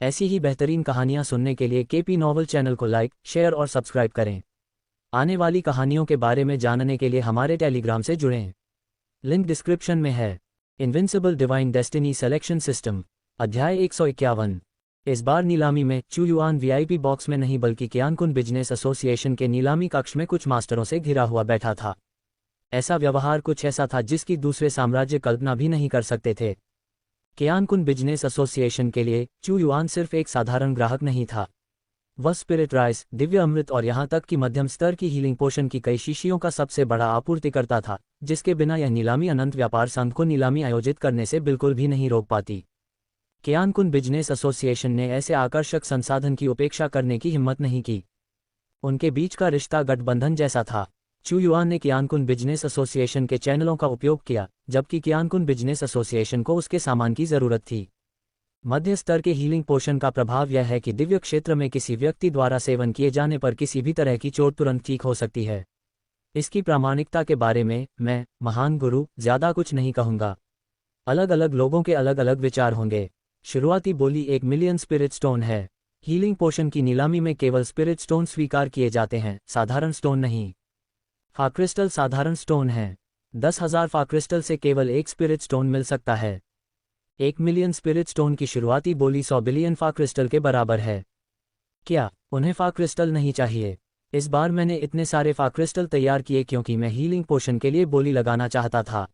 ऐसी ही बेहतरीन कहानियाँ सुनने के लिए केपी नॉवल चैनल को लाइक, शेयर और सब्सक्राइब करें। आने वाली कहानियों के बारे में जानने के लिए हमारे टेलीग्राम से जुड़ें। लिंक डिस्क्रिप्शन में है। Invincible divine destiny selection system, अध्याय 151। इस बार नीलामी में चू युआन वीआईपी बॉक्स में नहीं बल्कि कियानकुन बिजनेस एसोसिएशन के नीलामी कक्ष में कुछ मास्टरों से घिरा हुआ बैठा था। ऐसा व्यवहार कुछ ऐसा था जिसकी दूसरे साम्राज्य कल्पना भी नहीं कर सकते थे। कियानकुन बिजनेस एसोसिएशन के लिए चू युआन सिर्फ एक साधारण ग्राहक नहीं था। वह स्पिरिट राइस, दिव्य अमृत और यहाँ तक कि मध्यम स्तर की हीलिंग पोशन की कई शीशियों का सबसे बड़ा आपूर्तिकर्ता था, जिसके बिना यह नीलामी अनंत व्यापार संघ को नीलामी आयोजित करने से बिल्कुल भी नहीं रोक पाती। कियानकुन बिजनेस एसोसिएशन ने ऐसे आकर्षक संसाधन की उपेक्षा करने की हिम्मत नहीं की। उनके बीच का रिश्ता गठबंधन जैसा था। चू युआन ने कियानकुन बिजनेस एसोसिएशन के चैनलों का उपयोग किया, जबकि कियानकुन बिजनेस एसोसिएशन को उसके सामान की जरूरत थी। मध्य स्तर के हीलिंग पोशन का प्रभाव यह है कि दिव्य क्षेत्र में किसी व्यक्ति द्वारा सेवन किए जाने पर किसी भी तरह की चोट तुरंत ठीक हो सकती है। इसकी प्रामाणिकता के बारे में मैं, महान गुरु, ज्यादा कुछ नहीं कहूंगा। अलग अलग लोगों के अलग अलग विचार होंगे। शुरुआती बोली 1 मिलियन स्पिरिट स्टोन है। हीलिंग पोशन की नीलामी में केवल स्पिरिट स्टोन स्वीकार किए जाते हैं, साधारण स्टोन नहीं। फाक्रिस्टल साधारण स्टोन है। 10,000 फाक्रिस्टल से केवल एक स्पिरिट स्टोन मिल सकता है। 1 मिलियन स्पिरिट स्टोन की शुरुआती बोली 100 बिलियन फाक्रिस्टल के बराबर है। क्या उन्हें फाक्रिस्टल नहीं चाहिए? इस बार मैंने इतने सारे फाक्रिस्टल तैयार किए क्योंकि मैं हीलिंग पोशन के लिए बोली लगाना चाहता था।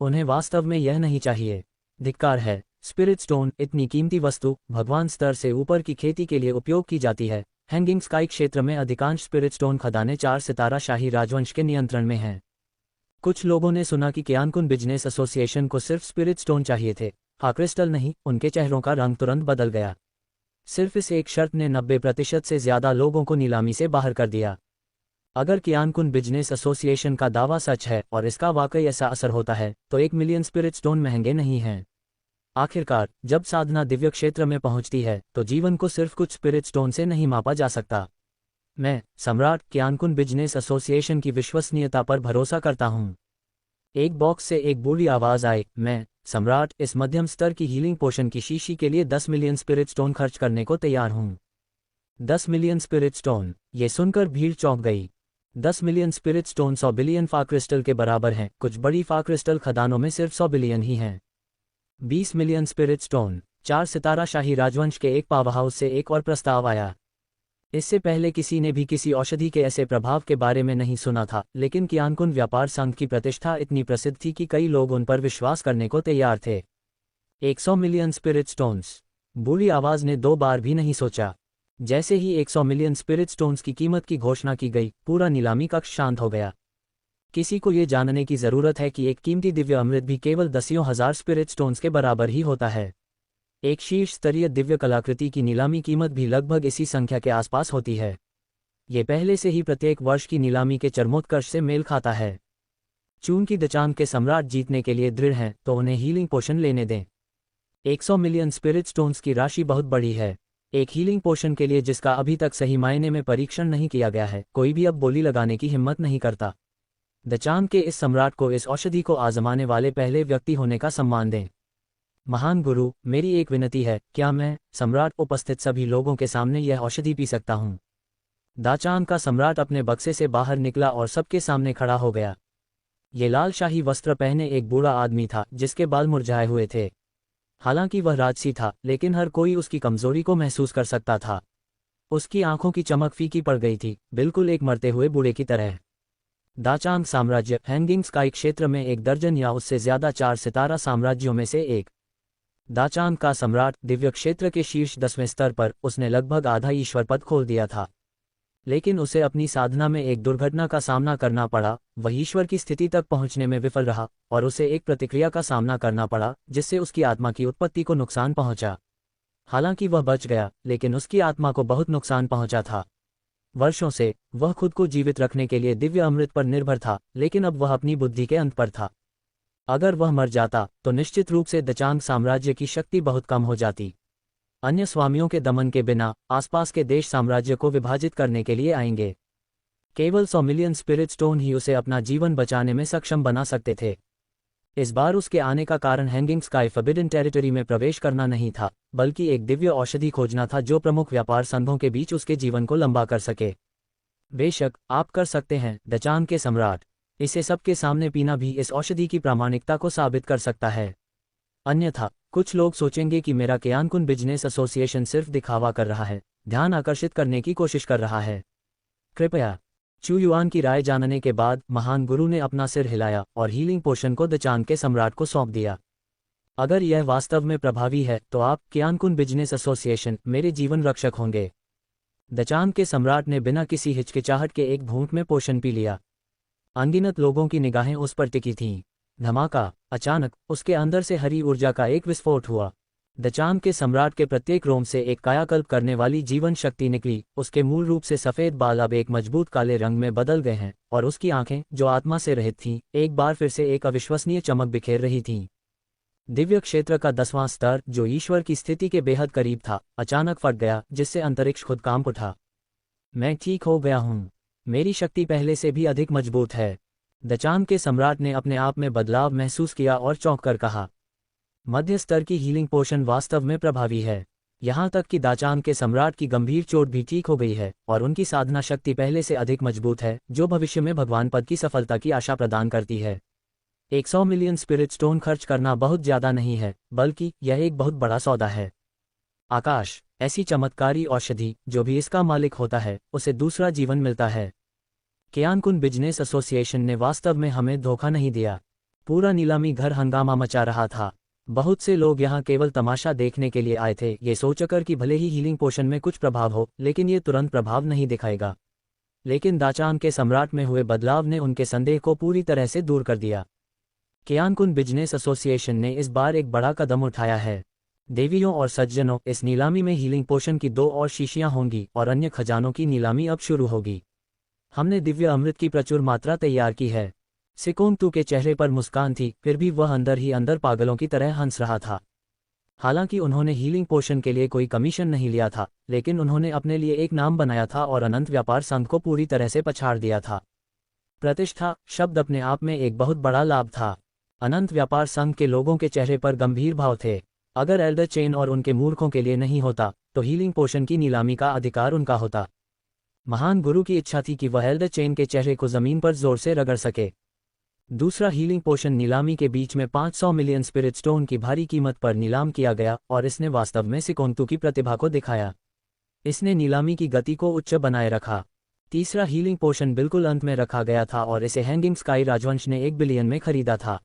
उन्हें वास्तव में यह नहीं चाहिए। धिक्कार है। स्पिरिट स्टोन, इतनी कीमती वस्तु, भगवान स्तर से ऊपर की खेती के लिए उपयोग की जाती है। हैंगिंग स्काई क्षेत्र में अधिकांश स्पिरिट स्टोन खदानें 4 सितारा शाही राजवंश के नियंत्रण में हैं। कुछ लोगों ने सुना कि कियानकुन बिजनेस एसोसिएशन को सिर्फ स्पिरिट स्टोन चाहिए थे, फाक्रिस्टल नहीं। उनके चेहरों का रंग तुरंत बदल गया। सिर्फ इस एक शर्त ने 90% से ज्यादा लोगों को नीलामी से बाहर कर दिया। अगर कियानकुन बिजनेस एसोसिएशन का दावा सच है और इसका वाकई ऐसा असर होता है, तो 1 मिलियन स्पिरिट स्टोन महंगे नहीं हैं। आखिरकार जब साधना दिव्य क्षेत्र में पहुंचती है तो जीवन को सिर्फ कुछ स्पिरिट स्टोन से नहीं मापा जा सकता। मैं, सम्राट, कियानकुन बिजनेस एसोसिएशन की विश्वसनीयता पर भरोसा करता हूं। एक बॉक्स से एक बूढ़ी आवाज आई, मैं, सम्राट, इस मध्यम स्तर की हीलिंग पोशन की शीशी के लिए 10 मिलियन स्पिरिट स्टोन खर्च करने को तैयार हूं। 10 मिलियन स्पिरिट स्टोन, ये सुनकर भीड़ चौंक गई। 10 मिलियन स्पिरिट स्टोन 100 बिलियन फाक्रिस्टल के बराबर हैं। कुछ बड़ी फाक्रिस्टल खदानों में सिर्फ 100 बिलियन ही हैं। 20 मिलियन स्पिरिट स्टोन, 4 सितारा शाही राजवंश के एक पावर हाउस से एक और प्रस्ताव आया। इससे पहले किसी ने भी किसी औषधि के ऐसे प्रभाव के बारे में नहीं सुना था, लेकिन कियानकुन व्यापार संघ की प्रतिष्ठा इतनी प्रसिद्ध थी कि कई लोग उन पर विश्वास करने को तैयार थे। 100 मिलियन स्पिरिट स्टोन्स, बूढ़ी आवाज ने 2 बार भी नहीं सोचा। जैसे ही 100 मिलियन स्पिरिट स्टोन्स की कीमत की घोषणा की गई, पूरा नीलामी कक्ष शांत हो गया। किसी को ये जानने की जरूरत है कि एक कीमती दिव्य अमृत भी केवल दसियों हजार स्पिरिट स्टोन्स के बराबर ही होता है। एक शीर्ष स्तरीय दिव्य कलाकृति की नीलामी कीमत भी लगभग इसी संख्या के आसपास होती है। ये पहले से ही प्रत्येक वर्ष की नीलामी के चरमोत्कर्ष से मेल खाता है। चूंकि दचांग के सम्राट जीतने के लिए दृढ़ हैं, तो उन्हें हीलिंग पोशन लेने दें। 100 मिलियन स्पिरिट स्टोन्स की राशि बहुत बड़ी है। एक हीलिंग पोशन के लिए जिसका अभी तक सही मायने में परीक्षण नहीं किया गया है, कोई भी अब बोली लगाने की हिम्मत नहीं करता। दचांग के इस सम्राट को इस औषधि को आजमाने वाले पहले व्यक्ति होने का सम्मान दें। महान गुरु, मेरी एक विनती है, क्या मैं, सम्राट, उपस्थित सभी लोगों के सामने यह औषधि पी सकता हूं? दाचांग का सम्राट अपने बक्से से बाहर निकला और सबके सामने खड़ा हो गया। ये लाल शाही वस्त्र पहने एक बूढ़ा आदमी था जिसके बाल मुरझाए हुए थे। हालांकि वह राजसी था, लेकिन हर कोई उसकी कमजोरी को महसूस कर सकता था। उसकी आंखों की चमक फीकी पड़ गई थी, बिल्कुल एक मरते हुए बूढ़े की तरह। दाचांग साम्राज्य हैंगिंग स्काई क्षेत्र में एक दर्जन या उससे ज्यादा 4 सितारा साम्राज्यों में से एक। दाचांग का सम्राट, दिव्य क्षेत्र के शीर्ष 10वें स्तर पर, उसने लगभग आधा ईश्वर पद खोल दिया था। लेकिन उसे अपनी साधना में एक दुर्घटना का सामना करना पड़ा। वह ईश्वर की स्थिति तक पहुंचने में विफल रहा और उसे एक प्रतिक्रिया का सामना करना पड़ा जिससे उसकी आत्मा की उत्पत्ति को नुकसान पहुंचा। हालांकि वह बच गया, लेकिन उसकी आत्मा को बहुत नुकसान पहुंचा था। वर्षों से वह खुद को जीवित रखने के लिए दिव्य अमृत पर निर्भर था, लेकिन अब वह अपनी बुद्धि के अंत पर था। अगर वह मर जाता तो निश्चित रूप से दचांग साम्राज्य की शक्ति बहुत कम हो जाती। अन्य स्वामियों के दमन के बिना आसपास के देश साम्राज्य को विभाजित करने के लिए आएंगे। केवल 100 मिलियन स्पिरिट स्टोन ही उसे अपना जीवन बचाने में सक्षम बना सकते थे। इस बार उसके आने का कारण हैंगिंग स्काई फॉरबिडन टेरिटरी में प्रवेश करना नहीं था, बल्कि एक दिव्य औषधि खोजना था जो प्रमुख व्यापार संघों के बीच उसके जीवन को लंबा कर सके। बेशक, आप कर सकते हैं, दचान के सम्राट। इसे सबके सामने पीना भी इस औषधि की प्रामाणिकता को साबित कर सकता है। अन्यथा, कुछ लोग सोचेंगे कि मेरा कियानकुन बिजनेस एसोसिएशन सिर्फ दिखावा कर रहा है, ध्यान आकर्षित करने की कोशिश कर रहा है। कृपया। चू युआन की राय जानने के बाद महान गुरु ने अपना सिर हिलाया और हीलिंग पोशन को दचान के सम्राट को सौंप दिया। अगर यह वास्तव में प्रभावी है तो आप, कियानकुन बिजनेस एसोसिएशन, मेरे जीवन रक्षक होंगे। दचान के सम्राट ने बिना किसी हिचकिचाहट के एक घूंट में पोशन पी लिया। अनगिनत लोगों की निगाहें उस पर टिकी थीं। धमाका! अचानक उसके अंदर से हरी ऊर्जा का एक विस्फोट हुआ। दचान के सम्राट के प्रत्येक रोम से एक कायाकल्प करने वाली जीवन शक्ति निकली। उसके मूल रूप से सफेद बाल अब एक मजबूत काले रंग में बदल गए हैं, और उसकी आंखें, जो आत्मा से रहित थीं, एक बार फिर से एक अविश्वसनीय चमक बिखेर रही थीं। दिव्य क्षेत्र का 10वां स्तर, जो ईश्वर की स्थिति के बेहद करीब था, अचानक फट गया, जिससे अंतरिक्ष खुद कांप उठा। मैं ठीक हो गया हूँ। मेरी शक्ति पहले से भी अधिक मजबूत है। दचान के सम्राट ने अपने आप में बदलाव महसूस किया और चौंक कर कहा। मध्य स्तर की हीलिंग पोशन वास्तव में प्रभावी है। यहाँ तक कि दाचान के सम्राट की गंभीर चोट भी ठीक हो गई है, और उनकी साधना शक्ति पहले से अधिक मजबूत है, जो भविष्य में भगवान पद की सफलता की आशा प्रदान करती है। 100 मिलियन स्पिरिट स्टोन खर्च करना बहुत ज्यादा नहीं है, बल्कि यह एक बहुत बड़ा सौदा है। आकाश! ऐसी चमत्कारी औषधि, जो भी इसका मालिक होता है, उसे दूसरा जीवन मिलता है। कियानकुन बिजनेस एसोसिएशन ने वास्तव में हमें धोखा नहीं दिया। पूरा नीलामी घर हंगामा मचा रहा था। बहुत से लोग यहाँ केवल तमाशा देखने के लिए आए थे, ये सोचकर कि भले ही हीलिंग पोशन में कुछ प्रभाव हो, लेकिन ये तुरंत प्रभाव नहीं दिखाएगा। लेकिन दाचान के सम्राट में हुए बदलाव ने उनके संदेह को पूरी तरह से दूर कर दिया। कियानकुन बिजनेस एसोसिएशन ने इस बार एक बड़ा कदम उठाया है। देवियों और सज्जनों, इस नीलामी में हीलिंग पोशन की 2 और शीशियां होंगी, और अन्य खजानों की नीलामी अब शुरू होगी। हमने दिव्य अमृत की प्रचुर मात्रा तैयार की है। सिकोंगतू के चेहरे पर मुस्कान थी, फिर भी वह अंदर ही अंदर पागलों की तरह हंस रहा था। हालांकि उन्होंने हीलिंग पोशन के लिए कोई कमीशन नहीं लिया था, लेकिन उन्होंने अपने लिए एक नाम बनाया था और अनंत व्यापार संघ को पूरी तरह से पछाड़ दिया था। प्रतिष्ठा शब्द अपने आप में एक बहुत बड़ा लाभ था। अनंत व्यापार संघ के लोगों के चेहरे पर गंभीर भाव थे। अगर एल्डर चेन और उनके मूर्खों के लिए नहीं होता, तो हीलिंग पोशन की नीलामी का अधिकार उनका होता। महान गुरु की इच्छा थी कि वह एल्डर चेन के चेहरे को जमीन पर जोर से रगड़ सके। दूसरा हीलिंग पोशन नीलामी के बीच में 500 मिलियन स्पिरिट स्टोन की भारी कीमत पर नीलाम किया गया, और इसने वास्तव में सिकोंगतू की प्रतिभा को दिखाया। इसने नीलामी की गति को उच्च बनाए रखा। तीसरा हीलिंग पोशन बिल्कुल अंत में रखा गया था, और इसे हैंगिंग स्काई राजवंश ने 1 बिलियन में खरीदा था।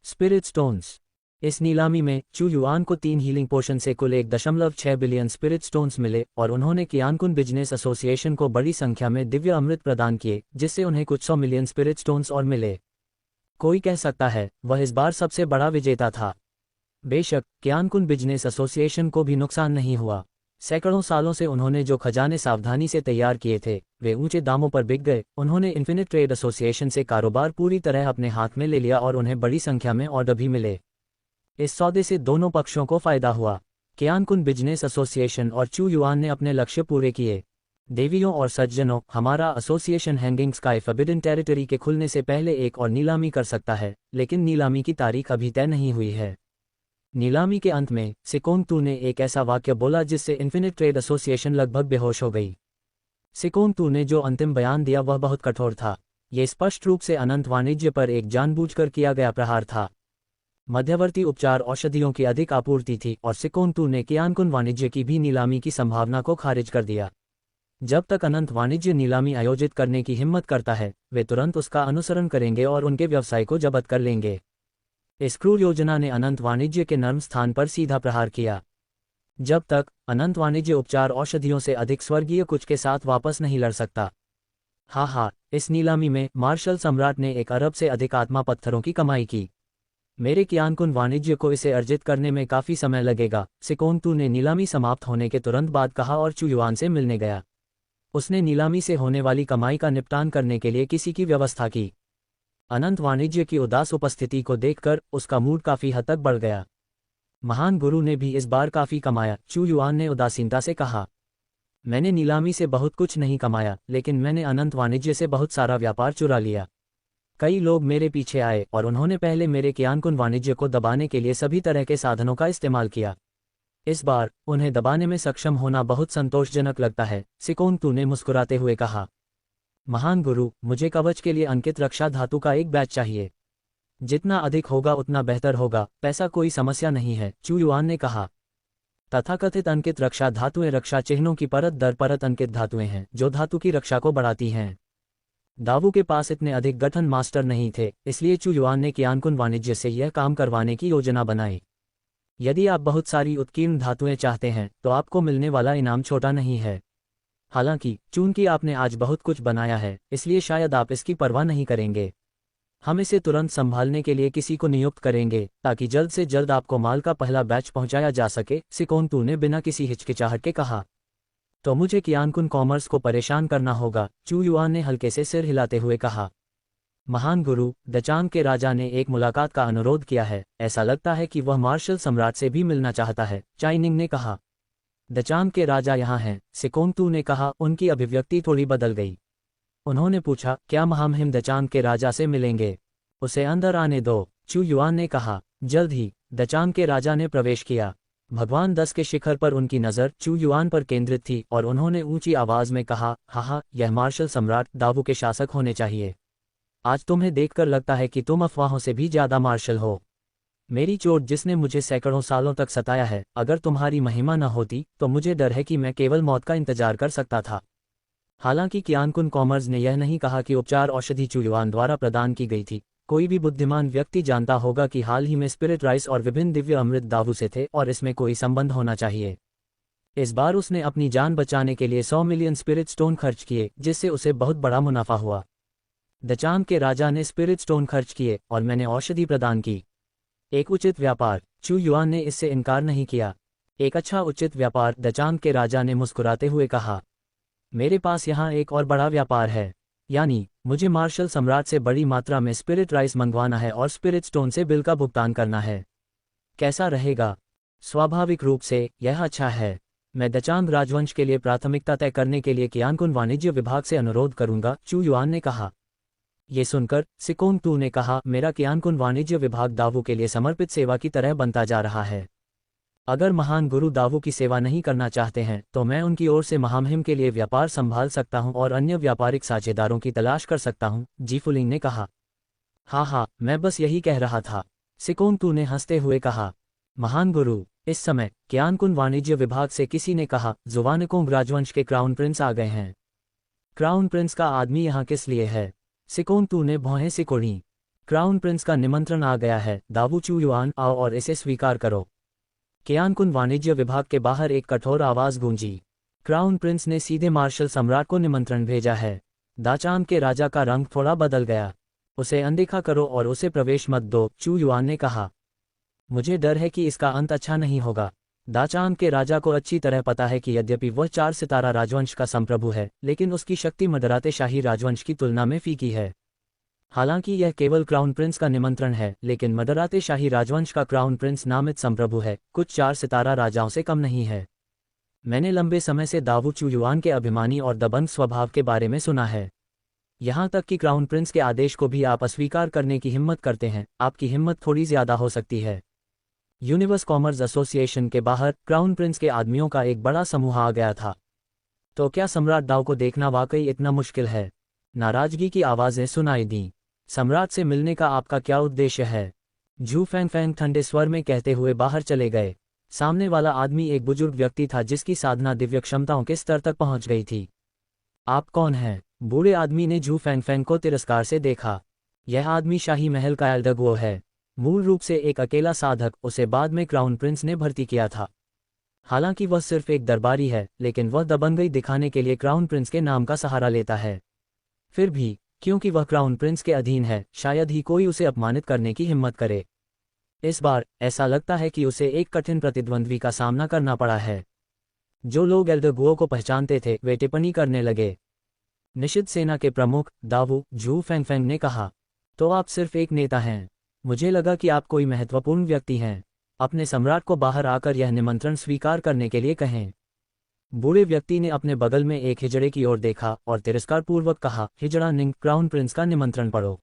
Spirit stones. इस नीलामी में चू युआन को 3 हीलिंग पोशन से कुल 1.6 बिलियन स्पिरिट स्टोन्स मिले, और उन्होंने कियानकुन बिजनेस एसोसिएशन को बड़ी संख्या में दिव्य अमृत प्रदान किए, जिससे उन्हें कुछ 100 मिलियन स्पिरिट स्टोन्स और मिले। कोई कह सकता है, वह इस बार सबसे बड़ा विजेता था। बेशक, कियानकुन बिजनेस एसोसिएशन को भी नुकसान नहीं हुआ। सैकड़ों सालों से उन्होंने जो खजाने सावधानी से तैयार किए थे, वे ऊंचे दामों पर बिक गए। उन्होंने इन्फिनिट ट्रेड एसोसिएशन से कारोबार पूरी तरह अपने हाथ में ले लिया, और उन्हें बड़ी संख्या में ऑर्डर भी मिले। इस सौदे से दोनों पक्षों को फायदा हुआ। कियानकुन बिजनेस एसोसिएशन और चू युआन ने अपने लक्ष्य पूरे किए। देवियों और सज्जनों, हमारा association hanging sky forbidden territory के खुलने से पहले एक और नीलामी कर सकता है, लेकिन नीलामी की तारीख अभी तय नहीं हुई है। नीलामी के अंत में सिकोंगतू ने एक ऐसा वाक्य बोला जिससे इन्फिनिट ट्रेड एसोसिएशन लगभग बेहोश हो गई। सिकोंगतू ने जो अंतिम बयान दिया वह बहुत कठोर था। ये स्पष्ट रूप से अनंत वाणिज्य पर एक जानबूझकर किया गया प्रहार था। मध्यवर्ती उपचार औषधियों की अधिक आपूर्ति थी, और सिकोंगतू ने कियानकुन वाणिज्य की भी नीलामी की संभावना को खारिज कर दिया। जब तक अनंत वाणिज्य नीलामी आयोजित करने की हिम्मत करता है, वे तुरंत उसका अनुसरण करेंगे और उनके व्यवसाय को जब्त कर लेंगे। इस क्रूर योजना ने अनंत वाणिज्य के नर्म स्थान पर सीधा प्रहार किया। जब तक अनंत वाणिज्य उपचार औषधियों से अधिक स्वर्गीय कुछ के साथ वापस नहीं लड़ सकता। हाँ, इस नीलामी में मार्शल सम्राट ने 1 अरब से अधिक आत्मा पत्थरों की कमाई की। मेरे कियानकुन वाणिज्य को इसे अर्जित करने में काफी समय लगेगा, सिकोंगतू ने नीलामी समाप्त होने के तुरंत बाद कहा और चू युआन से मिलने गया। उसने नीलामी से होने वाली कमाई का निपटान करने के लिए किसी की व्यवस्था की। अनंत वाणिज्य की उदास उपस्थिति को देखकर उसका मूड काफी हद तक बढ़ गया। महान गुरु ने भी इस बार काफी कमाया, चू युआन ने उदासीनता से कहा। मैंने नीलामी से बहुत कुछ नहीं कमाया, लेकिन मैंने अनंत वाणिज्य से बहुत सारा व्यापार चुरा लिया। कई लोग मेरे पीछे आए और उन्होंने पहले मेरे कियानकुन वाणिज्य को दबाने के लिए सभी तरह के साधनों का इस्तेमाल किया। इस बार उन्हें दबाने में सक्षम होना बहुत संतोषजनक लगता है, सिकोंतू ने मुस्कुराते हुए कहा। महान गुरु, मुझे कवच के लिए अंकित रक्षा धातु का एक बैच चाहिए। जितना अधिक होगा उतना बेहतर होगा, पैसा कोई समस्या नहीं है, चू युआन ने कहा। तथाकथित अंकित रक्षा धातुएं रक्षा चिन्हों की परत दर परत अंकित धातुएं हैं जो धातु की रक्षा को बढ़ाती हैं। दावू के पास इतने अधिक गठन मास्टर नहीं थे, इसलिए चू युआन ने कियानकुन वाणिज्य से यह काम करवाने की योजना बनाई। यदि आप बहुत सारी उत्कीर्ण धातुएं चाहते हैं तो आपको मिलने वाला इनाम छोटा नहीं है। हालांकि चूंकि आपने आज बहुत कुछ बनाया है, इसलिए शायद आप इसकी परवाह नहीं करेंगे। हम इसे तुरंत संभालने के लिए किसी को नियुक्त करेंगे ताकि जल्द से जल्द आपको माल का पहला बैच पहुंचाया जा सके, सिकोंतू ने बिना किसी हिचकिचाहट के कहा। तो मुझे कियानकुन कॉमर्स को परेशान करना होगा, चू युआन ने हल्के से सिर हिलाते हुए कहा। महान गुरु, दचांग के राजा ने एक मुलाकात का अनुरोध किया है, ऐसा लगता है कि वह मार्शल सम्राट से भी मिलना चाहता है, चाइनिंग ने कहा। दचांग के राजा यहाँ हैं, सिकोंतू ने कहा। उनकी अभिव्यक्ति थोड़ी बदल गई। उन्होंने पूछा, क्या महामहिम दचांग के राजा से मिलेंगे? उसे अंदर आने दो, चू युआन ने कहा। जल्द ही दचांग के राजा ने प्रवेश किया। भगवान 10 के शिखर पर उनकी नज़र चू युआन पर केंद्रित थी और उन्होंने ऊंची आवाज में कहा, हा, यह मार्शल सम्राट दावू के शासक होने चाहिए। आज तुम्हें देखकर लगता है कि तुम अफवाहों से भी ज्यादा मार्शल हो। मेरी चोट जिसने मुझे सैकड़ों सालों तक सताया है, अगर तुम्हारी महिमा न होती तो मुझे डर है कि मैं केवल मौत का इंतजार कर सकता था। हालांकि कियानकुन कॉमर्स ने यह नहीं कहा कि उपचार औषधि चू युआन द्वारा प्रदान की गई थी। कोई भी बुद्धिमान व्यक्ति जानता होगा कि हाल ही में स्पिरिट राइस और विभिन्न दिव्य अमृत दावू से थे और इसमें कोई संबंध होना चाहिए। इस बार उसने अपनी जान बचाने के लिए 100 मिलियन स्पिरिट स्टोन खर्च किए, जिससे उसे बहुत बड़ा मुनाफा हुआ। दचांग के राजा ने स्पिरिट स्टोन खर्च किए और मैंने औषधि प्रदान की। एक उचित व्यापार, चू युआन ने इससे इनकार नहीं किया। एक अच्छा उचित व्यापार, दचांग के राजा ने मुस्कुराते हुए कहा। मेरे पास यहाँ एक और बड़ा व्यापार है, यानी मुझे मार्शल सम्राट से बड़ी मात्रा में स्पिरिट राइस मंगवाना है और स्पिरिट स्टोन से बिल का भुगतान करना है। कैसा रहेगा? स्वाभाविक रूप से यह अच्छा है। मैं दचांग राजवंश के लिए प्राथमिकता तय करने के लिए कियानकुन वाणिज्य विभाग से अनुरोध करूंगा, चू युआन ने कहा। ये सुनकर सिकोंतू ने कहा, मेरा कियानकुन वाणिज्य विभाग दावू के लिए समर्पित सेवा की तरह बनता जा रहा है। अगर महान गुरु दावू की सेवा नहीं करना चाहते हैं तो मैं उनकी ओर से महामहिम के लिए व्यापार संभाल सकता हूं और अन्य व्यापारिक साझेदारों की तलाश कर सकता हूं, जीफुलिंग ने कहा। हाँ, मैं बस यही कह रहा था, सिकोंतू ने हंसते हुए कहा। महान गुरु, इस समय कियानकुन वाणिज्य विभाग से किसी ने कहा, जुवानकोंग राजवंश के क्राउन प्रिंस आ गए हैं। क्राउन प्रिंस का आदमी यहाँ किस लिए है? सिकोंतू ने भौहें सिकोड़ी। क्राउन प्रिंस का निमंत्रण आ गया है, दावू चू युआन, आओ और इसे स्वीकार करो। कियानकुन वाणिज्य विभाग के बाहर एक कठोर आवाज गूंजी। क्राउन प्रिंस ने सीधे मार्शल सम्राट को निमंत्रण भेजा है। दाचांग के राजा का रंग थोड़ा बदल गया। उसे अनदेखा करो और उसे प्रवेश मत दो, चू युआन ने कहा। मुझे डर है कि इसका अंत अच्छा नहीं होगा। दाचांग के राजा को अच्छी तरह पता है कि यद्यपि वह 4 सितारा राजवंश का संप्रभु है, लेकिन उसकी शक्ति मदराते शाही राजवंश की तुलना में फीकी है। हालांकि यह केवल क्राउन प्रिंस का निमंत्रण है, लेकिन मदराते शाही राजवंश का क्राउन प्रिंस नामित संप्रभु है, कुछ 4 सितारा राजाओं से कम नहीं है। मैंने लंबे समय से दावू चू युआन के अभिमानी और दबंग स्वभाव के बारे में सुना है। यहाँ तक कि क्राउन प्रिंस के आदेश को भी आप अस्वीकार करने की हिम्मत करते हैं। आपकी हिम्मत थोड़ी ज्यादा हो सकती है। यूनिवर्स कॉमर्स एसोसिएशन के बाहर क्राउन प्रिंस के आदमियों का एक बड़ा समूह आ गया था। तो क्या सम्राट दाव को देखना वाकई इतना मुश्किल है? नाराजगी की आवाजें सुनाई दी। सम्राट से मिलने का आपका क्या उद्देश्य है? झू फैंग ठंडे स्वर में कहते हुए बाहर चले गए। सामने वाला आदमी एक बुजुर्ग व्यक्ति था जिसकी साधना दिव्य क्षमताओं के स्तर तक पहुंच गई थी। आप कौन हैं? बूढ़े आदमी ने झू फैंग को तिरस्कार से देखा। यह आदमी शाही महल का एल्डगुओ है, मूल रूप से एक अकेला साधक। उसे बाद में क्राउन प्रिंस ने भर्ती किया था। हालांकि वह सिर्फ एक दरबारी है, लेकिन वह दबंगई दिखाने के लिए क्राउन प्रिंस के नाम का सहारा लेता है। फिर भी क्योंकि वह क्राउन प्रिंस के अधीन है, शायद ही कोई उसे अपमानित करने की हिम्मत करे। इस बार ऐसा लगता है कि उसे एक कठिन प्रतिद्वंद्वी का सामना करना पड़ा है। जो लोग एल्डगुओ को पहचानते थे वे टिप्पणी करने लगे। निषिद्ध सेना के प्रमुख दावू झू फैंग ने कहा, तो आप सिर्फ एक नेता हैं। मुझे लगा कि आप कोई महत्वपूर्ण व्यक्ति हैं। अपने सम्राट को बाहर आकर यह निमंत्रण स्वीकार करने के लिए कहें। बूढ़े व्यक्ति ने अपने बगल में एक हिजड़े की ओर देखा और तिरस्कारपूर्वक कहा, हिजड़ा निंग, क्राउन प्रिंस का निमंत्रण पढ़ो।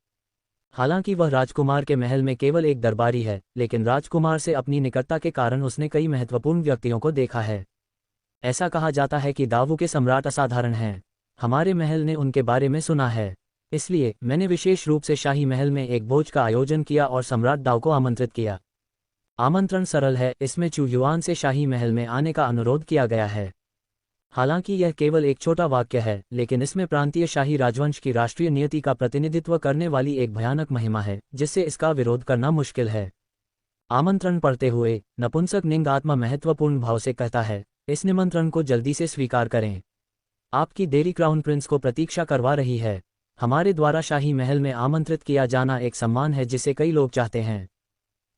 हालांकि वह राजकुमार के महल में केवल एक दरबारी है, लेकिन राजकुमार से अपनी निकटता के कारण उसने कई महत्वपूर्ण व्यक्तियों को देखा है। ऐसा कहा जाता है कि दावू के सम्राट असाधारण हैं। हमारे महल ने उनके बारे में सुना है, इसलिए मैंने विशेष रूप से शाही महल में एक भोज का आयोजन किया और सम्राट दाव को आमंत्रित किया। आमंत्रण सरल है, इसमें चू युआन से शाही महल में आने का अनुरोध किया गया है। हालांकि यह केवल एक छोटा वाक्य है, लेकिन इसमें प्रांतीय शाही राजवंश की राष्ट्रीय नियति का प्रतिनिधित्व करने वाली एक भयानक महिमा है, जिससे इसका विरोध करना मुश्किल है। आमंत्रण पढ़ते हुए नपुंसक निंग आत्मा महत्वपूर्ण भाव से कहता है, इस निमंत्रण को जल्दी से स्वीकार करें। आपकी देरी क्राउन प्रिंस को प्रतीक्षा करवा रही है। हमारे द्वारा शाही महल में आमंत्रित किया जाना एक सम्मान है जिसे कई लोग चाहते हैं।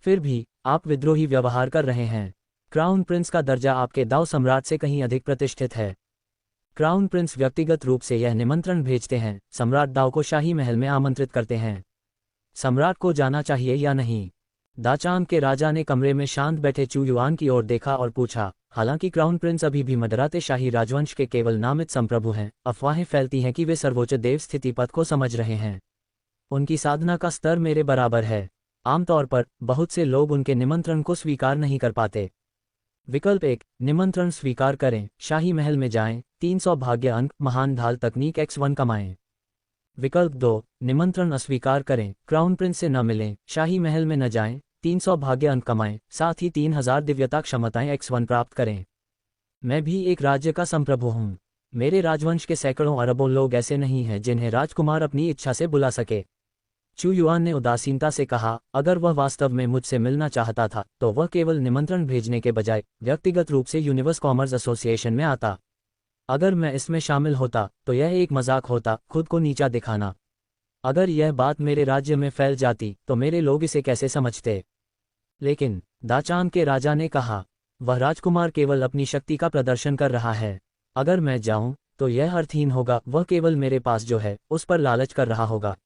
फिर भी आप विद्रोही व्यवहार कर रहे हैं। क्राउन प्रिंस का दर्जा आपके दाव सम्राट से कहीं अधिक प्रतिष्ठित है। क्राउन प्रिंस व्यक्तिगत रूप से यह निमंत्रण भेजते हैं, सम्राट दाव को शाही महल में आमंत्रित करते हैं। सम्राट को जाना चाहिए या नहीं? दाचांग के राजा ने कमरे में शांत बैठे चू युआन की ओर देखा और पूछा। हालांकि क्राउन प्रिंस अभी भी मदराते शाही राजवंश के केवल नामित संप्रभु हैं, अफवाहें फैलती हैं कि वे सर्वोच्च देव स्थिति पद को समझ रहे हैं। उनकी साधना का स्तर मेरे बराबर है। आमतौर पर बहुत से लोग उनके निमंत्रण को स्वीकार नहीं कर पाते। विकल्प 1, निमंत्रण स्वीकार करें, शाही महल में जाएं, 300 भाग्य अंक, महान ढाल तकनीक X1 कमाएं। विकल्प 2, निमंत्रण अस्वीकार करें, क्राउन प्रिंस से न मिलें, शाही महल में न जाएं, 300 भाग्य अंक कमाएं, साथ ही 3000 दिव्यता क्षमताएं X1 प्राप्त करें। मैं भी एक राज्य का संप्रभु हूँ। मेरे राजवंश के सैकड़ों अरबों लोग ऐसे नहीं हैं जिन्हें राजकुमार अपनी इच्छा से बुला सके। चू युआन ने उदासीनता से कहा, अगर वह वास्तव में मुझसे मिलना चाहता था तो वह केवल निमंत्रण भेजने के बजाय व्यक्तिगत रूप से यूनिवर्स कॉमर्स एसोसिएशन में आता। अगर मैं इसमें शामिल होता तो यह एक मजाक होता, खुद को नीचा दिखाना। अगर यह बात मेरे राज्य में फैल जाती तो मेरे लोग इसे कैसे समझते? लेकिन दाचांग के राजा ने कहा, वह राजकुमार केवल अपनी शक्ति का प्रदर्शन कर रहा है। अगर मैं जाऊं तो यह अर्थहीन होगा, वह केवल मेरे पास जो है उस पर लालच कर रहा होगा।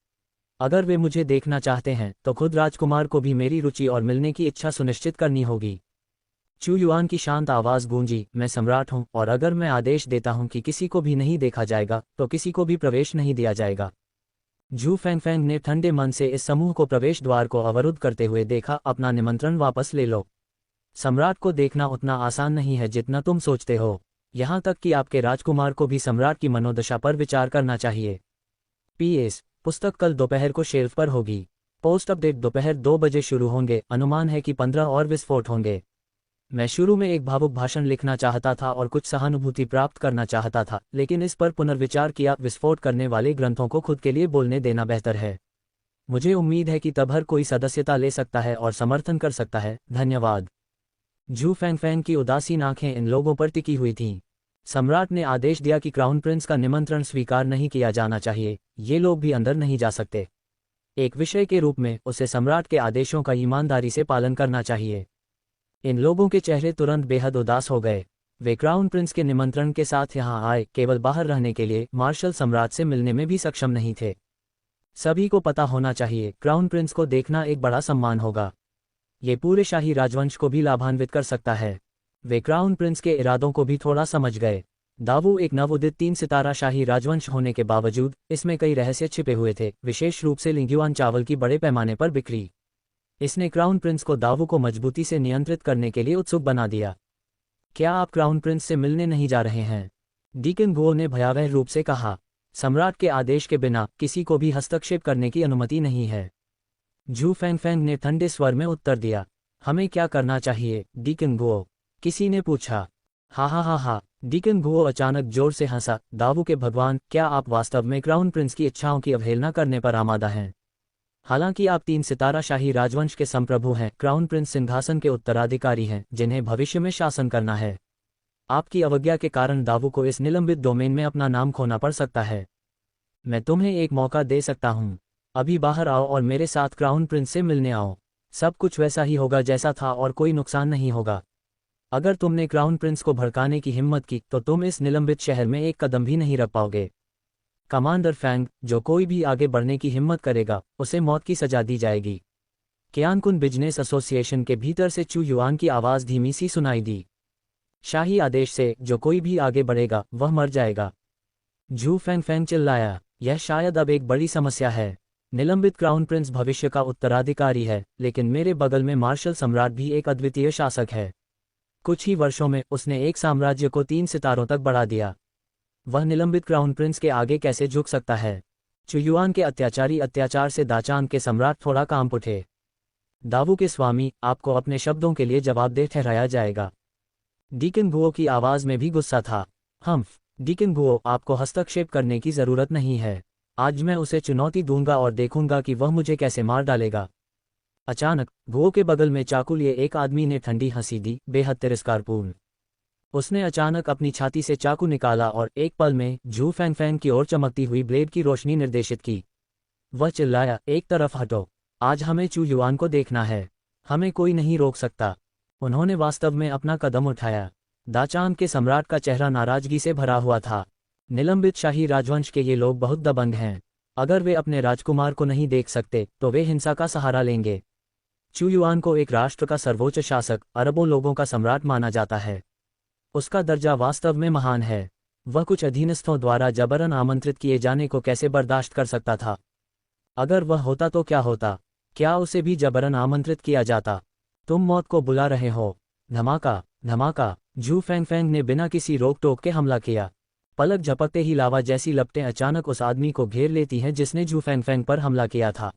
अगर वे मुझे देखना चाहते हैं तो खुद राजकुमार को भी मेरी रुचि और मिलने की इच्छा सुनिश्चित करनी होगी। चू युआन की शांत आवाज गूंजी, मैं सम्राट हूं और अगर मैं आदेश देता हूं कि किसी को भी नहीं देखा जाएगा तो किसी को भी प्रवेश नहीं दिया जाएगा। जू फेंगफेंग ने ठंडे मन से इस समूह को प्रवेश द्वार को अवरुद्ध करते हुए देखा। अपना निमंत्रण वापस ले लो। सम्राट को देखना उतना आसान नहीं है जितना तुम सोचते हो। यहां तक कि आपके राजकुमार को भी सम्राट की मनोदशा पर विचार करना चाहिए। PS, पुस्तक कल दोपहर को शेल्फ पर होगी। पोस्ट अपडेट दोपहर 2 बजे शुरू होंगे। अनुमान है कि 15 और विस्फोट होंगे। मैं शुरू में एक भावुक भाषण लिखना चाहता था और कुछ सहानुभूति प्राप्त करना चाहता था, लेकिन इस पर पुनर्विचार किया। विस्फोट करने वाले ग्रंथों को खुद के लिए बोलने देना बेहतर है। मुझे उम्मीद है कि तब हर कोई सदस्यता ले सकता है और समर्थन कर सकता है। धन्यवाद। जू फेंगफेंग की उदासीन आंखें इन लोगों पर टिकी हुई थीं। सम्राट ने आदेश दिया कि क्राउन प्रिंस का निमंत्रण स्वीकार नहीं किया जाना चाहिए। ये लोग भी अंदर नहीं जा सकते। एक विषय के रूप में उसे सम्राट के आदेशों का ईमानदारी से पालन करना चाहिए। इन लोगों के चेहरे तुरंत बेहद उदास हो गए। वे क्राउन प्रिंस के निमंत्रण के साथ यहाँ आए, केवल बाहर रहने के लिए। मार्शल सम्राट से मिलने में भी सक्षम नहीं थे। सभी को पता होना चाहिए, क्राउन प्रिंस को देखना एक बड़ा सम्मान होगा। ये पूरे शाही राजवंश को भी लाभान्वित कर सकता है। वे क्राउन प्रिंस के इरादों को भी थोड़ा समझ गए। दावू एक नवोदित 3 सितारा शाही राजवंश होने के बावजूद इसमें कई रहस्य छिपे हुए थे, विशेष रूप से लिंग्युआन चावल की बड़े पैमाने पर बिक्री। इसने क्राउन प्रिंस को दावू को मजबूती से नियंत्रित करने के लिए उत्सुक बना दिया। क्या आप क्राउन प्रिंस से मिलने नहीं जा रहे हैं? डीकन गुओ ने भयावह रूप से कहा। सम्राट के आदेश के बिना किसी को भी हस्तक्षेप करने की अनुमति नहीं है। जू फेंगफेंग ने ठंडे स्वर में उत्तर दिया। हमें क्या करना चाहिए? डीकन गुओ, किसी ने पूछा। हा हा हा हा, डीकन गुओ अचानक जोर से हंसा। दावू के भगवान, क्या आप वास्तव में क्राउन प्रिंस की इच्छाओं की अवहेलना करने पर आमादा हैं? हालांकि आप 3 सितारा शाही राजवंश के संप्रभु हैं, क्राउन प्रिंस सिंहासन के उत्तराधिकारी हैं जिन्हें भविष्य में शासन करना है। आपकी अवज्ञा के कारण दावू को इस निलंबित डोमेन में अपना नाम खोना पड़ सकता है। मैं तुम्हें एक मौका दे सकता हूं। अभी बाहर आओ और मेरे साथ क्राउन प्रिंस से मिलने आओ। सब कुछ वैसा ही होगा जैसा था और कोई नुकसान नहीं होगा। अगर तुमने क्राउन प्रिंस को भड़काने की हिम्मत की तो तुम इस निलंबित शहर में एक कदम भी नहीं रख पाओगे। कमांडर फैंग, जो कोई भी आगे बढ़ने की हिम्मत करेगा उसे मौत की सजा दी जाएगी। क्यानकुन बिजनेस एसोसिएशन के भीतर से चू युआन की आवाज़ धीमी सी सुनाई दी। शाही आदेश से जो कोई भी आगे बढ़ेगा वह मर जाएगा। जू फेंगफेंग चिल्लाया, यह शायद अब एक बड़ी समस्या है। निलंबित क्राउन प्रिंस भविष्य का उत्तराधिकारी है, लेकिन मेरे बगल में मार्शल सम्राट भी एक अद्वितीय शासक है। कुछ ही वर्षों में उसने एक साम्राज्य को 3 सितारों तक बढ़ा दिया। वह निलंबित क्राउन प्रिंस के आगे कैसे झुक सकता है? चुयुआन के अत्याचारी अत्याचार से दाचांग के सम्राट थोड़ा कांप उठे। दावू के स्वामी, आपको अपने शब्दों के लिए जवाबदेह ठहराया जाएगा। डीकन गुओ की आवाज में भी गुस्सा था। डीकन गुओ, आपको हस्तक्षेप करने की जरूरत नहीं है। आज मैं उसे चुनौती दूंगा और देखूंगा कि वह मुझे कैसे मार डालेगा। अचानक गुओ के बगल में चाकू लिए एक आदमी ने ठंडी हंसी दी, बेहद तिरस्कारपूर्ण। उसने अचानक अपनी छाती से चाकू निकाला और एक पल में झू फैंग की ओर चमकती हुई ब्लेड की रोशनी निर्देशित की। वह चिल्लाया, एक तरफ हटो, आज हमें चू युआन को देखना है, हमें कोई नहीं रोक सकता। उन्होंने वास्तव में अपना कदम उठाया। दाचांग के सम्राट का चेहरा नाराजगी से भरा हुआ था। निलंबित शाही राजवंश के ये लोग बहुत दबंग हैं। अगर वे अपने राजकुमार को नहीं देख सकते तो वे हिंसा का सहारा लेंगे। चू युआन को एक राष्ट्र का सर्वोच्च शासक, अरबों लोगों का सम्राट माना जाता है। उसका दर्जा वास्तव में महान है। वह कुछ अधीनस्थों द्वारा जबरन आमंत्रित किए जाने को कैसे बर्दाश्त कर सकता था? अगर वह होता तो क्या होता? क्या उसे भी जबरन आमंत्रित किया जाता? तुम मौत को बुला रहे हो। धमाका धमाका, झू फैंग ने बिना किसी रोक टोक के हमला किया। पलक झपकते ही लावा जैसी लपटें अचानक उस आदमी को घेर लेती हैं जिसने झू फैंग पर हमला किया था।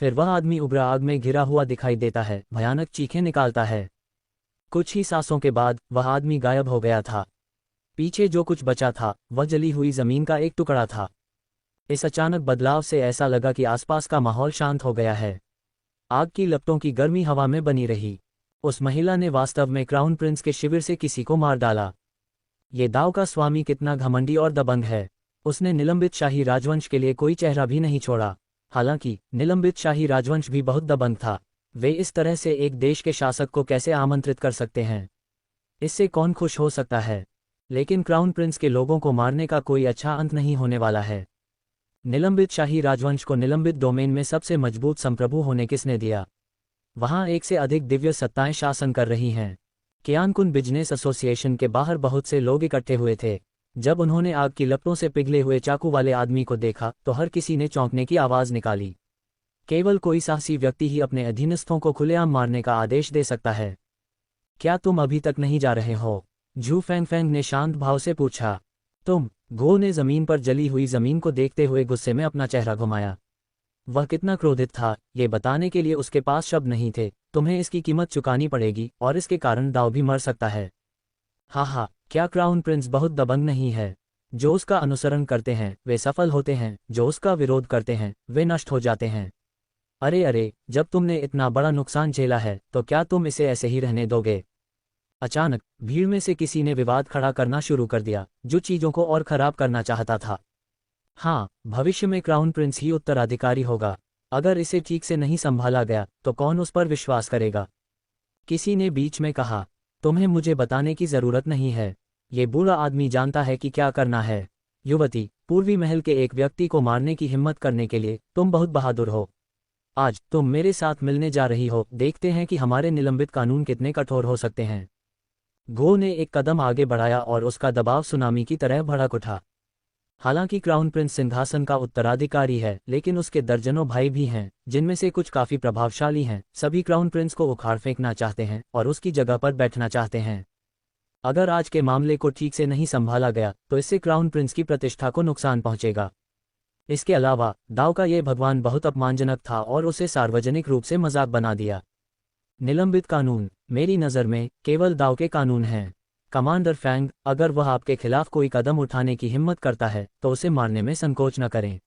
फिर वह आदमी उग्र आग में घिरा हुआ दिखाई देता है, भयानक चीखें निकालता है। कुछ ही सांसों के बाद वह आदमी गायब हो गया था। पीछे जो कुछ बचा था वह जली हुई जमीन का एक टुकड़ा था। इस अचानक बदलाव से ऐसा लगा कि आसपास का माहौल शांत हो गया है। आग की लपटों की गर्मी हवा में बनी रही। उस महिला ने वास्तव में क्राउन प्रिंस के शिविर से किसी को मार डाला। ये दाव का स्वामी कितना घमंडी और दबंग है। उसने निलंबित शाही राजवंश के लिए कोई चेहरा भी नहीं छोड़ा। हालांकि निलंबित शाही राजवंश भी बहुत दबंग था। वे इस तरह से एक देश के शासक को कैसे आमंत्रित कर सकते हैं? इससे कौन खुश हो सकता है? लेकिन क्राउन प्रिंस के लोगों को मारने का कोई अच्छा अंत नहीं होने वाला है। निलंबित शाही राजवंश को निलंबित डोमेन में सबसे मजबूत संप्रभु होने किसने दिया? वहां एक से अधिक दिव्य सत्ताएं शासन कर रही हैं। कियानकुन बिजनेस एसोसिएशन के बाहर बहुत से लोग इकट्ठे हुए थे। जब उन्होंने आग की लपटों से पिघले हुए चाकू वाले आदमी को देखा तो हर किसी ने चौंकने की आवाज निकाली। केवल कोई साहसी व्यक्ति ही अपने अधीनस्थों को खुलेआम मारने का आदेश दे सकता है। क्या तुम अभी तक नहीं जा रहे हो? झू फैंग ने शांत भाव से पूछा। तुम? गो ने जमीन पर जली हुई जमीन को देखते हुए गुस्से में अपना चेहरा घुमाया। वह कितना क्रोधित था ये बताने के लिए उसके पास शब्द नहीं थे। तुम्हें इसकी कीमत चुकानी पड़ेगी और इसके कारण दाव भी मर सकता है। हा, क्या क्राउन प्रिंस बहुत दबंग नहीं है? जो उसका अनुसरण करते हैं वे सफल होते हैं, जो उसका विरोध करते हैं वे नष्ट हो जाते हैं। अरे, जब तुमने इतना बड़ा नुकसान झेला है तो क्या तुम इसे ऐसे ही रहने दोगे? अचानक भीड़ में से किसी ने विवाद खड़ा करना शुरू कर दिया, जो चीजों को और खराब करना चाहता था। हाँ, भविष्य में क्राउन प्रिंस ही उत्तराधिकारी होगा। अगर इसे ठीक से नहीं संभाला गया तो कौन उस पर विश्वास करेगा? किसी ने बीच में कहा, तुम्हें मुझे बताने की जरूरत नहीं है, ये बूढ़ा आदमी जानता है कि क्या करना है। युवती, पूर्वी महल के एक व्यक्ति को मारने की हिम्मत करने के लिए तुम बहुत बहादुर हो। आज तुम मेरे साथ मिलने जा रही हो, देखते हैं कि हमारे निलंबित कानून कितने कठोर हो सकते हैं। गो ने एक कदम आगे बढ़ाया और उसका दबाव सुनामी की तरह भड़क उठा। हालांकि क्राउन प्रिंस सिंहासन का उत्तराधिकारी है, लेकिन उसके दर्जनों भाई भी हैं, जिनमें से कुछ काफी प्रभावशाली हैं। सभी क्राउन प्रिंस को उखाड़ फेंकना चाहते हैं और उसकी जगह पर बैठना चाहते हैं। अगर आज के मामले को ठीक से नहीं संभाला गया तो इससे क्राउन प्रिंस की प्रतिष्ठा को नुकसान पहुंचेगा। इसके अलावा दाव का ये भगवान बहुत अपमानजनक था और उसे सार्वजनिक रूप से मजाक बना दिया। निलंबित कानून मेरी नज़र में केवल दाव के कानून हैं। कमांडर फैंग, अगर वह आपके खिलाफ कोई कदम उठाने की हिम्मत करता है तो उसे मारने में संकोच न करें।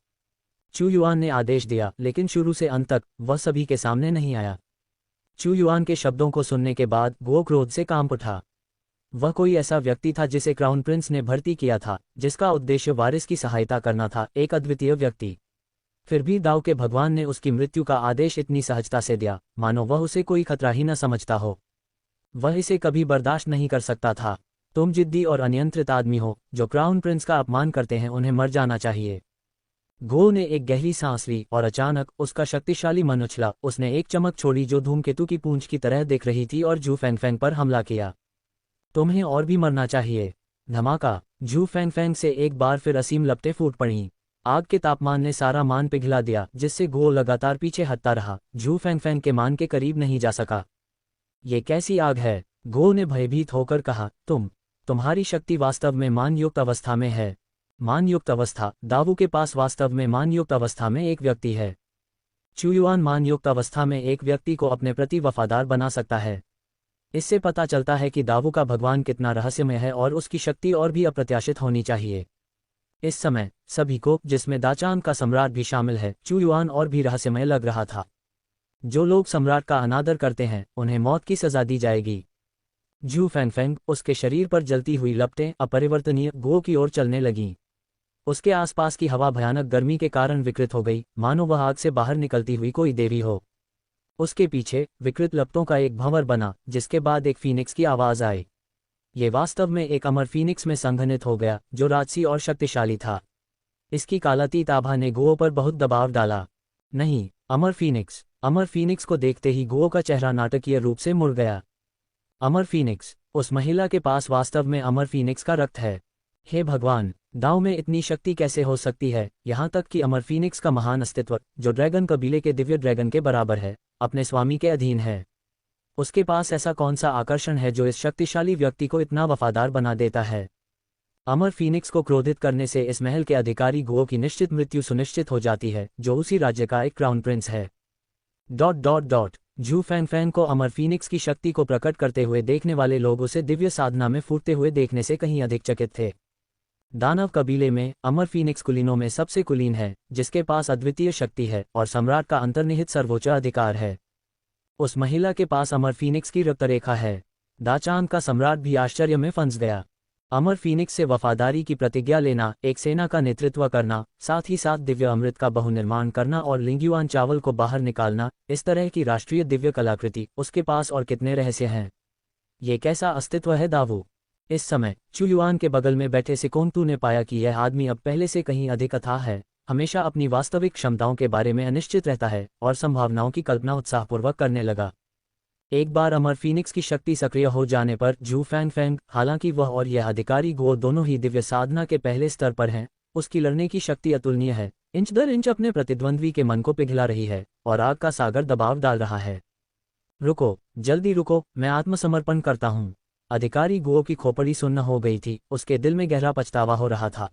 चू युआन ने आदेश दिया, लेकिन शुरू से अंत तक वह सभी के सामने नहीं आया। चू युआन के शब्दों को सुनने के बाद वो क्रोध से कांप उठा। वह कोई ऐसा व्यक्ति था जिसे क्राउन प्रिंस ने भर्ती किया था, जिसका उद्देश्य वारिस की सहायता करना था, एक अद्वितीय व्यक्ति। फिर भी दाव के भगवान ने उसकी मृत्यु का आदेश इतनी सहजता से दिया, मानो वह उसे कोई खतरा ही न समझता हो। वह इसे कभी बर्दाश्त नहीं कर सकता था। तुम जिद्दी और अनियंत्रित आदमी हो, जो क्राउन प्रिंस का अपमान करते हैं उन्हें मर जाना चाहिए। गो ने एक गहरी सांस ली और अचानक उसका शक्तिशाली मन उछला। उसने एक चमक छोड़ी जो धूमकेतु की पूंछ की तरह दिख रही थी और झू फैंग पर हमला किया। तुम्हें और भी मरना चाहिए। धमाका, झू फैंग से एक बार फिर असीम लपटें फूट पड़ीं। आग के तापमान ने सारा मान पिघला दिया, जिससे गुओ लगातार पीछे हटता रहा। झू फैंगफैंग के मान के करीब नहीं जा सका। ये कैसी आग है? गुओ ने भयभीत होकर कहा। तुम्हारी शक्ति वास्तव में मान युक्त अवस्था में है। मान युक्त अवस्था? दावू के पास वास्तव में मान युक्त अवस्था में एक व्यक्ति है। चुयुआन मान युक्त अवस्था में एक व्यक्ति को अपने प्रति वफादार बना सकता है। इससे पता चलता है कि दावू का भगवान कितना रहस्यमय है और उसकी शक्ति और भी अप्रत्याशित होनी चाहिए। इस समय सभी को, जिसमें दाचान का सम्राट भी शामिल है, चुयुआन और भी रहस्यमय लग रहा था। जो लोग सम्राट का अनादर करते हैं उन्हें मौत की सजा दी जाएगी। झू फैंगफैंग, उसके शरीर पर जलती हुई लपटें अपरिवर्तनीय गुओ की ओर चलने लगीं। उसके आसपास की हवा भयानक गर्मी के कारण विकृत हो गई, मानो वह आग से बाहर निकलती हुई कोई देवी हो। उसके पीछे विकृत लपटों का एक भंवर बना, जिसके बाद एक फीनिक्स की आवाज आई। ये वास्तव में एक अमर फीनिक्स में संघनित हो गया, जो राजसी और शक्तिशाली था। इसकी कालातीत आभा ने गुओ पर बहुत दबाव डाला। नहीं, अमर फीनिक्स! अमर फीनिक्स को देखते ही गुओ का चेहरा नाटकीय रूप से मुड़ गया। अमर फीनिक्स! उस महिला के पास वास्तव में अमर फीनिक्स का रक्त है। हे भगवान, दाव में इतनी शक्ति कैसे हो सकती है? यहाँ तक कि अमर फीनिक्स का महान अस्तित्व, जो ड्रैगन कबीले के दिव्य ड्रैगन के बराबर है, अपने स्वामी के अधीन है। उसके पास ऐसा कौन सा आकर्षण है जो इस शक्तिशाली व्यक्ति को इतना वफादार बना देता है? अमर फीनिक्स को क्रोधित करने से इस महल के अधिकारी गुओ की निश्चित मृत्यु सुनिश्चित हो जाती है, जो उसी राज्य का एक क्राउन प्रिंस है। झू फैंगफैंग को अमर फीनिक्स की शक्ति को प्रकट करते हुए देखने वाले लोग उसे दिव्य साधना में फूटते हुए देखने से कहीं अधिक चकित थे। दानव कबीले में अमर फीनिक्स कुलीनों में सबसे कुलीन है, जिसके पास अद्वितीय शक्ति है और सम्राट का अंतर्निहित सर्वोच्च अधिकार है। उस महिला के पास अमर फीनिक्स की रक्तरेखा है। दाचान का सम्राट भी आश्चर्य में फंस गया। अमर फीनिक्स से वफादारी की प्रतिज्ञा लेना, एक सेना का नेतृत्व करना, साथ ही साथ दिव्य अमृत का बहुनिर्माण करना और लिंग्युआन चावल को बाहर निकालना, इस तरह की राष्ट्रीय दिव्य कलाकृति, उसके पास और कितने रहस्य हैं? ये कैसा अस्तित्व है दावू? इस समय चुयुआन के बगल में बैठे सिकोंतू ने पाया कि यह आदमी अब पहले से कहीं अधिक अथाह है, हमेशा अपनी वास्तविक क्षमताओं के बारे में अनिश्चित रहता है और संभावनाओं की कल्पना उत्साहपूर्वक करने लगा। एक बार अमर फीनिक्स की शक्ति सक्रिय हो जाने पर झू फैंगफैंग, हालांकि वह और यह अधिकारी गुओ दोनों ही दिव्य साधना के पहले स्तर पर हैं, उसकी लड़ने की शक्ति अतुलनीय है, इंच दर इंच अपने प्रतिद्वंद्वी के मन को पिघला रही है और आग का सागर दबाव डाल रहा है। रुको, जल्दी रुको, मैं आत्मसमर्पण करता हूँ। अधिकारी गुओ की खोपड़ी सुन्न हो गई थी, उसके दिल में गहरा पछतावा हो रहा था।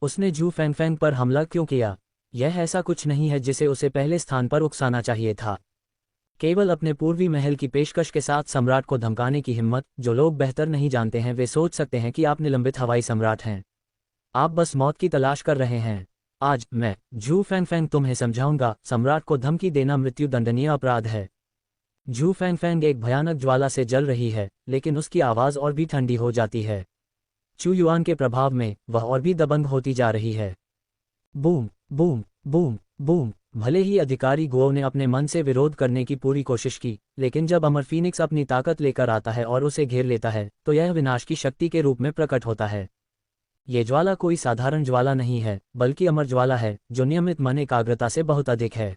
उसने झू फैंगफैंग पर हमला क्यों किया? यह ऐसा कुछ नहीं है जिसे उसे पहले स्थान पर उकसाना चाहिए था। केवल अपने पूर्वी महल की पेशकश के साथ सम्राट को धमकाने की हिम्मत। जो लोग बेहतर नहीं जानते हैं वे सोच सकते हैं कि आप निलंबित हवाई सम्राट हैं। आप बस मौत की तलाश कर रहे हैं। आज मैं झू फैंगफैंग तुम्हें समझाऊंगा, सम्राट को धमकी देना मृत्यु दंडनीय अपराध है। झू फैंगफैंग एक भयानक ज्वाला से जल रही है, लेकिन उसकी आवाज़ और भी ठंडी हो जाती है। चुयुआन के प्रभाव में वह और भी दबंग होती जा रही है। Boom boom boom boom. भले ही अधिकारी गुओ ने अपने मन से विरोध करने की पूरी कोशिश की, लेकिन जब अमर फीनिक्स अपनी ताकत लेकर आता है और उसे घेर लेता है, तो यह विनाश की शक्ति के रूप में प्रकट होता है। ये ज्वाला कोई साधारण ज्वाला नहीं है, बल्कि अमर ज्वाला है, जो नियमित मन एकाग्रता से बहुत अधिक है।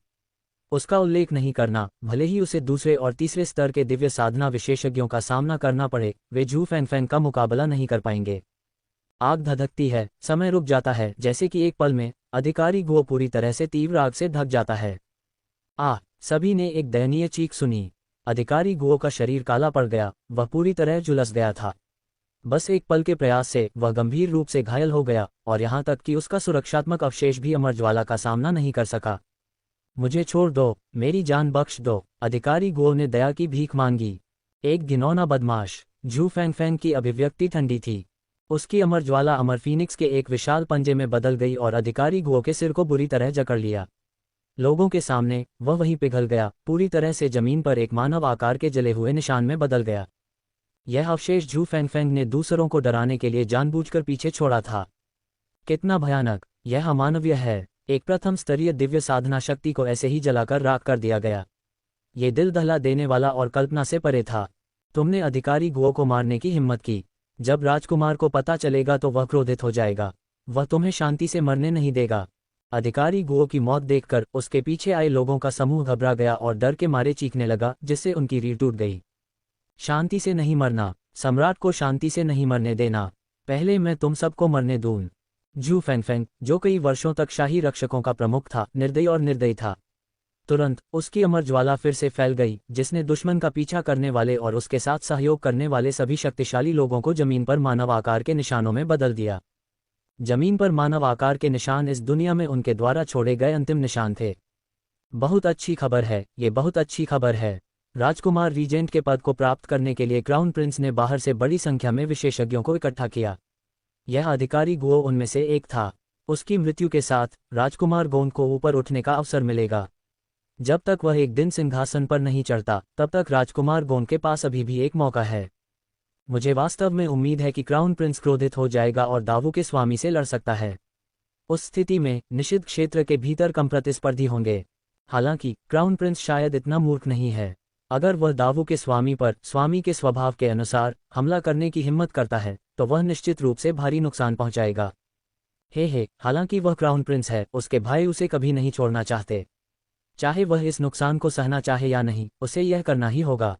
उसका उल्लेख नहीं करना, भले ही उसे दूसरे और तीसरे स्तर के दिव्य साधना विशेषज्ञों का सामना करना पड़े, वे झू फैंगफैंग का मुकाबला नहीं कर पाएंगे। आग धधकती है, समय रुक जाता है, जैसे कि एक पल में अधिकारी गुओ पूरी तरह से तीव्र आग से ढक जाता है। सभी ने एक दयनीय चीख सुनी। अधिकारी गुओ का शरीर काला पड़ गया, वह पूरी तरह झुलस गया था। बस एक पल के प्रयास से वह गंभीर रूप से घायल हो गया, और यहाँ तक कि उसका सुरक्षात्मक अवशेष भी अमर ज्वाला का सामना नहीं कर सका। मुझे छोड़ दो, मेरी जान बख्श दो, अधिकारी गुओ ने दया की भीख मांगी। एक घिनौना बदमाश। झू फैंगफैंग की अभिव्यक्ति ठंडी थी। उसकी अमर ज्वाला अमर फीनिक्स के एक विशाल पंजे में बदल गई और अधिकारी गुओ के सिर को बुरी तरह जकड़ लिया। लोगों के सामने वह वहीं पिघल गया, पूरी तरह से जमीन पर एक मानव आकार के जले हुए निशान में बदल गया। यह अवशेष झू फैंगफैंग ने दूसरों को डराने के लिए जानबूझकर पीछे छोड़ा था। कितना भयानक! यह अमानवीय है। एक प्रथम स्तरीय दिव्य साधना शक्ति को ऐसे ही जलाकर राख कर दिया गया। ये दिल दहला देने वाला और कल्पना से परे था। तुमने अधिकारी गुओ को मारने की हिम्मत की। जब राजकुमार को पता चलेगा तो वह क्रोधित हो जाएगा। वह तुम्हें शांति से मरने नहीं देगा। अधिकारी गुओ की मौत देखकर उसके पीछे आए लोगों का समूह घबरा गया और डर के मारे चीखने लगा, जिससे उनकी रीढ़ टूट गई। शांति से नहीं मरना, सम्राट को शांति से नहीं मरने देना। पहले मैं तुम सबको मरने दूं। जू फेंगफेंग, जो कई वर्षों तक शाही रक्षकों का प्रमुख था, निर्दयी और निर्दयी था। तुरंत उसकी अमर ज्वाला फिर से फैल गई, जिसने दुश्मन का पीछा करने वाले और उसके साथ सहयोग करने वाले सभी शक्तिशाली लोगों को जमीन पर मानव आकार के निशानों में बदल दिया। जमीन पर मानव आकार के निशान इस दुनिया में उनके द्वारा छोड़े गए अंतिम निशान थे। बहुत अच्छी खबर है, ये बहुत अच्छी खबर है। राजकुमार रीजेंट के पद को प्राप्त करने के लिए क्राउन प्रिंस ने बाहर से बड़ी संख्या में विशेषज्ञों को इकट्ठा किया। यह अधिकारी गुओ उनमें से एक था। उसकी मृत्यु के साथ राजकुमार गोंद को ऊपर उठने का अवसर मिलेगा। जब तक वह एक दिन सिंहासन पर नहीं चढ़ता, तब तक राजकुमार गोंद के पास अभी भी एक मौका है। मुझे वास्तव में उम्मीद है कि क्राउन प्रिंस क्रोधित हो जाएगा और दावू के स्वामी से लड़ सकता है। उस स्थिति में निषिद्ध क्षेत्र के भीतर कम प्रतिस्पर्धी होंगे। हालांकि क्राउन प्रिंस शायद इतना मूर्ख नहीं है। अगर वह दावू के स्वामी पर स्वामी के स्वभाव के अनुसार हमला करने की हिम्मत करता है, तो वह निश्चित रूप से भारी नुकसान पहुंचाएगा। हालांकि वह क्राउन प्रिंस है, उसके भाई उसे कभी नहीं छोड़ना चाहते। चाहे वह इस नुकसान को सहना चाहे या नहीं, उसे यह करना ही होगा।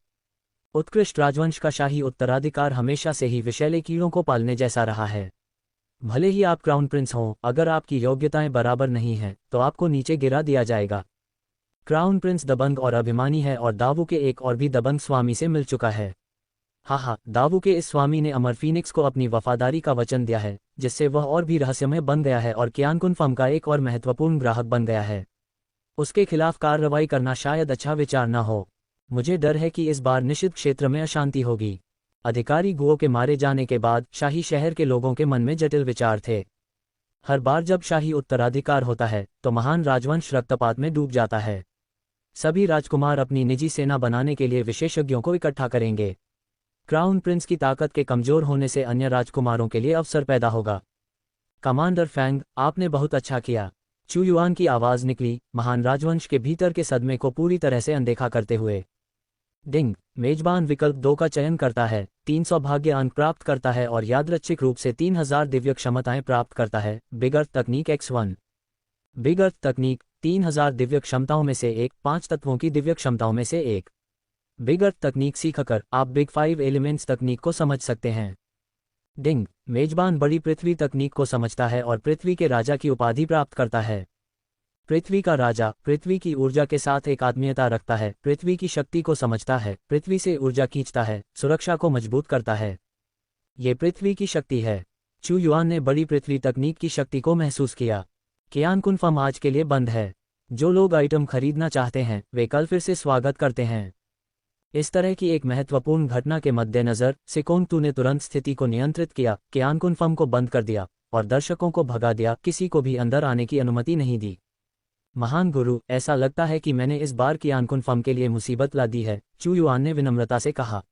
उत्कृष्ट राजवंश का शाही उत्तराधिकार हमेशा से ही विषैले कीड़ों को पालने जैसा रहा है। भले ही आप क्राउन प्रिंस हों, अगर आपकी योग्यताएं बराबर नहीं हैं, तो आपको नीचे गिरा दिया जाएगा। क्राउन प्रिंस दबंग और अभिमानी है और दावू के एक और भी दबंग स्वामी से मिल चुका है। दावू के इस स्वामी ने अमर फीनिक्स को अपनी वफादारी का वचन दिया है, जिससे वह और भी रहस्यमय बन गया है और कियानकुन फर्म का एक और महत्वपूर्ण ग्राहक बन गया है। उसके खिलाफ कार्रवाई करना शायद अच्छा विचार न हो। मुझे डर है कि इस बार निषिद्ध क्षेत्र में अशांति होगी। अधिकारी गुओ के मारे जाने के बाद शाही शहर के लोगों के मन में जटिल विचार थे। हर बार जब शाही उत्तराधिकार होता है, तो महान राजवंश रक्तपात में डूब जाता है। सभी राजकुमार अपनी निजी सेना बनाने के लिए विशेषज्ञों को इकट्ठा करेंगे। क्राउन प्रिंस की ताकत के कमजोर होने से अन्य राजकुमारों के लिए अवसर पैदा होगा। कमांडर फैंग, आपने बहुत अच्छा किया। चू युआन की आवाज निकली, महान राजवंश के भीतर के सदमे को पूरी तरह से अनदेखा करते हुए। डिंग, मेजबान विकल्प 2 का चयन करता है, 300 भाग्य अंक प्राप्त करता है और यादृच्छिक रूप से 3000 दिव्य क्षमताएं प्राप्त करता है। बिग अर्थ तकनीक X1। बिग अर्थ तकनीक 3000 दिव्य क्षमताओं में से एक, 5 तत्वों की दिव्य क्षमताओं में से एक। बिग अर्थ तकनीक सीखकर आप बिग 5 एलिमेंट्स तकनीक को समझ सकते हैं। डिंग, मेजबान बड़ी पृथ्वी तकनीक को समझता है और पृथ्वी के राजा की उपाधि प्राप्त करता है। पृथ्वी का राजा पृथ्वी की ऊर्जा के साथ एक आत्मीयता रखता है, पृथ्वी की शक्ति को समझता है, पृथ्वी से ऊर्जा खींचता है, सुरक्षा को मजबूत करता है। ये पृथ्वी की शक्ति है। चू युआन ने बड़ी पृथ्वी तकनीक की शक्ति को महसूस किया। कियानकुन फर्म आज के लिए बंद है। जो लोग आइटम खरीदना चाहते हैं, वे कल फिर से स्वागत करते हैं। इस तरह की एक महत्वपूर्ण घटना के मद्देनजर सिकोंग तू ने तुरंत स्थिति को नियंत्रित किया, कियानकुन फर्म को बंद कर दिया और दर्शकों को भगा दिया, किसी को भी अंदर आने की अनुमति नहीं दी। महान गुरु, ऐसा लगता है कि मैंने इस बार कियानकुन फर्म के लिए मुसीबत ला दी है, चू युआन ने विनम्रता से कहा।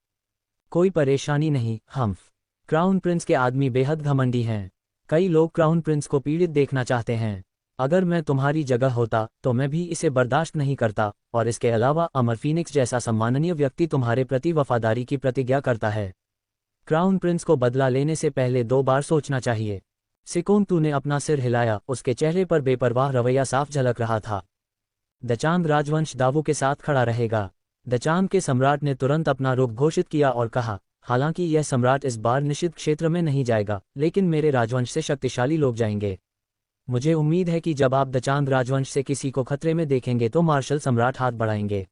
कोई परेशानी नहीं, हम्फ। क्राउन प्रिंस के आदमी बेहद घमंडी हैं। कई लोग क्राउन प्रिंस को पीड़ित देखना चाहते हैं। अगर मैं तुम्हारी जगह होता तो मैं भी इसे बर्दाश्त नहीं करता, और इसके अलावा अमर फीनिक्स जैसा सम्माननीय व्यक्ति तुम्हारे प्रति वफादारी की प्रतिज्ञा करता है। क्राउन प्रिंस को बदला लेने से पहले 2 बार सोचना चाहिए। सिकोंग तू ने अपना सिर हिलाया, उसके चेहरे पर बेपरवाह रवैया साफ झलक रहा था। दचांग राजवंश दावू के साथ खड़ा रहेगा। दचांग के सम्राट ने तुरंत अपना रुख घोषित किया और कहा, हालांकि यह सम्राट इस बार निषिद्ध क्षेत्र में नहीं जाएगा, लेकिन मेरे राजवंश से शक्तिशाली लोग जाएंगे। मुझे उम्मीद है कि जब आप दचांग राजवंश से किसी को खतरे में देखेंगे तो मार्शल सम्राट हाथ बढ़ाएंगे।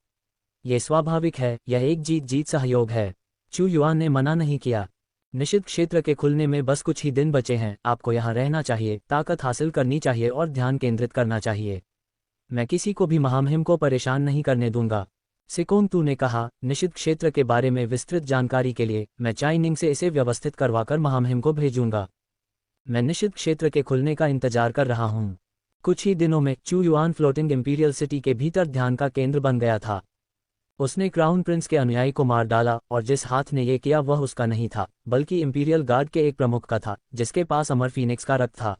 ये स्वाभाविक है, यह एक जीत-जीत सहयोग है। चू युआन ने मना नहीं किया। निषिद्ध क्षेत्र के खुलने में बस कुछ ही दिन बचे हैं, आपको यहाँ रहना चाहिए, ताकत हासिल करनी चाहिए और ध्यान केंद्रित करना चाहिए। मैं किसी को भी महामहिम को परेशान नहीं करने दूंगा। सिकोंग तू ने कहा, निषिद्ध क्षेत्र के बारे में विस्तृत जानकारी के लिए मैं चाइनिंग से इसे व्यवस्थित करवाकर महामहिम को भेजूंगा। मैं निषिद्ध क्षेत्र के खुलने का इंतजार कर रहा हूँ। कुछ ही दिनों में चू युआन फ्लोटिंग इंपीरियल सिटी के भीतर ध्यान का केंद्र बन गया था। उसने क्राउन प्रिंस के अनुयायी को मार डाला और जिस हाथ ने यह किया वह उसका नहीं था, बल्कि इंपीरियल गार्ड के एक प्रमुख का था, जिसके पास अमर फीनिक्स का रक्त था।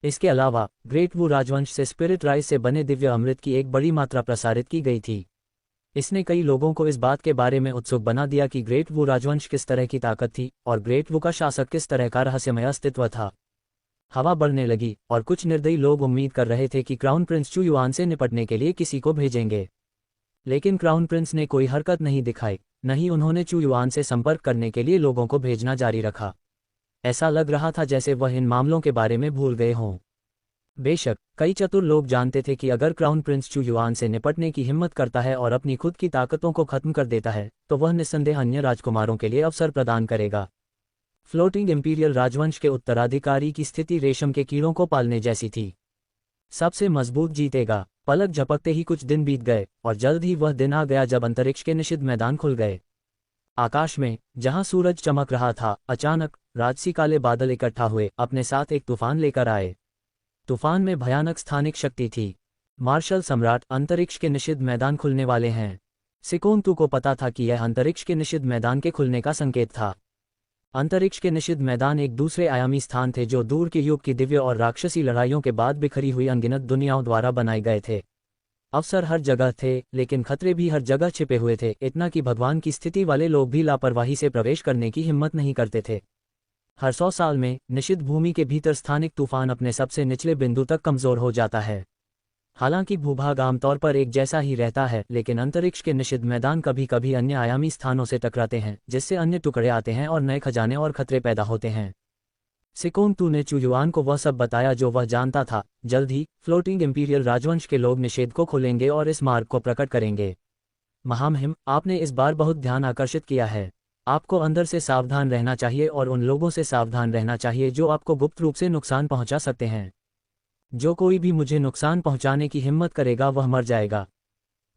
इसके अलावा ग्रेट वू राजवंश से स्पिरिट राइस से बने दिव्य अमृत की एक बड़ी मात्रा प्रसारित की गई थी। इसने कई लोगों को इस बात के बारे में उत्सुक बना दिया कि ग्रेट वू राजवंश किस तरह की ताकत थी और ग्रेट वू का शासक किस तरह का रहस्यमय अस्तित्व था। हवा बढ़ने लगी और कुछ निर्दयी लोग उम्मीद कर रहे थे कि क्राउन प्रिंस चू युआन से निपटने के लिए किसी को भेजेंगे, लेकिन क्राउन प्रिंस ने कोई हरकत नहीं दिखाई, नहीं उन्होंने चू युआन से संपर्क करने के लिए लोगों को भेजना जारी रखा। ऐसा लग रहा था जैसे वह इन मामलों के बारे में भूल गए हों। बेशक कई चतुर लोग जानते थे कि अगर क्राउन प्रिंस चू युआन से निपटने की हिम्मत करता है और अपनी खुद की ताकतों को खत्म कर देता है तो वह निस्संदेह अन्य राजकुमारों के लिए अवसर प्रदान करेगा। फ्लोटिंग इंपीरियल राजवंश के उत्तराधिकारी की स्थिति रेशम के कीड़ों को पालने जैसी थी। सबसे मजबूत जीतेगा। पलक झपकते ही कुछ दिन बीत गए और जल्द ही वह दिन आ गया जब अंतरिक्ष के निषिद्ध मैदान खुल गए। आकाश में जहां सूरज चमक रहा था, अचानक राजसी काले बादल इकट्ठा हुए, अपने साथ एक तूफान लेकर आए। तूफान में भयानक स्थानिक शक्ति थी। मार्शल सम्राट, अंतरिक्ष के निषिद्ध मैदान खुलने वाले हैं। सिकोंतु को पता था कि यह अंतरिक्ष के निषिद्ध मैदान के खुलने का संकेत था। अंतरिक्ष के निषिद्ध मैदान एक दूसरे आयामी स्थान थे जो दूर के युग की दिव्य और राक्षसी लड़ाइयों के बाद बिखरी हुई अनगिनत दुनियाओं द्वारा बनाए गए थे। अवसर हर जगह थे, लेकिन खतरे भी हर जगह छिपे हुए थे, इतना कि भगवान की स्थिति वाले लोग भी लापरवाही से प्रवेश करने की हिम्मत नहीं करते थे। हर 100 साल में निषिद्ध भूमि के भीतर स्थानिक तूफान अपने सबसे निचले बिंदु तक कमजोर हो जाता है। हालांकि भूभाग आमतौर पर एक जैसा ही रहता है, लेकिन अंतरिक्ष के निषिद्ध मैदान कभी कभी अन्य आयामी स्थानों से टकराते हैं, जिससे अन्य टुकड़े आते हैं और नए खजाने और खतरे पैदा होते हैं। सिकोंतु ने चू युआन को वह सब बताया जो वह जानता था। जल्द ही फ्लोटिंग इंपीरियल राजवंश के लोग निषेध को खोलेंगे और इस मार्ग को प्रकट करेंगे। महामहिम, आपने इस बार बहुत ध्यान आकर्षित किया है। आपको अंदर से सावधान रहना चाहिए और उन लोगों से सावधान रहना चाहिए जो आपको गुप्त रूप से नुकसान पहुंचा सकते हैं। जो कोई भी मुझे नुकसान पहुंचाने की हिम्मत करेगा वह मर जाएगा।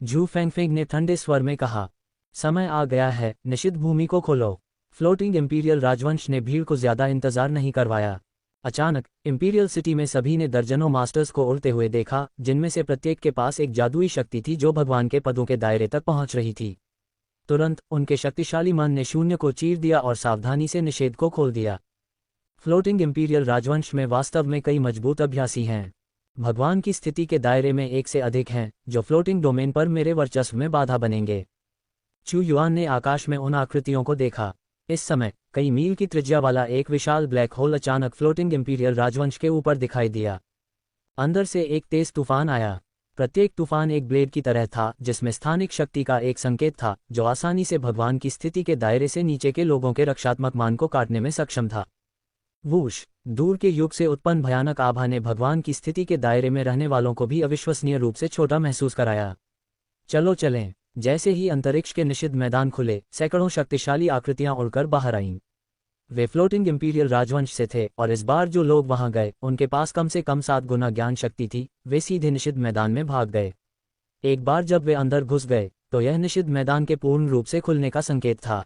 झू फेंगफेंग ने ठंडे स्वर में कहा। समय आ गया है, निषिद्ध भूमि को खोलो। फ्लोटिंग इंपीरियल राजवंश ने भीड़ को ज्यादा इंतजार नहीं करवाया। अचानक इंपीरियल सिटी में सभी ने दर्जनों मास्टर्स को उड़ते हुए देखा, जिनमें से प्रत्येक के पास एक जादुई शक्ति थी जो भगवान के पदों के दायरे तक पहुंच रही थी। तुरंत उनके शक्तिशाली मन ने शून्य को चीर दिया और सावधानी से निषेध को खोल दिया। फ्लोटिंग इंपीरियल राजवंश में वास्तव में कई मजबूत अभ्यासी हैं। भगवान की स्थिति के दायरे में एक से अधिक हैं जो फ्लोटिंग डोमेन पर मेरे वर्चस्व में बाधा बनेंगे। चू युआन ने आकाश में उन आकृतियों को देखा। इस समय कई मील की त्रिज्या वाला एक विशाल ब्लैक होल अचानक फ्लोटिंग इंपीरियल राजवंश के ऊपर दिखाई दिया। अंदर से एक तेज तूफान आया। प्रत्येक तूफान एक ब्लेड की तरह था जिसमें स्थानिक शक्ति का एक संकेत था जो आसानी से भगवान की स्थिति के दायरे से नीचे के लोगों के रक्षात्मक मान को काटने में सक्षम था। वूश, दूर के युग से उत्पन्न भयानक आभा ने भगवान की स्थिति के दायरे में रहने वालों को भी अविश्वसनीय रूप से छोटा महसूस कराया। चलो चलें। जैसे ही अंतरिक्ष के निषिद्ध मैदान खुले, सैकड़ों शक्तिशाली आकृतियां उड़कर बाहर आईं। वे फ्लोटिंग इंपीरियल राजवंश से थे और इस बार जो लोग वहां गए उनके पास कम से कम 7 गुना ज्ञान शक्ति थी। वे सीधे निषिद्ध मैदान में भाग गए। एक बार जब वे अंदर घुस गए तो यह निषिद्ध मैदान के पूर्ण रूप से खुलने का संकेत था।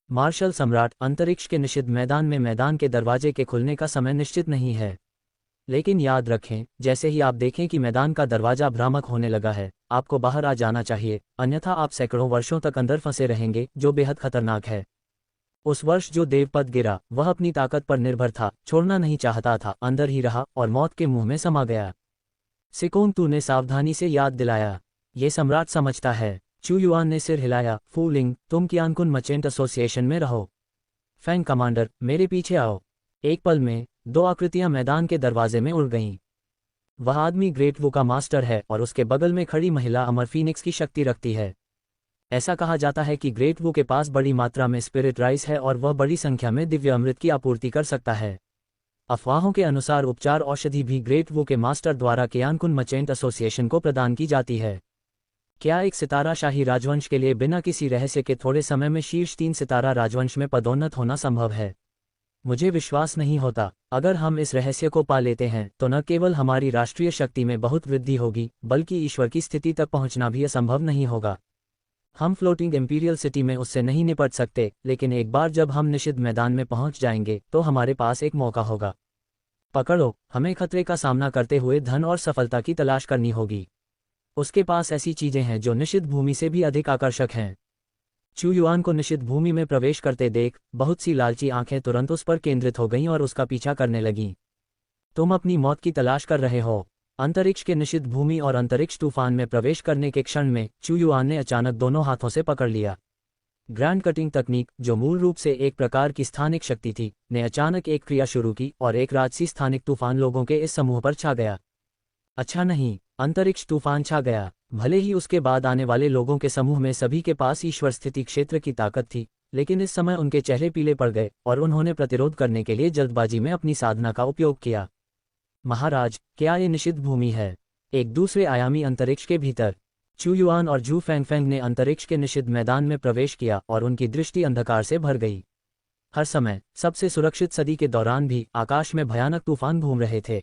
मार्शल सम्राट, अंतरिक्ष के निषिद्ध मैदान में मैदान के दरवाजे के खुलने का समय निश्चित नहीं है, लेकिन याद रखें, जैसे ही आप देखें कि मैदान का दरवाजा भ्रामक होने लगा है, आपको बाहर आ जाना चाहिए, अन्यथा आप सैकड़ों वर्षों तक अंदर फंसे रहेंगे, जो बेहद खतरनाक है। उस वर्ष जो देवपद गिरा वह अपनी ताकत पर निर्भर था, छोड़ना नहीं चाहता था, अंदर ही रहा और मौत के मुंह में समा गया। सिकोंतु ने सावधानी से याद दिलाया। ये सम्राट समझता है। चू युआन ने सिर हिलाया। फूलिंग, तुम कियानकुन मर्चेंट एसोसिएशन में रहो। फैंग कमांडर, मेरे पीछे आओ। एक पल में 2 आकृतियां मैदान के दरवाजे में उड़ गईं। वह आदमी ग्रेट वू का मास्टर है और उसके बगल में खड़ी महिला अमर फीनिक्स की शक्ति रखती है। ऐसा कहा जाता है कि ग्रेट वू के पास बड़ी मात्रा में स्पिरिट राइस है और वह बड़ी संख्या में दिव्य अमृत की आपूर्ति कर सकता है। अफवाहों के अनुसार उपचार औषधि भी ग्रेट वू के मास्टर द्वारा कियानकुन मर्चेंट एसोसिएशन को प्रदान की जाती है। क्या एक सितारा शाही राजवंश के लिए बिना किसी रहस्य के थोड़े समय में शीर्ष 3 सितारा राजवंश में पदोन्नत होना संभव है? मुझे विश्वास नहीं होता। अगर हम इस रहस्य को पा लेते हैं तो न केवल हमारी राष्ट्रीय शक्ति में बहुत वृद्धि होगी, बल्कि ईश्वर की स्थिति तक पहुंचना भी असंभव नहीं होगा। हम फ्लोटिंग इंपीरियल सिटी में उससे नहीं निपट सकते, लेकिन एक बार जब हम निषिद्ध मैदान में पहुंच जाएंगे तो हमारे पास एक मौका होगा। पकड़ो, हमें खतरे का सामना करते हुए धन और सफलता की तलाश करनी होगी। उसके पास ऐसी चीजें हैं जो निषिद्ध भूमि से भी अधिक आकर्षक हैं। चू युआन को निषिद्ध भूमि में प्रवेश करते देख बहुत सी लालची आंखें तुरंत उस पर केंद्रित हो गईं और उसका पीछा करने लगीं। तुम अपनी मौत की तलाश कर रहे हो। अंतरिक्ष के निषिद्ध भूमि और अंतरिक्ष तूफान में प्रवेश करने के क्षण में चू युआन ने अचानक दोनों हाथों से पकड़ लिया। ग्रैंड कटिंग तकनीक, जो मूल रूप से एक प्रकार की स्थानिक शक्ति थी, ने अचानक एक क्रिया शुरू की और एक राजसी स्थानिक तूफान लोगों के इस समूह पर छा गया। अच्छा नहीं, अंतरिक्ष तूफान छा गया। भले ही उसके बाद आने वाले लोगों के समूह में सभी के पास ईश्वर स्थिति क्षेत्र की ताकत थी, लेकिन इस समय उनके चेहरे पीले पड़ गए और उन्होंने प्रतिरोध करने के लिए जल्दबाजी में अपनी साधना का उपयोग किया। महाराज, क्या ये निषिद्ध भूमि है? एक दूसरे आयामी अंतरिक्ष के भीतर चू युआन और जू फेंगफेंग ने अंतरिक्ष के निषिद्ध मैदान में प्रवेश किया और उनकी दृष्टि अंधकार से भर गई। हर समय, सबसे सुरक्षित सदी के दौरान भी, आकाश में भयानक तूफान घूम रहे थे।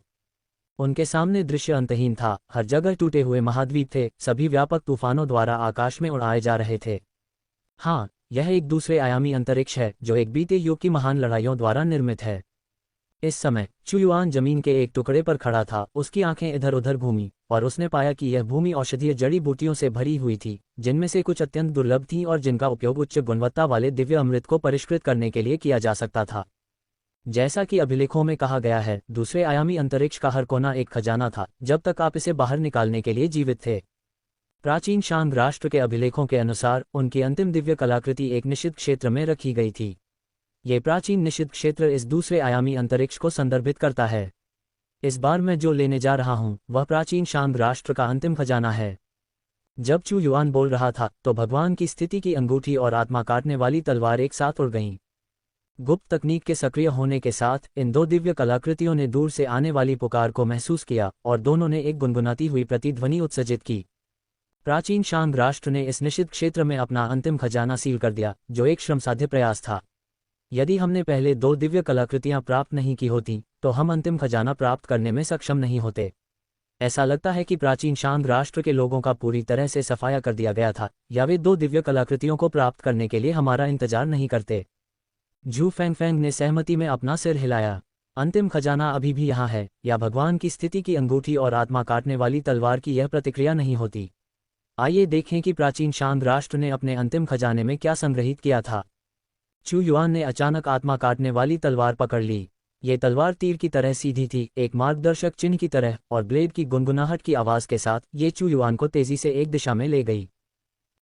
उनके सामने दृश्य अंतहीन था, हर जगह टूटे हुए महाद्वीप थे, सभी व्यापक तूफानों द्वारा आकाश में उड़ाए जा रहे थे। हाँ, यह एक दूसरे आयामी अंतरिक्ष है जो एक बीते युग की महान लड़ाइयों द्वारा निर्मित है। इस समय चू युआन जमीन के एक टुकड़े पर खड़ा था, उसकी आंखें इधर उधर घूमी और उसने पाया कि यह भूमि औषधीय जड़ी बूटियों से भरी हुई थी, जिनमें से कुछ अत्यंत दुर्लभ थीं और जिनका उपयोग उच्च गुणवत्ता वाले दिव्य अमृत को परिष्कृत करने के लिए किया जा सकता था। जैसा कि अभिलेखों में कहा गया है, दूसरे आयामी अंतरिक्ष का हर कोना एक खजाना था जब तक आप इसे बाहर निकालने के लिए जीवित थे। प्राचीन शांग राष्ट्र के अभिलेखों के अनुसार उनकी अंतिम दिव्य कलाकृति एक निषिद्ध क्षेत्र में रखी गई थी। ये प्राचीन निषिद्ध क्षेत्र इस दूसरे आयामी अंतरिक्ष को संदर्भित करता है। इस बार मैं जो लेने जा रहा हूं वह प्राचीन शांग राष्ट्र का अंतिम खजाना है। जब चू युआन बोल रहा था तो भगवान की स्थिति की अंगूठी और आत्मा काटने वाली तलवार एक साथ उड़ गईं। गुप्त तकनीक के सक्रिय होने के साथ इन दो दिव्य कलाकृतियों ने दूर से आने वाली पुकार को महसूस किया और दोनों ने एक गुनगुनाती हुई प्रतिध्वनि उत्सर्जित की। प्राचीन शांग राष्ट्र ने इस निषिद्ध क्षेत्र में अपना अंतिम खजाना सील कर दिया, जो एक श्रमसाध्य प्रयास था। यदि हमने पहले दो दिव्य कलाकृतियां प्राप्त नहीं की होती तो हम अंतिम खजाना प्राप्त करने में सक्षम नहीं होते। ऐसा लगता है कि प्राचीन शांग राष्ट्र के लोगों का पूरी तरह से सफाया कर दिया गया था, या वे दो दिव्य कलाकृतियों को प्राप्त करने के लिए हमारा इंतजार नहीं करते। जू फेंगफेंग ने सहमति में अपना सिर हिलाया। अंतिम खजाना अभी भी यहाँ है, या भगवान की स्थिति की अंगूठी और आत्मा काटने वाली तलवार की यह प्रतिक्रिया नहीं होती। आइए देखें कि प्राचीन शांग राष्ट्र ने अपने अंतिम खजाने में क्या संग्रहित किया था। चू युआन ने अचानक आत्मा काटने वाली तलवार पकड़ ली। ये तलवार तीर की तरह सीधी थी, एक मार्गदर्शक चिन्ह की तरह, और ब्लेड की गुनगुनाहट की आवाज के साथ ये चू युआन को तेजी से एक दिशा में ले गई।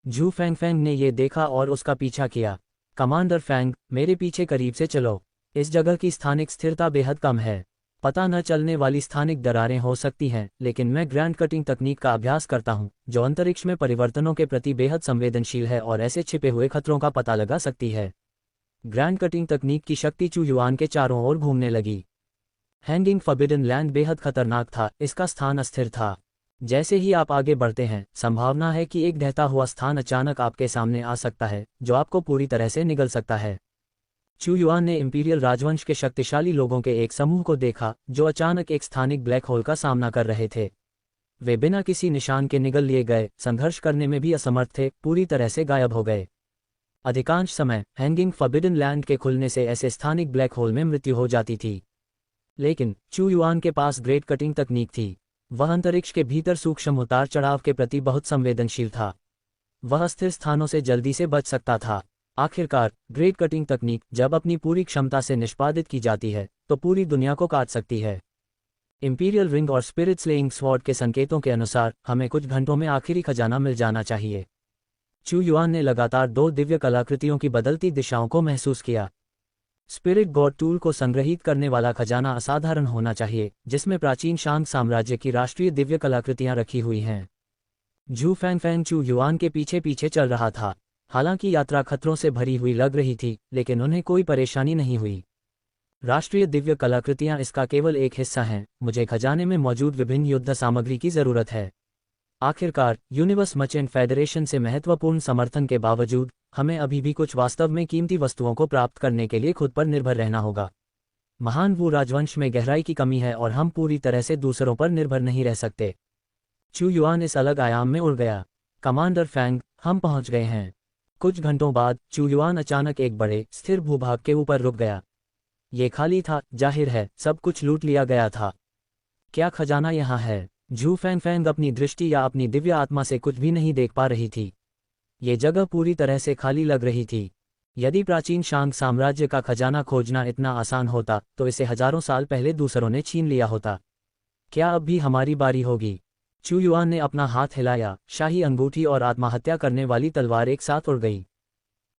जू फेंगफेंग ने ये देखा और उसका पीछा किया। कमांडर फेंग, मेरे पीछे करीब से चलो। इस जगह की स्थानिक स्थिरता बेहद कम है। पता न चलने वाली स्थानिक दरारें हो सकती हैं, लेकिन मैं ग्रैंड कटिंग तकनीक का अभ्यास करता हूं, जो अंतरिक्ष में परिवर्तनों के प्रति बेहद संवेदनशील है और ऐसे छिपे हुए खतरों का पता लगा सकती है। ग्रैंड कटिंग तकनीक की शक्ति चू युआन के चारों ओर घूमने लगी। हैंगिंग फॉरबिडन लैंड बेहद खतरनाक था, इसका स्थान अस्थिर था। जैसे ही आप आगे बढ़ते हैं, संभावना है कि एक ढहता हुआ स्थान अचानक आपके सामने आ सकता है, जो आपको पूरी तरह से निगल सकता है। चू युआन ने इंपीरियल राजवंश के शक्तिशाली लोगों के एक समूह को देखा, जो अचानक एक स्थानिक ब्लैक होल का सामना कर रहे थे। वे बिना किसी निशान के निगल लिए गए, संघर्ष करने में भी असमर्थ थे, पूरी तरह से गायब हो गए। अधिकांश समय हैंगिंग फॉरबिडन लैंड के खुलने से ऐसे स्थानिक ब्लैक होल में मृत्यु हो जाती थी। लेकिन चू युआन के पास ग्रेट कटिंग तकनीक थी। वह अंतरिक्ष के भीतर सूक्ष्म उतार चढ़ाव के प्रति बहुत संवेदनशील था। वह अस्थिर स्थानों से जल्दी से बच सकता था। आखिरकार, ग्रेट कटिंग तकनीक जब अपनी पूरी क्षमता से निष्पादित की जाती है तो पूरी दुनिया को काट सकती है। इंपीरियल रिंग और स्पिरिट स्लेइंग स्वॉर्ड के संकेतों के अनुसार हमें कुछ घंटों में आखिरी खजाना मिल जाना चाहिए। चू युआन ने लगातार दो दिव्य कलाकृतियों की बदलती दिशाओं को महसूस किया। स्पिरिट गॉड टूल को संग्रहित करने वाला खजाना असाधारण होना चाहिए, जिसमें प्राचीन शांग साम्राज्य की राष्ट्रीय दिव्य कलाकृतियां रखी हुई हैं। जू फेंगफेंग चू युआन के पीछे पीछे चल रहा था। हालांकि यात्रा खतरों से भरी हुई लग रही थी, लेकिन उन्हें कोई परेशानी नहीं हुई। राष्ट्रीय दिव्य कलाकृतियां इसका केवल एक हिस्सा हैं, मुझे खजाने में मौजूद विभिन्न युद्ध सामग्री की जरूरत है। आखिरकार, यूनिवर्स मर्चेंट फेडरेशन से महत्वपूर्ण समर्थन के बावजूद हमें अभी भी कुछ वास्तव में कीमती वस्तुओं को प्राप्त करने के लिए खुद पर निर्भर रहना होगा। महान वू राजवंश में गहराई की कमी है और हम पूरी तरह से दूसरों पर निर्भर नहीं रह सकते। चू युआन इस अलग आयाम में उड़ गया। कमांडर फेंग, हम पहुंच गए हैं। कुछ घंटों बाद चू युआन अचानक एक बड़े स्थिर भूभाग के ऊपर रुक गया। ये खाली था, जाहिर है सब कुछ लूट लिया गया था। क्या खजाना यहाँ है? जू फेंगफेंग अपनी दृष्टि या अपनी दिव्य आत्मा से कुछ भी नहीं देख पा रही थी। ये जगह पूरी तरह से खाली लग रही थी। यदि प्राचीन शांग साम्राज्य का खजाना खोजना इतना आसान होता तो इसे हजारों साल पहले दूसरों ने छीन लिया होता। क्या अब भी हमारी बारी होगी? चू युआन ने अपना हाथ हिलाया। शाही अंगूठी और आत्महत्या करने वाली तलवार एक साथ उड़ गई।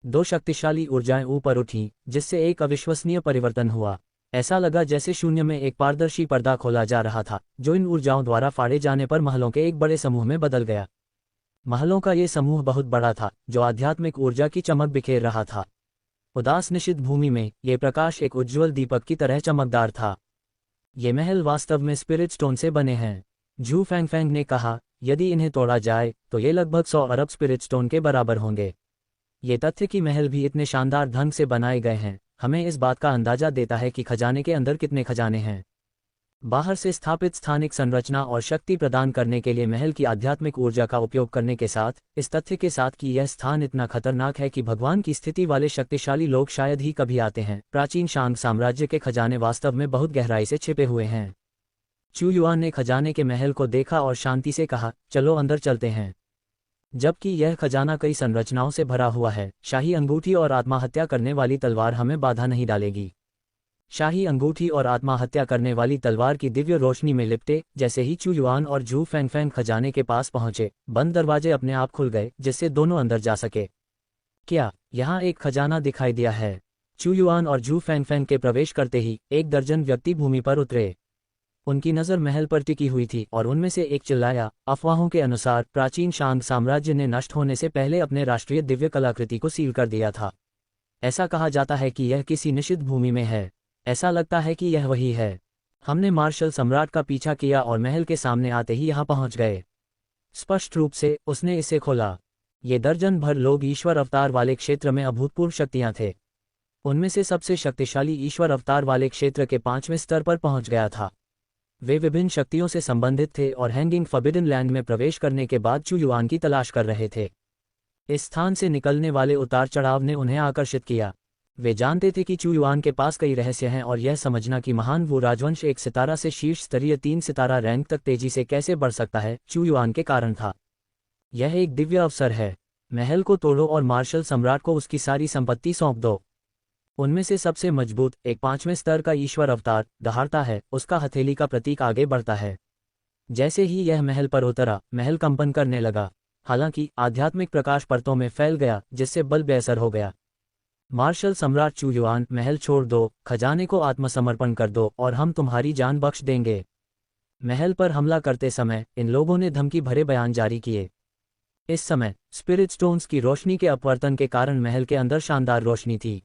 दो शक्तिशाली ऊर्जाएं ऊपर उठीं, जिससे एक अविश्वसनीय परिवर्तन हुआ। ऐसा लगा जैसे शून्य में एक पारदर्शी पर्दा खोला जा रहा था, जो इन ऊर्जाओं द्वारा फाड़े जाने पर महलों के एक बड़े समूह में बदल गया। महलों का ये समूह बहुत बड़ा था, जो आध्यात्मिक ऊर्जा की चमक बिखेर रहा था। उदास निषिद्ध भूमि में ये प्रकाश एक उज्ज्वल दीपक की तरह चमकदार था। ये महल वास्तव में स्पिरिट स्टोन से बने हैं। जू फैंगफैंग ने कहा, यदि इन्हें तोड़ा जाए तो ये लगभग 100 अरब स्पिरिट स्टोन के बराबर होंगे। ये तथ्य कि महल भी इतने शानदार ढंग से बनाए गए हैं हमें इस बात का अंदाजा देता है कि खजाने के अंदर कितने खजाने हैं। बाहर से स्थापित स्थानिक संरचना और शक्ति प्रदान करने के लिए महल की आध्यात्मिक ऊर्जा का उपयोग करने के साथ इस तथ्य के साथ कि यह स्थान इतना खतरनाक है कि भगवान की स्थिति वाले शक्तिशाली लोग शायद ही कभी आते हैं, प्राचीन शांग साम्राज्य के खजाने वास्तव में बहुत गहराई से छिपे हुए हैं। चू युआन ने खजाने के महल को देखा और शांति से कहा, चलो अंदर चलते हैं। जबकि यह खजाना कई संरचनाओं से भरा हुआ है, शाही अंगूठी और आत्महत्या करने वाली तलवार हमें बाधा नहीं डालेगी। शाही अंगूठी और आत्महत्या करने वाली तलवार की दिव्य रोशनी में लिपटे जैसे ही चू युआन और जू फैंगफैंग खजाने के पास पहुंचे, बंद दरवाजे अपने आप खुल गए जिससे दोनों अंदर जा सके। क्या यहाँ एक खजाना दिखाई दिया है? चू युआन और जू फैंगफैंग के प्रवेश करते ही 1 दर्जन व्यक्ति भूमि पर उतरे। उनकी नज़र महल पर टिकी हुई थी और उनमें से एक चिल्लाया, अफवाहों के अनुसार प्राचीन शांग साम्राज्य ने नष्ट होने से पहले अपने राष्ट्रीय दिव्य कलाकृति को सील कर दिया था। ऐसा कहा जाता है कि यह किसी निषिद्ध भूमि में है। ऐसा लगता है कि यह वही है। हमने मार्शल सम्राट का पीछा किया और महल के सामने आते ही यहाँ पहुँच गए। स्पष्ट रूप से उसने इसे खोला। ये दर्जन भर लोग ईश्वर अवतार वाले क्षेत्र में अभूतपूर्व शक्तियाँ थे। उनमें से सबसे शक्तिशाली ईश्वर अवतार वाले क्षेत्र के 5वें स्तर पर पहुँच गया था। वे विभिन्न शक्तियों से संबंधित थे और हैंगिंग फॉरबिडन लैंड में प्रवेश करने के बाद चू युआन की तलाश कर रहे थे। इस स्थान से निकलने वाले उतार चढ़ाव ने उन्हें आकर्षित किया। वे जानते थे कि चू युआन के पास कई रहस्य हैं और यह समझना कि महान वू राजवंश 1 सितारा से शीर्ष स्तरीय 3 सितारा रैंक तक तेजी से कैसे बढ़ सकता है, चू युआन के कारण था। यह एक दिव्य अवसर है। महल को तोड़ो और मार्शल सम्राट को उसकी सारी संपत्ति सौंप दो। उनमें से सबसे मजबूत एक 5वें स्तर का ईश्वर अवतार दहाड़ता है, उसका हथेली का प्रतीक आगे बढ़ता है। जैसे ही यह महल पर उतरा, महल कंपन करने लगा। हालांकि आध्यात्मिक प्रकाश परतों में फैल गया जिससे बल बेअसर हो गया। मार्शल सम्राट चू युआन, महल छोड़ दो, खजाने को आत्मसमर्पण कर दो और हम तुम्हारी जान बख्श देंगे। महल पर हमला करते समय इन लोगों ने धमकी भरे बयान जारी किए। इस समय स्पिरिट स्टोन्स की रोशनी के अपवर्तन के कारण महल के अंदर शानदार रोशनी थी।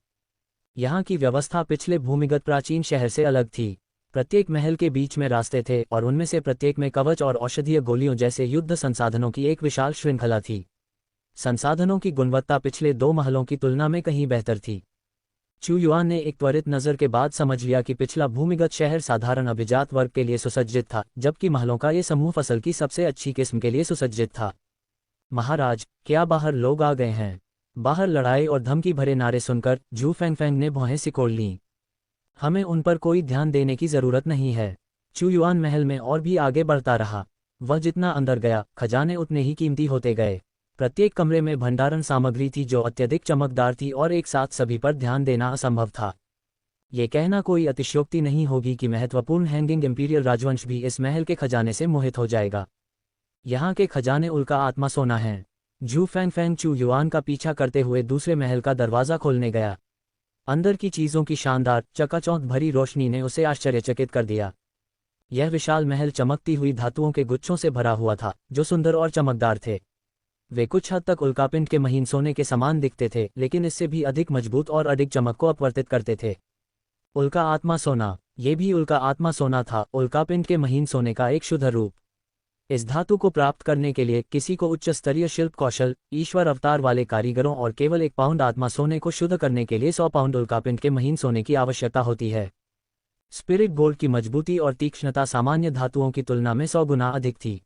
यहाँ की व्यवस्था पिछले भूमिगत प्राचीन शहर से अलग थी। प्रत्येक महल के बीच में रास्ते थे और उनमें से प्रत्येक में कवच और औषधीय गोलियों जैसे युद्ध संसाधनों की एक विशाल श्रृंखला थी। संसाधनों की गुणवत्ता पिछले 2 महलों की तुलना में कहीं बेहतर थी। चू युआन ने एक त्वरित नज़र के बाद समझ लिया कि पिछला भूमिगत शहर साधारण अभिजात वर्ग के लिए सुसज्जित था, जबकि महलों का ये समूह फसल की सबसे अच्छी किस्म के लिए सुसज्जित था। महाराज, क्या बाहर लोग आ गए हैं? बाहर लड़ाई और धमकी भरे नारे सुनकर जू फैंगफैंग ने भौहें सिकोड़ लीं। हमें उन पर कोई ध्यान देने की जरूरत नहीं है। चू युआन महल में और भी आगे बढ़ता रहा। वह जितना अंदर गया, खजाने उतने ही कीमती होते गए। प्रत्येक कमरे में भंडारण सामग्री थी जो अत्यधिक चमकदार थी और एक साथ सभी पर ध्यान देना असंभव था। ये कहना कोई अतिशयोक्ति नहीं होगी कि महत्वपूर्ण हैंगिंग इंपीरियल राजवंश भी इस महल के खजाने से मोहित हो जाएगा। यहाँ के खजाने उल्का आत्मा सोना हैं। जू फैंगफैंग चू युआन का पीछा करते हुए दूसरे महल का दरवाजा खोलने गया। अंदर की चीज़ों की शानदार चकाचौंध भरी रोशनी ने उसे आश्चर्यचकित कर दिया। यह विशाल महल चमकती हुई धातुओं के गुच्छों से भरा हुआ था जो सुंदर और चमकदार थे। वे कुछ हद तक उल्कापिंड के महीन सोने के समान दिखते थे, लेकिन इससे भी अधिक मजबूत और अधिक चमक को अपवर्तित करते थे। उल्का आत्मा सोना, ये भी उल्का आत्मा सोना था, उल्कापिंड के महीन सोने का एक शुद्ध रूप। इस धातु को प्राप्त करने के लिए किसी को उच्च स्तरीय शिल्प कौशल, ईश्वर अवतार वाले कारीगरों और केवल 1 पाउंड आत्मा सोने को शुद्ध करने के लिए 100 पाउंड उल्कापिंड के महीन सोने की आवश्यकता होती है। स्पिरिट गोल्ड की मजबूती और तीक्ष्णता सामान्य धातुओं की तुलना में 100 गुना अधिक थी।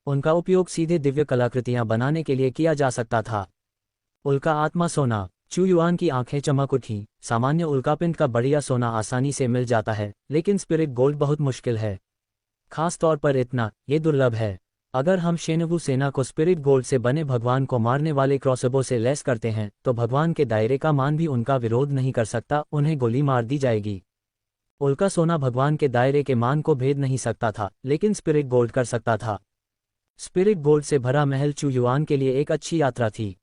उनका उपयोग सीधे दिव्य कलाकृतियां बनाने के लिए किया जा सकता था। उल्का आत्मा सोना, चू युआन की आंखें चमक उठीं। सामान्य उल्कापिंड का बढ़िया सोना आसानी से मिल जाता है, लेकिन स्पिरिट गोल्ड बहुत मुश्किल है। खास तौर पर इतना, ये दुर्लभ है। अगर हम शेनवू सेना को स्पिरिट गोल्ड से बने भगवान को मारने वाले क्रॉसबो से लैस करते हैं तो भगवान के दायरे का मान भी उनका विरोध नहीं कर सकता, उन्हें गोली मार दी जाएगी। उल्का सोना भगवान के दायरे के मान को भेद नहीं सकता था, लेकिन स्पिरिट गोल्ड कर सकता था। स्पिरिट गोल्ड से भरा महल चू युआन के लिए एक अच्छी यात्रा थी,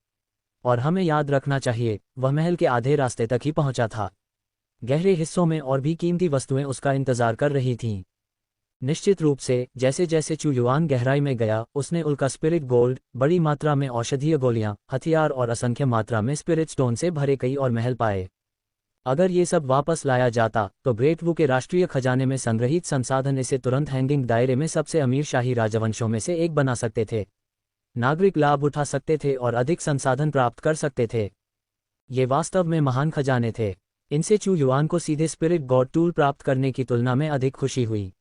और हमें याद रखना चाहिए वह महल के आधे रास्ते तक ही पहुंचा था। गहरे हिस्सों में और भी कीमती वस्तुएं उसका इंतजार कर रही थीं। निश्चित रूप से जैसे जैसे चू युआन गहराई में गया, उसने उल्का स्पिरिट गोल्ड, बड़ी मात्रा में औषधीय गोलियां, हथियार और असंख्य मात्रा में स्पिरिट स्टोन से भरे कई और महल पाए। अगर ये सब वापस लाया जाता तो ग्रेट वू के राष्ट्रीय खजाने में संग्रहित संसाधन इसे तुरंत हैंगिंग दायरे में सबसे अमीर शाही राजवंशों में से एक बना सकते थे। नागरिक लाभ उठा सकते थे और अधिक संसाधन प्राप्त कर सकते थे। ये वास्तव में महान खजाने थे। इनसे चू युआन को सीधे स्पिरिट गॉड टूल प्राप्त करने की तुलना में अधिक खुशी हुई।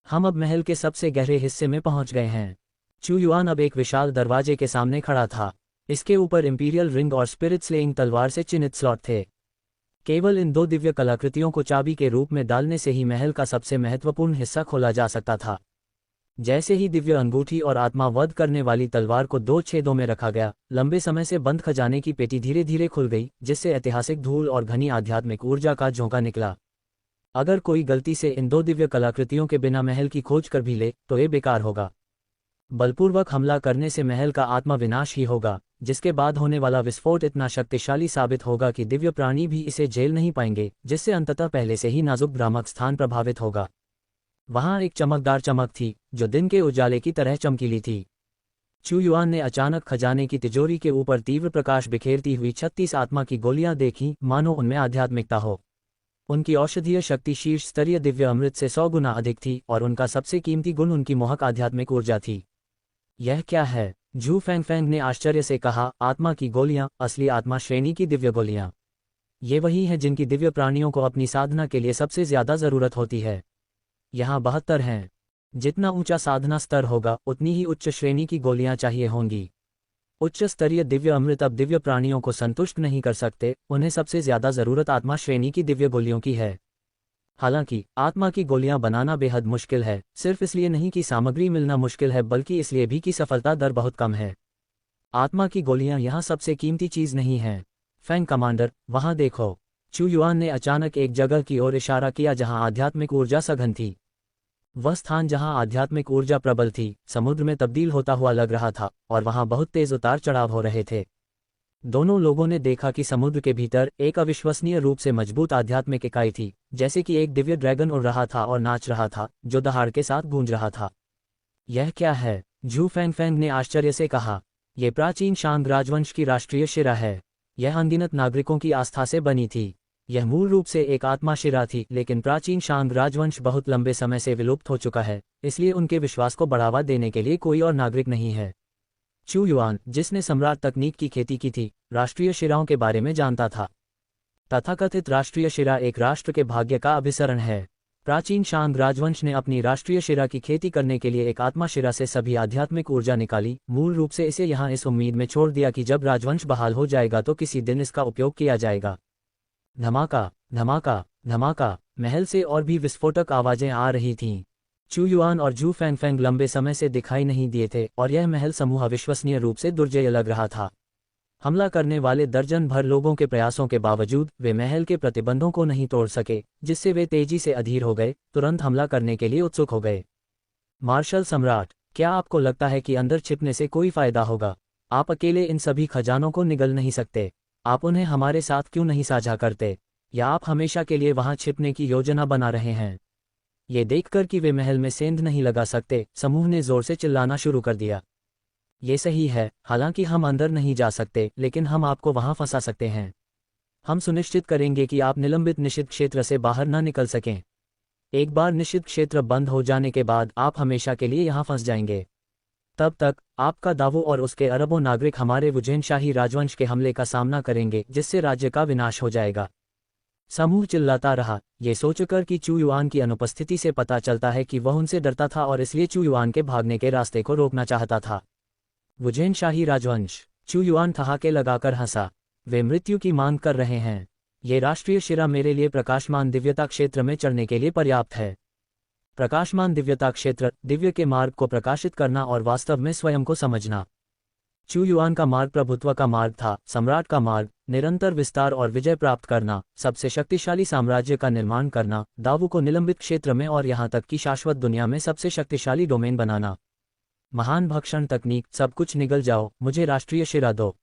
हम अब महल के सबसे गहरे हिस्से में पहुंच गए हैं। चू युआन अब एक विशाल दरवाजे के सामने खड़ा था। इसके ऊपर इंपीरियल रिंग और स्पिरिट स्लेइंग तलवार से चिन्हित स्लॉट थे। केवल इन दो दिव्य कलाकृतियों को चाबी के रूप में डालने से ही महल का सबसे महत्वपूर्ण हिस्सा खोला जा सकता था। जैसे ही दिव्य अंगूठी और आत्मा वध करने वाली तलवार को दो छेदों में रखा गया, लंबे समय से बंद खजाने की पेटी धीरे धीरे खुल गई, जिससे ऐतिहासिक धूल और घनी आध्यात्मिक ऊर्जा का झोंका निकला। अगर कोई गलती से इन दो दिव्य कलाकृतियों के बिना महल की खोज कर भी ले तो ये बेकार होगा। बलपूर्वक हमला करने से महल का आत्मा विनाश ही होगा, जिसके बाद होने वाला विस्फोट इतना शक्तिशाली साबित होगा कि दिव्य प्राणी भी इसे झेल नहीं पाएंगे, जिससे अंततः पहले से ही नाजुक भ्रामक स्थान प्रभावित होगा। वहां एक चमकदार चमक थी जो दिन के उजाले की तरह चमकीली थी। चू युआन ने अचानक खजाने की तिजोरी के ऊपर तीव्र प्रकाश बिखेरती हुई 36 आत्मा की गोलियां देखीं, मानो उनमें आध्यात्मिकता हो। उनकी औषधीय शक्ति शीर्ष स्तरीय दिव्य अमृत से 100 गुना अधिक थी और उनका सबसे कीमती गुण उनकी मोहक आध्यात्मिक ऊर्जा थी। यह क्या है? झू फैंगफैंग ने आश्चर्य से कहा। आत्मा की गोलियां, असली आत्मा श्रेणी की दिव्य गोलियां। ये वही हैं जिनकी दिव्य प्राणियों को अपनी साधना के लिए सबसे ज्यादा जरूरत होती है। यहाँ 72 हैं। जितना ऊंचा साधना स्तर होगा उतनी ही उच्च श्रेणी की गोलियां चाहिए होंगी। उच्च स्तरीय दिव्य अमृत अब दिव्य प्राणियों को संतुष्ट नहीं कर सकते, उन्हें सबसे ज्यादा जरूरत आत्मा श्रेणी की दिव्य गोलियों की है। हालांकि आत्मा की गोलियां बनाना बेहद मुश्किल है, सिर्फ इसलिए नहीं कि सामग्री मिलना मुश्किल है, बल्कि इसलिए भी कि सफलता दर बहुत कम है। आत्मा की गोलियां यहाँ सबसे कीमती चीज नहीं हैं। फैंग कमांडर, वहां देखो। चू युआन ने अचानक एक जगह की ओर इशारा किया जहां आध्यात्मिक ऊर्जा सघन थी। वह स्थान जहां आध्यात्मिक ऊर्जा प्रबल थी, समुद्र में तब्दील होता हुआ लग रहा था और वहां बहुत तेज उतार चढ़ाव हो रहे थे। दोनों लोगों ने देखा कि समुद्र के भीतर एक अविश्वसनीय रूप से मजबूत आध्यात्मिक इकाई थी, जैसे कि एक दिव्य ड्रैगन उड़ रहा था और नाच रहा था, जो दहाड़ के साथ गूंज रहा था। यह क्या है? झू फैंगफैंग ने आश्चर्य से कहा। यह प्राचीन शांग राजवंश की राष्ट्रीय शिरा है। यह अनगिनत नागरिकों की आस्था से बनी थी। यह मूल रूप से एक आत्मा शिरा थी, लेकिन प्राचीन शांग राजवंश बहुत लंबे समय से विलुप्त हो चुका है, इसलिए उनके विश्वास को बढ़ावा देने के लिए कोई और नागरिक नहीं है। चू युआन, जिसने सम्राट तकनीक की खेती की थी, राष्ट्रीय शिराओं के बारे में जानता था। तथाकथित राष्ट्रीय शिरा एक राष्ट्र के भाग्य का अभिसरण है। प्राचीन शांग राजवंश ने अपनी राष्ट्रीय शिरा की खेती करने के लिए एक आत्मा शिरा से सभी आध्यात्मिक ऊर्जा निकाली, मूल रूप से इसे यहाँ इस उम्मीद में छोड़ दिया कि जब राजवंश बहाल हो जाएगा तो किसी दिन इसका उपयोग किया जाएगा। धमाका, धमाका, धमाका। महल से और भी विस्फोटक आवाजें आ रही थीं। चू युआन और झू फैंगफैंग लंबे समय से दिखाई नहीं दिए थे और यह महल समूह अविश्वसनीय रूप से दुर्जय लग रहा था। हमला करने वाले दर्जन भर लोगों के प्रयासों के बावजूद वे महल के प्रतिबंधों को नहीं तोड़ सके, जिससे वे तेजी से अधीर हो गए, तुरंत हमला करने के लिए उत्सुक हो गए। मार्शल सम्राट, क्या आपको लगता है कि अंदर छिपने से कोई फायदा होगा? आप अकेले इन सभी खजानों को निगल नहीं सकते। आप उन्हें हमारे साथ क्यों नहीं साझा करते? या आप हमेशा के लिए वहां छिपने की योजना बना रहे हैं? ये देखकर कि वे महल में सेंध नहीं लगा सकते, समूह ने जोर से चिल्लाना शुरू कर दिया। ये सही है, हालांकि हम अंदर नहीं जा सकते, लेकिन हम आपको वहां फंसा सकते हैं। हम सुनिश्चित करेंगे कि आप निलंबित निषिद्ध क्षेत्र से बाहर न निकल सकें। एक बार निषिद्ध क्षेत्र बंद हो जाने के बाद आप हमेशा के लिए यहां फंस जाएंगे। तब तक आपका दावो और उसके अरबों नागरिक हमारे वुझेन शाही राजवंश के हमले का सामना करेंगे, जिससे राज्य का विनाश हो जाएगा। समूह चिल्लाता रहा, ये सोचकर कि चू युआन की अनुपस्थिति से पता चलता है कि वह उनसे डरता था और इसलिए चू युआन के भागने के रास्ते को रोकना चाहता था। वुझेन शाही राजवंश। चू युआन ठहाके लगाकर हंसा। वे मृत्यु की मांग कर रहे हैं। ये राष्ट्रीय शिरा मेरे लिए प्रकाशमान दिव्यता क्षेत्र में चढ़ने के लिए पर्याप्त है। प्रकाशमान दिव्यता क्षेत्र, दिव्य के मार्ग को प्रकाशित करना और वास्तव में स्वयं को समझना। चू युआन का मार्ग प्रभुत्व का मार्ग था, सम्राट का मार्ग निरंतर विस्तार और विजय प्राप्त करना, सबसे शक्तिशाली साम्राज्य का निर्माण करना, दावू को निलंबित क्षेत्र में और यहाँ तक कि शाश्वत दुनिया में सबसे शक्तिशाली डोमेन बनाना। महान भक्षण तकनीक, सब कुछ निगल जाओ, मुझे राष्ट्रीय शिरा दो।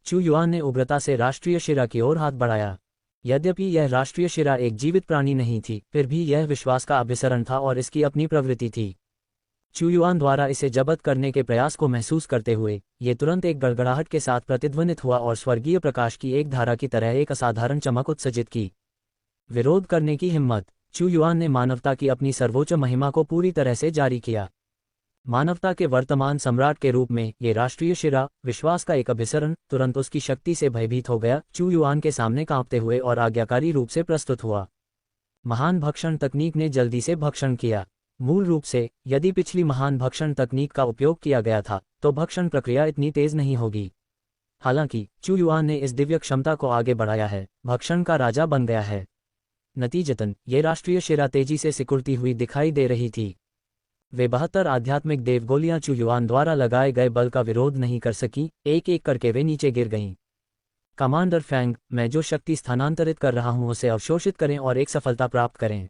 चू युआन ने उग्रता से राष्ट्रीय शिरा की ओर हाथ बढ़ाया। यद्यपि यह राष्ट्रीय शिरा एक जीवित प्राणी नहीं थी, फिर भी यह विश्वास का अभिसरण था और इसकी अपनी प्रवृत्ति थी। चुयुआन द्वारा इसे जब्त करने के प्रयास को महसूस करते हुए ये तुरंत एक गड़गड़ाहट के साथ प्रतिध्वनित हुआ और स्वर्गीय प्रकाश की एक धारा की तरह एक असाधारण चमक उत्सर्जित की। विरोध करने की हिम्मत। चुयुआन ने मानवता की अपनी सर्वोच्च महिमा को पूरी तरह से जारी किया। मानवता के वर्तमान सम्राट के रूप में ये राष्ट्रीय शिरा, विश्वास का एक अभिसरण, तुरंत उसकी शक्ति से भयभीत हो गया, चुयुआन के सामने कांपते हुए और आज्ञाकारी रूप से प्रस्तुत हुआ। महान भक्षण तकनीक ने जल्दी से भक्षण किया। मूल रूप से, यदि पिछली महान भक्षण तकनीक का उपयोग किया गया था, तो भक्षण प्रक्रिया इतनी तेज नहीं होगी। हालांकि चुयुआन ने इस दिव्य क्षमता को आगे बढ़ाया है, भक्षण का राजा बन गया है। नतीजतन, ये राष्ट्रीय शिरा तेजी से सिकुड़ती हुई दिखाई दे रही थी। वे 72 आध्यात्मिक देवगोलियां चुयुआन द्वारा लगाए गए बल का विरोध नहीं कर सकीं, एक एक करके वे नीचे गिर गईं। कमांडर फैंग, मैं जो शक्ति स्थानांतरित कर रहा हूं उसे अवशोषित करें और एक सफलता प्राप्त करें,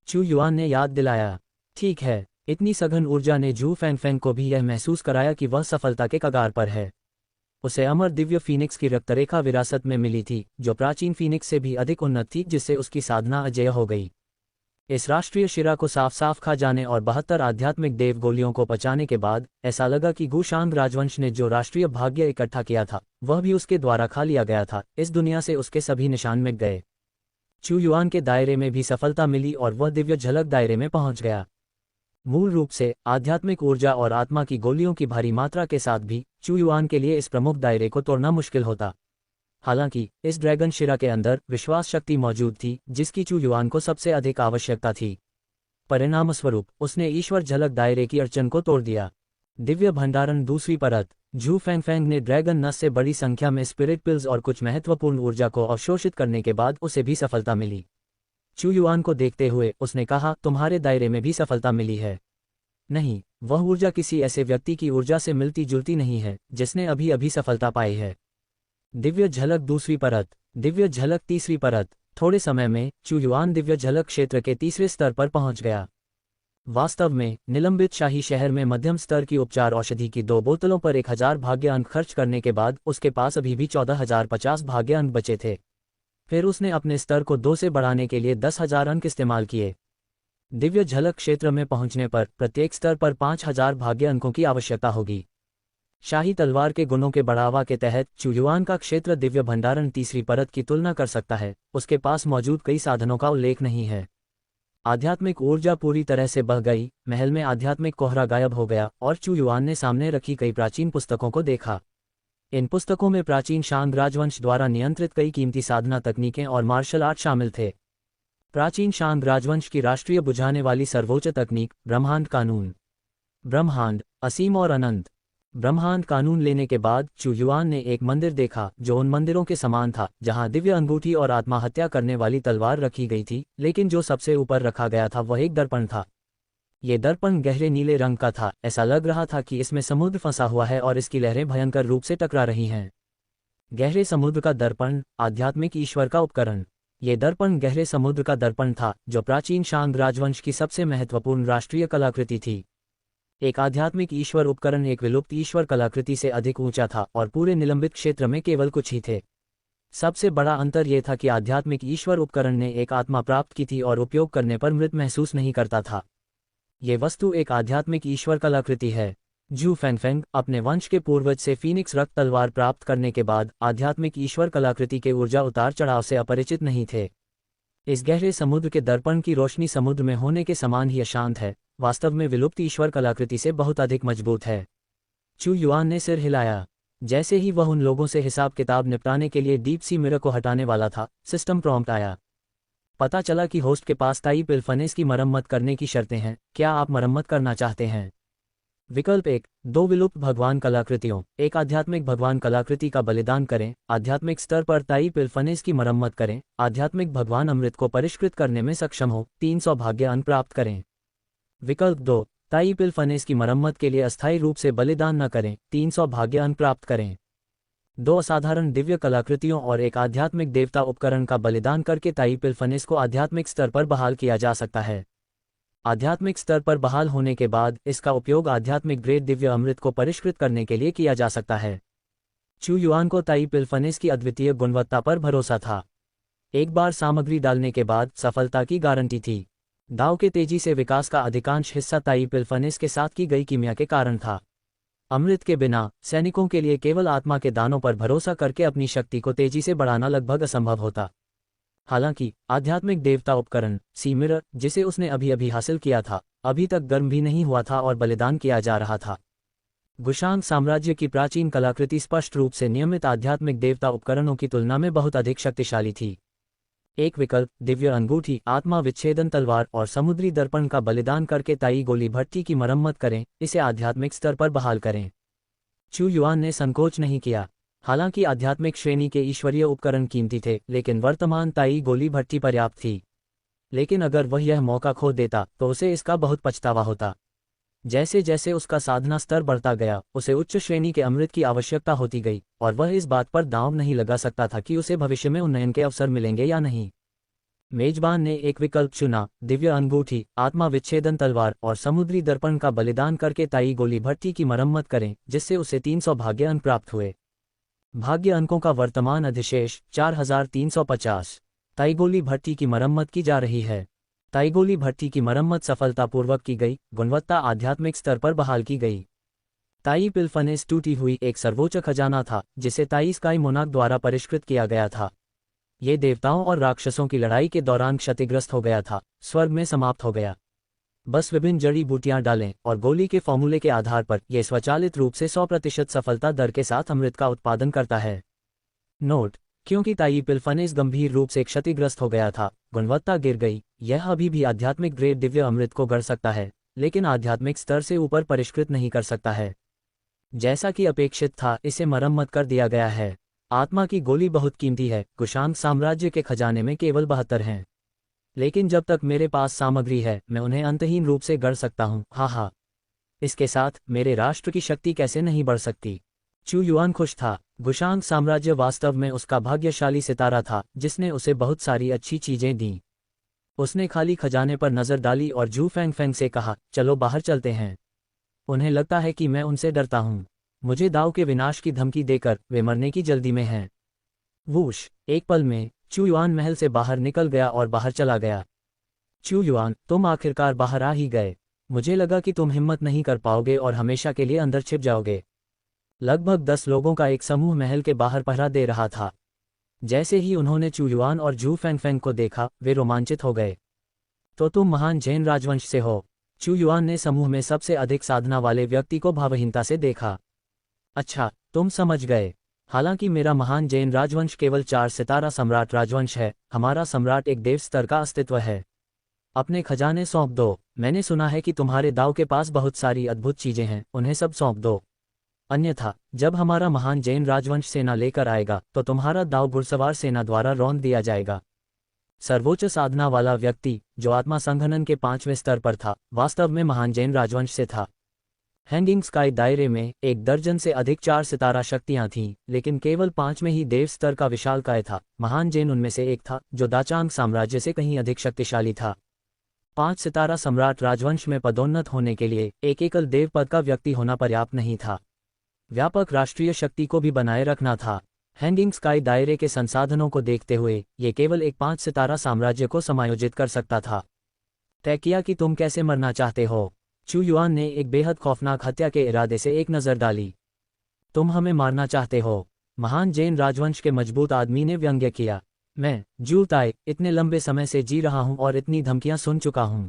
चुयुआन ने याद दिलाया। ठीक है। इतनी सघन ऊर्जा ने जू फैंगफैंग को भी यह महसूस कराया कि वह सफलता के कगार पर है। उसे अमर दिव्य फीनिक्स की रक्तरेखा विरासत में मिली थी, जो प्राचीन फीनिक्स से भी अधिक उन्नत थी, जिससे उसकी साधना अजेय हो गई। इस राष्ट्रीय शिरा को साफ साफ खा जाने और 72 आध्यात्मिक देव गोलियों को पचाने के बाद ऐसा लगा कि गुशांग राजवंश ने जो राष्ट्रीय भाग्य इकट्ठा किया था, वह भी उसके द्वारा खा लिया गया था। इस दुनिया से उसके सभी निशान मिट गए। चुयुआन के दायरे में भी सफलता मिली और वह दिव्य झलक दायरे में पहुंच गया। मूल रूप से, आध्यात्मिक ऊर्जा और आत्मा की गोलियों की भारी मात्रा के साथ भी चुयुआन के लिए इस प्रमुख दायरे को तोड़ना मुश्किल होता। हालांकि इस ड्रैगन शिरा के अंदर विश्वास शक्ति मौजूद थी, जिसकी चुयुआन को सबसे अधिक आवश्यकता थी। परिणामस्वरूप उसने ईश्वर झलक दायरे की अड़चन को तोड़ दिया। दिव्य भंडारण दूसरी परत। जू फैंगफैंग ने ड्रैगन नस से बड़ी संख्या में स्पिरिट पिल्स और कुछ महत्वपूर्ण ऊर्जा को अवशोषित करने के बाद उसे भी सफलता मिली। चुयुआन को देखते हुए उसने कहा, तुम्हारे दायरे में भी सफलता मिली है। नहीं, वह ऊर्जा किसी ऐसे व्यक्ति की ऊर्जा से मिलती जुलती नहीं है जिसने अभी अभी सफलता पाई है। दिव्य झलक दूसरी परत। दिव्य झलक तीसरी परत। थोड़े समय में चुयुआन दिव्य झलक क्षेत्र के तीसरे स्तर पर पहुंच गया। वास्तव में, निलंबित शाही शहर में मध्यम स्तर की उपचार औषधि की 2 बोतलों पर 1000 भाग्य अंक खर्च करने के बाद उसके पास अभी भी 14,050 भाग्य अंक बचे थे। फिर उसने अपने स्तर को 2 से बढ़ाने के लिए 10,000 अंक इस्तेमाल किए। दिव्य झलक क्षेत्र में पहुंचने पर प्रत्येक स्तर पर 5,000 भाग्य अंकों की आवश्यकता होगी। शाही तलवार के गुणों के बढ़ावा के तहत चुयुआन का क्षेत्र दिव्य भंडारण तीसरी परत की तुलना कर सकता है। उसके पास मौजूद कई साधनों का उल्लेख नहीं है। आध्यात्मिक ऊर्जा पूरी तरह से बह गई, महल में आध्यात्मिक कोहरा गायब हो गया और चुयुआन ने सामने रखी कई प्राचीन पुस्तकों को देखा। इन पुस्तकों में प्राचीन शांग राजवंश द्वारा नियंत्रित कई कीमती साधना तकनीकें और मार्शल आर्ट शामिल थे। प्राचीन शांग राजवंश की राष्ट्रीय बुझाने वाली सर्वोच्च तकनीक, ब्रह्मांड कानून। ब्रह्मांड, असीम और अनंत। ब्रह्मांड कानून लेने के बाद चुयुआन ने एक मंदिर देखा जो उन मंदिरों के समान था जहां दिव्य अंगूठी और आत्महत्या करने वाली तलवार रखी गई थी, लेकिन जो सबसे ऊपर रखा गया था वह एक दर्पण था। ये दर्पण गहरे नीले रंग का था। ऐसा लग रहा था कि इसमें समुद्र फंसा हुआ है और इसकी लहरें भयंकर रूप से टकरा रही हैं। गहरे समुद्र का दर्पण, आध्यात्मिक ईश्वर का उपकरण। ये दर्पण गहरे समुद्र का दर्पण था, जो प्राचीन शांग राजवंश की सबसे महत्वपूर्ण राष्ट्रीय कलाकृति थी। एक आध्यात्मिक ईश्वर उपकरण एक विलुप्त ईश्वर कलाकृति से अधिक ऊंचा था और पूरे निलंबित क्षेत्र में केवल कुछ ही थे। सबसे बड़ा अंतर यह था कि आध्यात्मिक ईश्वर उपकरण ने एक आत्मा प्राप्त की थी और उपयोग करने पर मृत महसूस नहीं करता था। ये वस्तु एक आध्यात्मिक ईश्वर कलाकृति है। जू फैंगफैंग अपने वंश के पूर्वज से फीनिक्स रक्त तलवार प्राप्त करने के बाद आध्यात्मिक ईश्वर कलाकृति के ऊर्जा उतार चढ़ाव से अपरिचित नहीं थे। इस गहरे समुद्र के दर्पण की रोशनी समुद्र में होने के समान ही अशांत है, वास्तव में विलुप्त ईश्वर कलाकृति से बहुत अधिक मजबूत है। चुयुआन ने सिर हिलाया। जैसे ही वह उन लोगों से हिसाब किताब निपटाने के लिए डीप सी मिरर को हटाने वाला था, सिस्टम प्रॉम्प्ट आया। पता चला कि होस्ट के पास ताई पिल्फनेस की मरम्मत करने की शर्तें हैं। क्या आप मरम्मत करना चाहते हैं? विकल्प 1, 2 विलुप्त भगवान कलाकृतियों। एक आध्यात्मिक भगवान कलाकृति का बलिदान करें। आध्यात्मिक स्तर पर ताई पिल्फनेस की मरम्मत करें। आध्यात्मिक भगवान अमृत को परिष्कृत करने में सक्षम हो, 300 भाग्य अंक प्राप्त करें। विकल्प 2, ताई पिल्फनेस की मरम्मत के लिए अस्थायी रूप से बलिदान न करें, 300 भाग्य अंक प्राप्त करें। 2 असाधारण दिव्य कलाकृतियों और एक आध्यात्मिक देवता उपकरण का बलिदान करके ताई पिल्फनेस को आध्यात्मिक स्तर पर बहाल किया जा सकता है। आध्यात्मिक स्तर पर बहाल होने के बाद इसका उपयोग आध्यात्मिक ग्रेड दिव्य अमृत को परिष्कृत करने के लिए किया जा सकता है। चुयुआन को ताई पिल्फनेस की अद्वितीय गुणवत्ता पर भरोसा था। एक बार सामग्री डालने के बाद सफलता की गारंटी थी। दाव के तेजी से विकास का अधिकांश हिस्सा ताई पिल्फनिस के साथ की गई कीमिया के कारण था। अमृत के बिना सैनिकों के लिए केवल आत्मा के दानों पर भरोसा करके अपनी शक्ति को तेजी से बढ़ाना लगभग असंभव होता। हालांकि आध्यात्मिक देवता उपकरण सी मिरर, जिसे उसने अभी अभी हासिल किया था, अभी तक गर्म भी नहीं हुआ था और बलिदान किया जा रहा था। गुशांग साम्राज्य की प्राचीन कलाकृति स्पष्ट रूप से नियमित आध्यात्मिक देवता उपकरणों की तुलना में बहुत अधिक शक्तिशाली थी। एक विकल्प दिव्य अंगूठी, आत्मा विच्छेदन तलवार और समुद्री दर्पण का बलिदान करके ताई गोली भट्टी की मरम्मत करें, इसे आध्यात्मिक स्तर पर बहाल करें। चू युआन ने संकोच नहीं किया। हालांकि आध्यात्मिक श्रेणी के ईश्वरीय उपकरण कीमती थे, लेकिन वर्तमान ताई गोली भट्टी पर्याप्त थी। लेकिन अगर वह यह मौका खो देता तो उसे इसका बहुत पछतावा होता। जैसे जैसे उसका साधना स्तर बढ़ता गया, उसे उच्च श्रेणी के अमृत की आवश्यकता होती गई, और वह इस बात पर दांव नहीं लगा सकता था कि उसे भविष्य में उन्नयन के अवसर मिलेंगे या नहीं। मेजबान ने एक विकल्प चुना, दिव्य अंगूठी, आत्मा विच्छेदन तलवार और समुद्री दर्पण का बलिदान करके ताई गोली भट्टी की मरम्मत करें, जिससे उसे 300 भाग्य अंक प्राप्त हुए। भाग्य अंकों का वर्तमान अधिशेष 4350। ताईगोली भट्टी की मरम्मत की जा रही है। ताईगोली भट्टी की मरम्मत सफलतापूर्वक की गई, गुणवत्ता आध्यात्मिक स्तर पर बहाल की गई। ताई पिल्फनेस टूटी हुई एक सर्वोच्च खजाना था, जिसे ताई स्काई मोनाक द्वारा परिष्कृत किया गया था। ये देवताओं और राक्षसों की लड़ाई के दौरान क्षतिग्रस्त हो गया था, स्वर्ग में समाप्त हो गया। बस विभिन्न जड़ी बूटियां डालें और गोली के फॉर्मूले के आधार पर यह स्वचालित रूप से 100% सफलता दर के साथ अमृत का उत्पादन करता है। नोट: क्योंकि ताई पिल्फनेस गंभीर रूप से क्षतिग्रस्त हो गया था, गुणवत्ता गिर गई। यह अभी भी आध्यात्मिक ग्रेड दिव्य अमृत को गढ़ सकता है, लेकिन आध्यात्मिक स्तर से ऊपर परिष्कृत नहीं कर सकता है। जैसा कि अपेक्षित था, इसे मरम्मत कर दिया गया है। आत्मा की गोली बहुत कीमती है। कुशांग साम्राज्य के खजाने में केवल 72 हैं, लेकिन जब तक मेरे पास सामग्री है, मैं उन्हें अंतहीन रूप से गढ़ सकता हूँ। हा। इसके साथ मेरे राष्ट्र की शक्ति कैसे नहीं बढ़ सकती। चू युआन खुश था। गुशांग साम्राज्य वास्तव में उसका भाग्यशाली सितारा था, जिसने उसे बहुत सारी अच्छी चीजें दीं। उसने खाली खजाने पर नजर डाली और जू फेंगफेंग से कहा, चलो बाहर चलते हैं। उन्हें लगता है कि मैं उनसे डरता हूँ। मुझे दाव के विनाश की धमकी देकर वे मरने की जल्दी में हैं। वूश! एक पल में चू युआन महल से बाहर निकल गया और बाहर चला गया। चू युआन, तुम आखिरकार बाहर आ ही गए। मुझे लगा कि तुम हिम्मत नहीं कर पाओगे और हमेशा के लिए अंदर छिप जाओगे। लगभग 10 लोगों का एक समूह महल के बाहर पहरा दे रहा था। जैसे ही उन्होंने चू युआन और जू फेंगफेंग को देखा, वे रोमांचित हो गए। तो तुम महान जैन राजवंश से हो? चू युआन ने समूह में सबसे अधिक साधना वाले व्यक्ति को भावहीनता से देखा। अच्छा, तुम समझ गए। हालांकि मेरा महान जैन राजवंश केवल 4 सितारा सम्राट राजवंश है, हमारा सम्राट एक देव स्तर का अस्तित्व है। अपने खजाने सौंप दो। मैंने सुना है कि तुम्हारे दाव के पास बहुत सारी अद्भुत चीजें हैं, उन्हें सब सौंप दो। अन्यथा जब हमारा महान जैन राजवंश सेना लेकर आएगा, तो तुम्हारा दाव घुड़सवार सेना द्वारा रौंद दिया जाएगा। सर्वोच्च साधना वाला व्यक्ति, जो आत्मा संघनन के 5वें स्तर पर था, वास्तव में महान जैन राजवंश से था। हैंगिंग स्काई दायरे में 1 दर्जन से अधिक 4 सितारा शक्तियां थीं, लेकिन केवल 5 में ही देव स्तर का विशालकाय था। महान जैन उनमें से एक था, जो दाचांग साम्राज्य से कहीं अधिक शक्तिशाली था। 5 सितारा सम्राट राजवंश में पदोन्नत होने के लिए एक एकल देव पद का व्यक्ति होना पर्याप्त नहीं था। व्यापक राष्ट्रीय शक्ति को भी बनाए रखना था। हैंगिंग स्काई दायरे के संसाधनों को देखते हुए ये केवल एक 5 सितारा साम्राज्य को समायोजित कर सकता था। तय किया कि तुम कैसे मरना चाहते हो। चू युआन ने एक बेहद खौफनाक हत्या के इरादे से एक नज़र डाली। तुम हमें मारना चाहते हो? महान जैन राजवंश के मजबूत आदमी ने व्यंग्य किया। मैं, जू ताई, इतने लंबे समय से जी रहा हूं और इतनी धमकियां सुन चुका हूं।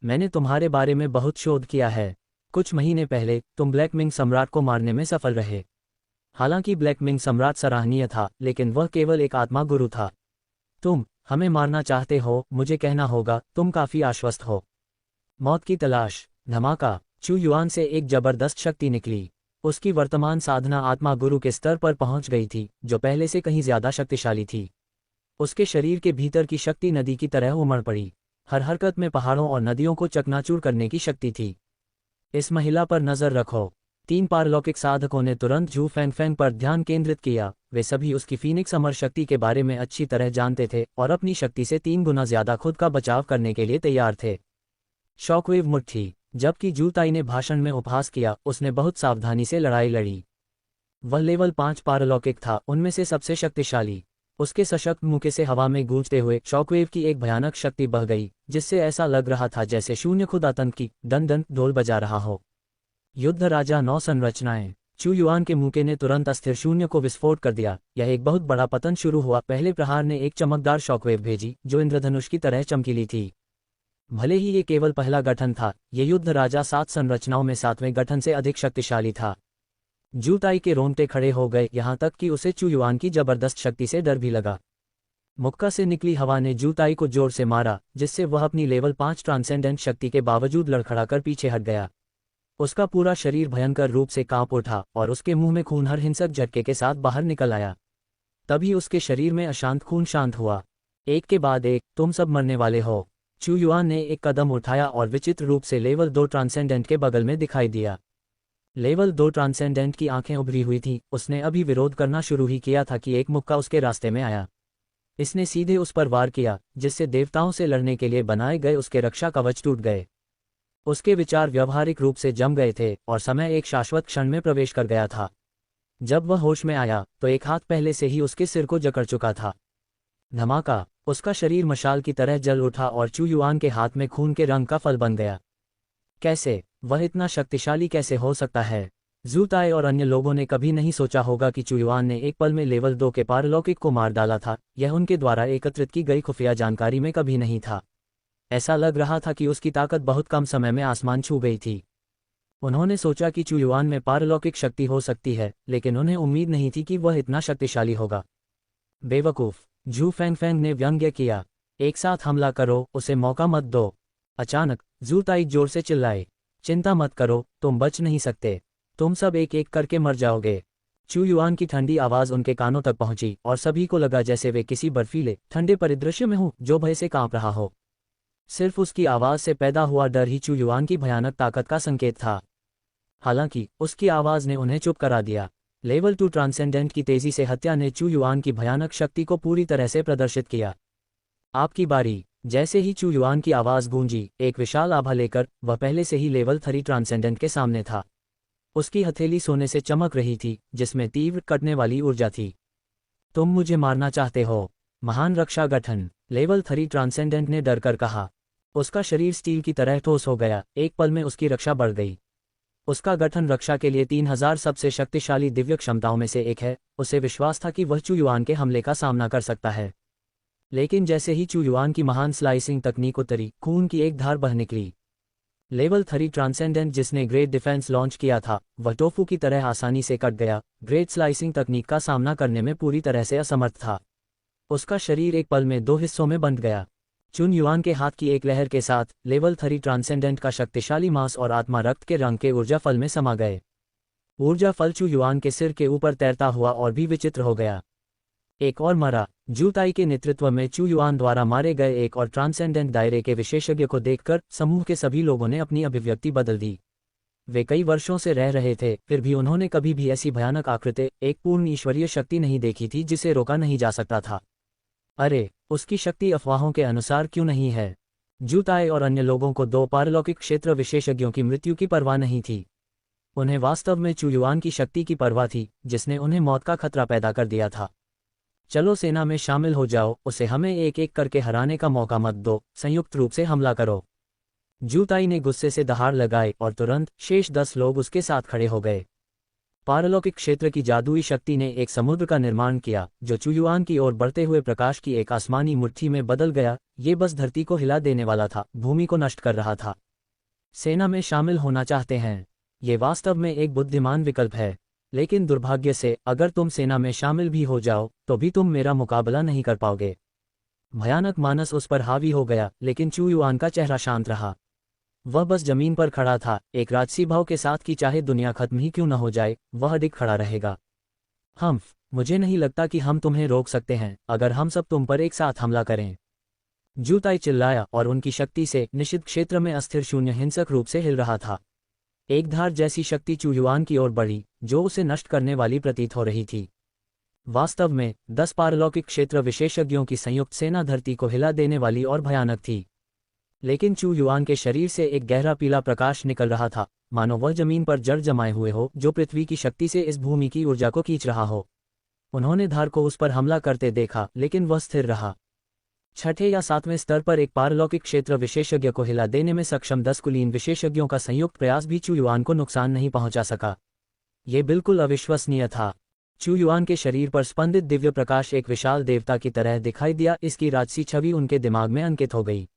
मैंने तुम्हारे बारे में बहुत शोध किया है। कुछ महीने पहले तुम ब्लैकमिंग सम्राट को मारने में सफल रहे। हालांकि ब्लैकमिंग सम्राट सराहनीय था, लेकिन वह केवल एक आत्मा गुरु था। तुम हमें मारना चाहते हो? मुझे कहना होगा, तुम काफी आश्वस्त हो। मौत की तलाश। धमाका! चू युआन से एक जबरदस्त शक्ति निकली। उसकी वर्तमान साधना आत्मा गुरु के स्तर पर पहुंच गई थी, जो पहले से कहीं ज्यादा शक्तिशाली थी। उसके शरीर के भीतर की शक्ति नदी की तरह उमड़ पड़ी। हर हरकत में पहाड़ों और नदियों को चकनाचूर करने की शक्ति थी। इस महिला पर नजर रखो। 3 पारलौकिक साधकों ने तुरंत जू फेंगफेंग पर ध्यान केंद्रित किया। वे सभी उसकी फीनिक्स अमर शक्ति के बारे में अच्छी तरह जानते थे और अपनी शक्ति से 3 गुना ज्यादा खुद का बचाव करने के लिए तैयार थे। शॉकवेव मुट्ठी। जबकि जू ताई ने भाषण में उपहास किया, उसने बहुत सावधानी से लड़ाई लड़ी। वह लेवल 5 पारलौकिक था, उनमें से सबसे शक्तिशाली। उसके सशक्त मुके से हवा में गूंजते हुए शॉकवेव की एक भयानक शक्ति बह गई, जिससे ऐसा लग रहा था जैसे शून्य खुद आतंक की डन डन ढोल बजा रहा हो। युद्ध राजा 9 संरचनाएं। चू युआन के मुके ने तुरंत अस्थिर शून्य को विस्फोट कर दिया। यह एक बहुत बड़ा पतन शुरू हुआ। पहले प्रहार ने एक चमकदार शॉकवेव भेजी जो इंद्रधनुष की तरह चमकीली थी। भले ही ये केवल पहला गठन था, ये युद्ध राजा 7 संरचनाओं में 7वें गठन से अधिक शक्तिशाली था। जू ताई के रोंगटे खड़े हो गए, यहाँ तक कि उसे चू युआन की जबरदस्त शक्ति से डर भी लगा। मुक्का से निकली हवा ने जू ताई को जोर से मारा, जिससे वह अपनी लेवल 5 ट्रांसेंडेंट शक्ति के बावजूद लड़खड़ाकर पीछे हट गया। उसका पूरा शरीर भयंकर रूप से कांप उठा और उसके मुंह में खून हर हिंसक झटके के साथ बाहर निकल आया। तभी उसके शरीर में अशांत खून शांत हुआ। एक के बाद एक, तुम सब मरने वाले हो। चू युआन ने एक कदम उठाया और विचित्र रूप से लेवल 2 ट्रांसेंडेंट के बगल में दिखाई दिया। लेवल 2 ट्रांसेंडेंट की आंखें उभरी हुई थीं। उसने अभी विरोध करना शुरू ही किया था कि एक मुक्का उसके रास्ते में आया। इसने सीधे उस पर वार किया, जिससे देवताओं से लड़ने के लिए बनाए गए उसके रक्षा कवच टूट गए। उसके विचार व्यवहारिक रूप से जम गए थे और समय एक शाश्वत क्षण में प्रवेश कर गया था। जब वह होश में आया तो एक हाथ पहले से ही उसके सिर को जकड़ चुका था। धमाका, उसका शरीर मशाल की तरह जल उठा और चू युआन के हाथ में खून के रंग का फल बन गया। कैसे? वह इतना शक्तिशाली कैसे हो सकता है? जू ताई और अन्य लोगों ने कभी नहीं सोचा होगा कि चू युआन ने एक पल में लेवल 2 के पारलौकिक को मार डाला था। यह उनके द्वारा एकत्रित की गई खुफिया जानकारी में कभी नहीं था। ऐसा लग रहा था कि उसकी ताकत बहुत कम समय में आसमान छू गई थी। उन्होंने सोचा कि चू युआन में पारलौकिक शक्ति हो सकती है, लेकिन उन्हें उम्मीद नहीं थी कि वह इतना शक्तिशाली होगा। बेवकूफ, जू फेंगफेंग ने व्यंग्य किया। एक साथ हमला करो, उसे मौका मत दो। अचानक जू ताई जोर से चिल्लाए, चिंता मत करो, तुम बच नहीं सकते। तुम सब एक एक करके मर जाओगे। चू युआन की ठंडी आवाज उनके कानों तक पहुंची और सभी को लगा जैसे वे किसी बर्फीले ठंडे परिदृश्य में हों जो भय से कांप रहा हो। सिर्फ उसकी आवाज से पैदा हुआ डर ही चू युआन की भयानक ताकत का संकेत था। हालांकि उसकी आवाज ने उन्हें चुप करा दिया। लेवल 2 ट्रांसेंडेंट की तेजी से हत्या ने चू युआन की भयानक शक्ति को पूरी तरह से प्रदर्शित किया। आपकी बारी। जैसे ही चू युआन की आवाज गूंजी, एक विशाल आभा लेकर वह पहले से ही लेवल 3 ट्रांसेंडेंट के सामने था। उसकी हथेली सोने से चमक रही थी, जिसमें तीव्र कटने वाली ऊर्जा थी। तुम मुझे मारना चाहते हो? महान रक्षा गठन। लेवल 3 ट्रांसेंडेंट ने डर कर कहा। उसका शरीर स्टील की तरह ठोस हो गया। एक पल में उसकी रक्षा बढ़ गई। उसका गठन रक्षा के लिए 3000 सबसे शक्तिशाली दिव्य क्षमताओं में से एक है। उसे विश्वास था कि वह चू युआन के हमले का सामना कर सकता है। लेकिन जैसे ही चू युआन की महान स्लाइसिंग तकनीक उतरी, खून की एक धार बह निकली। लेवल 3 ट्रांसेंडेंट जिसने ग्रेट डिफेंस लॉन्च किया था, वह टोफू की तरह आसानी से कट गया। ग्रेट स्लाइसिंग तकनीक का सामना करने में पूरी तरह से असमर्थ था। उसका शरीर एक पल में 2 हिस्सों में बंट गया। चुन युआन के हाथ की एक लहर के साथ लेवल 3 ट्रांसेंडेंट का शक्तिशाली मांस और आत्मा रक्त के रंग के ऊर्जा फल में समा गए। ऊर्जा फल चू युआन के सिर के ऊपर तैरता हुआ और भी विचित्र हो गया। एक और मरा। जू ताई के नेतृत्व में चू युआन द्वारा मारे गए एक और ट्रांसेंडेंट दायरे के विशेषज्ञ को देखकर समूह के सभी लोगों ने अपनी अभिव्यक्ति बदल दी। वे कई वर्षों से रह रहे थे, फिर भी उन्होंने कभी भी ऐसी भयानक आकृति, एक पूर्ण ईश्वरीय शक्ति नहीं देखी थी जिसे रोका नहीं जा सकता था। अरे, उसकी शक्ति अफवाहों के अनुसार क्यों नहीं है? जू ताई और अन्य लोगों को 2 पारलौकिक क्षेत्र विशेषज्ञों की मृत्यु की परवाह नहीं थी। उन्हें वास्तव में चू युआन की शक्ति की परवाह थी, जिसने उन्हें मौत का खतरा पैदा कर दिया था। चलो सेना में शामिल हो जाओ, उसे हमें एक एक करके हराने का मौका मत दो, संयुक्त रूप से हमला करो। जू ताई ने गुस्से से दहाड़ लगाई और तुरंत शेष 10 लोग उसके साथ खड़े हो गए। पारलौकिक क्षेत्र की जादुई शक्ति ने एक समुद्र का निर्माण किया, जो चू युआन की ओर बढ़ते हुए प्रकाश की एक आसमानी मुट्ठी में बदल गया। ये बस धरती को हिला देने वाला था, भूमि को नष्ट कर रहा था। सेना में शामिल होना चाहते हैं? ये वास्तव में एक बुद्धिमान विकल्प है, लेकिन दुर्भाग्य से अगर तुम सेना में शामिल भी हो जाओ तो भी तुम मेरा मुकाबला नहीं कर पाओगे। भयानक मानस उस पर हावी हो गया, लेकिन चू युआन का चेहरा शांत रहा। वह बस जमीन पर खड़ा था, एक राजसी भाव के साथ कि चाहे दुनिया खत्म ही क्यों न हो जाए, वह अडिग खड़ा रहेगा। मुझे नहीं लगता कि हम तुम्हें रोक सकते हैं अगर हम सब तुम पर एक साथ हमला करें। जू ताई चिल्लाया और उनकी शक्ति से निषिद्ध क्षेत्र में अस्थिर शून्य हिंसक रूप से हिल रहा था। एक धार जैसी शक्ति चू युआन की ओर बढ़ी, जो उसे नष्ट करने वाली प्रतीत हो रही थी। वास्तव में 10 पारलौकिक क्षेत्र विशेषज्ञों की संयुक्त सेना धरती को हिला देने वाली और भयानक थी। लेकिन चू युआन के शरीर से एक गहरा पीला प्रकाश निकल रहा था, मानो वह जमीन पर जड़ जमाए हुए हो, जो पृथ्वी की शक्ति से इस भूमि की ऊर्जा को खींच रहा हो। उन्होंने धार को उस पर हमला करते देखा, लेकिन वह स्थिर रहा। छठे या सातवें स्तर पर एक पारलौकिक क्षेत्र विशेषज्ञ को हिला देने में सक्षम 10 कुलीन विशेषज्ञों का संयुक्त प्रयास भी चू युआन को नुकसान नहीं पहुंचा सका। ये बिल्कुल अविश्वसनीय था। चू युआन के शरीर पर स्पंदित दिव्य प्रकाश एक विशाल देवता की तरह दिखाई दिया। इसकी राजसी छवि उनके दिमाग में अंकित हो गई।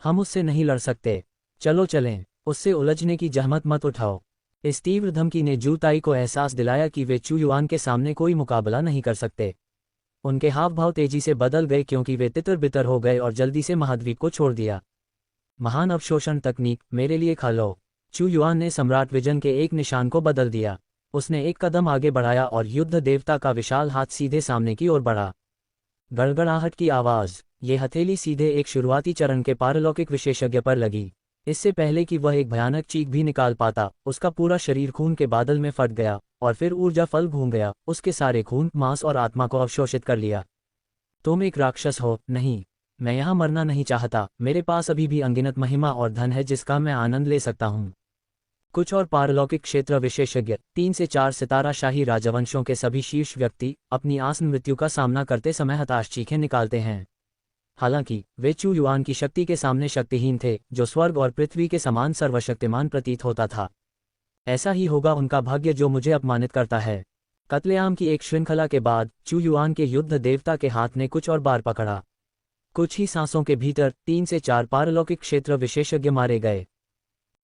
हम उससे नहीं लड़ सकते, चलो चलें, उससे उलझने की जहमत मत उठाओ। इस तीव्र धमकी ने जू ताई को एहसास दिलाया कि वे चू युआन के सामने कोई मुकाबला नहीं कर सकते। उनके हाव भाव तेजी से बदल गए क्योंकि वे तितर बितर हो गए और जल्दी से महाद्वीप को छोड़ दिया। महान अवशोषण तकनीक, मेरे लिए खा लो। चू युआन ने सम्राट विजन के एक निशान को बदल दिया। उसने एक कदम आगे बढ़ाया और युद्ध देवता का विशाल हाथ सीधे सामने की ओर बढ़ा। गड़गड़ाहट की आवाज, ये हथेली सीधे एक शुरुआती चरण के पारलौकिक विशेषज्ञ पर लगी। इससे पहले कि वह एक भयानक चीख भी निकाल पाता, उसका पूरा शरीर खून के बादल में फट गया और फिर ऊर्जा फल घूम गया। उसके सारे खून, मांस और आत्मा को अवशोषित कर लिया। तुम एक राक्षस हो। नहीं, मैं यहाँ मरना नहीं चाहता। मेरे पास अभी भी अनगिनत महिमा और धन है जिसका मैं आनंद ले सकता हूँ। कुछ और पारलौकिक क्षेत्र विशेषज्ञ, 3 से 4 सितारा शाही राजवंशों के सभी शीर्ष व्यक्ति, अपनी आसन मृत्यु का सामना करते समय हताश चीखें निकालते हैं। हालांकि वे चू युआन की शक्ति के सामने शक्तिहीन थे, जो स्वर्ग और पृथ्वी के समान सर्वशक्तिमान प्रतीत होता था। ऐसा ही होगा उनका भाग्य जो मुझे अपमानित करता है। कत्लेआम की एक श्रृंखला के बाद चू युआन के युद्ध देवता के हाथ ने कुछ और बार पकड़ा। कुछ ही सांसों के भीतर 3 से 4 पारलौकिक क्षेत्र विशेषज्ञ मारे गए।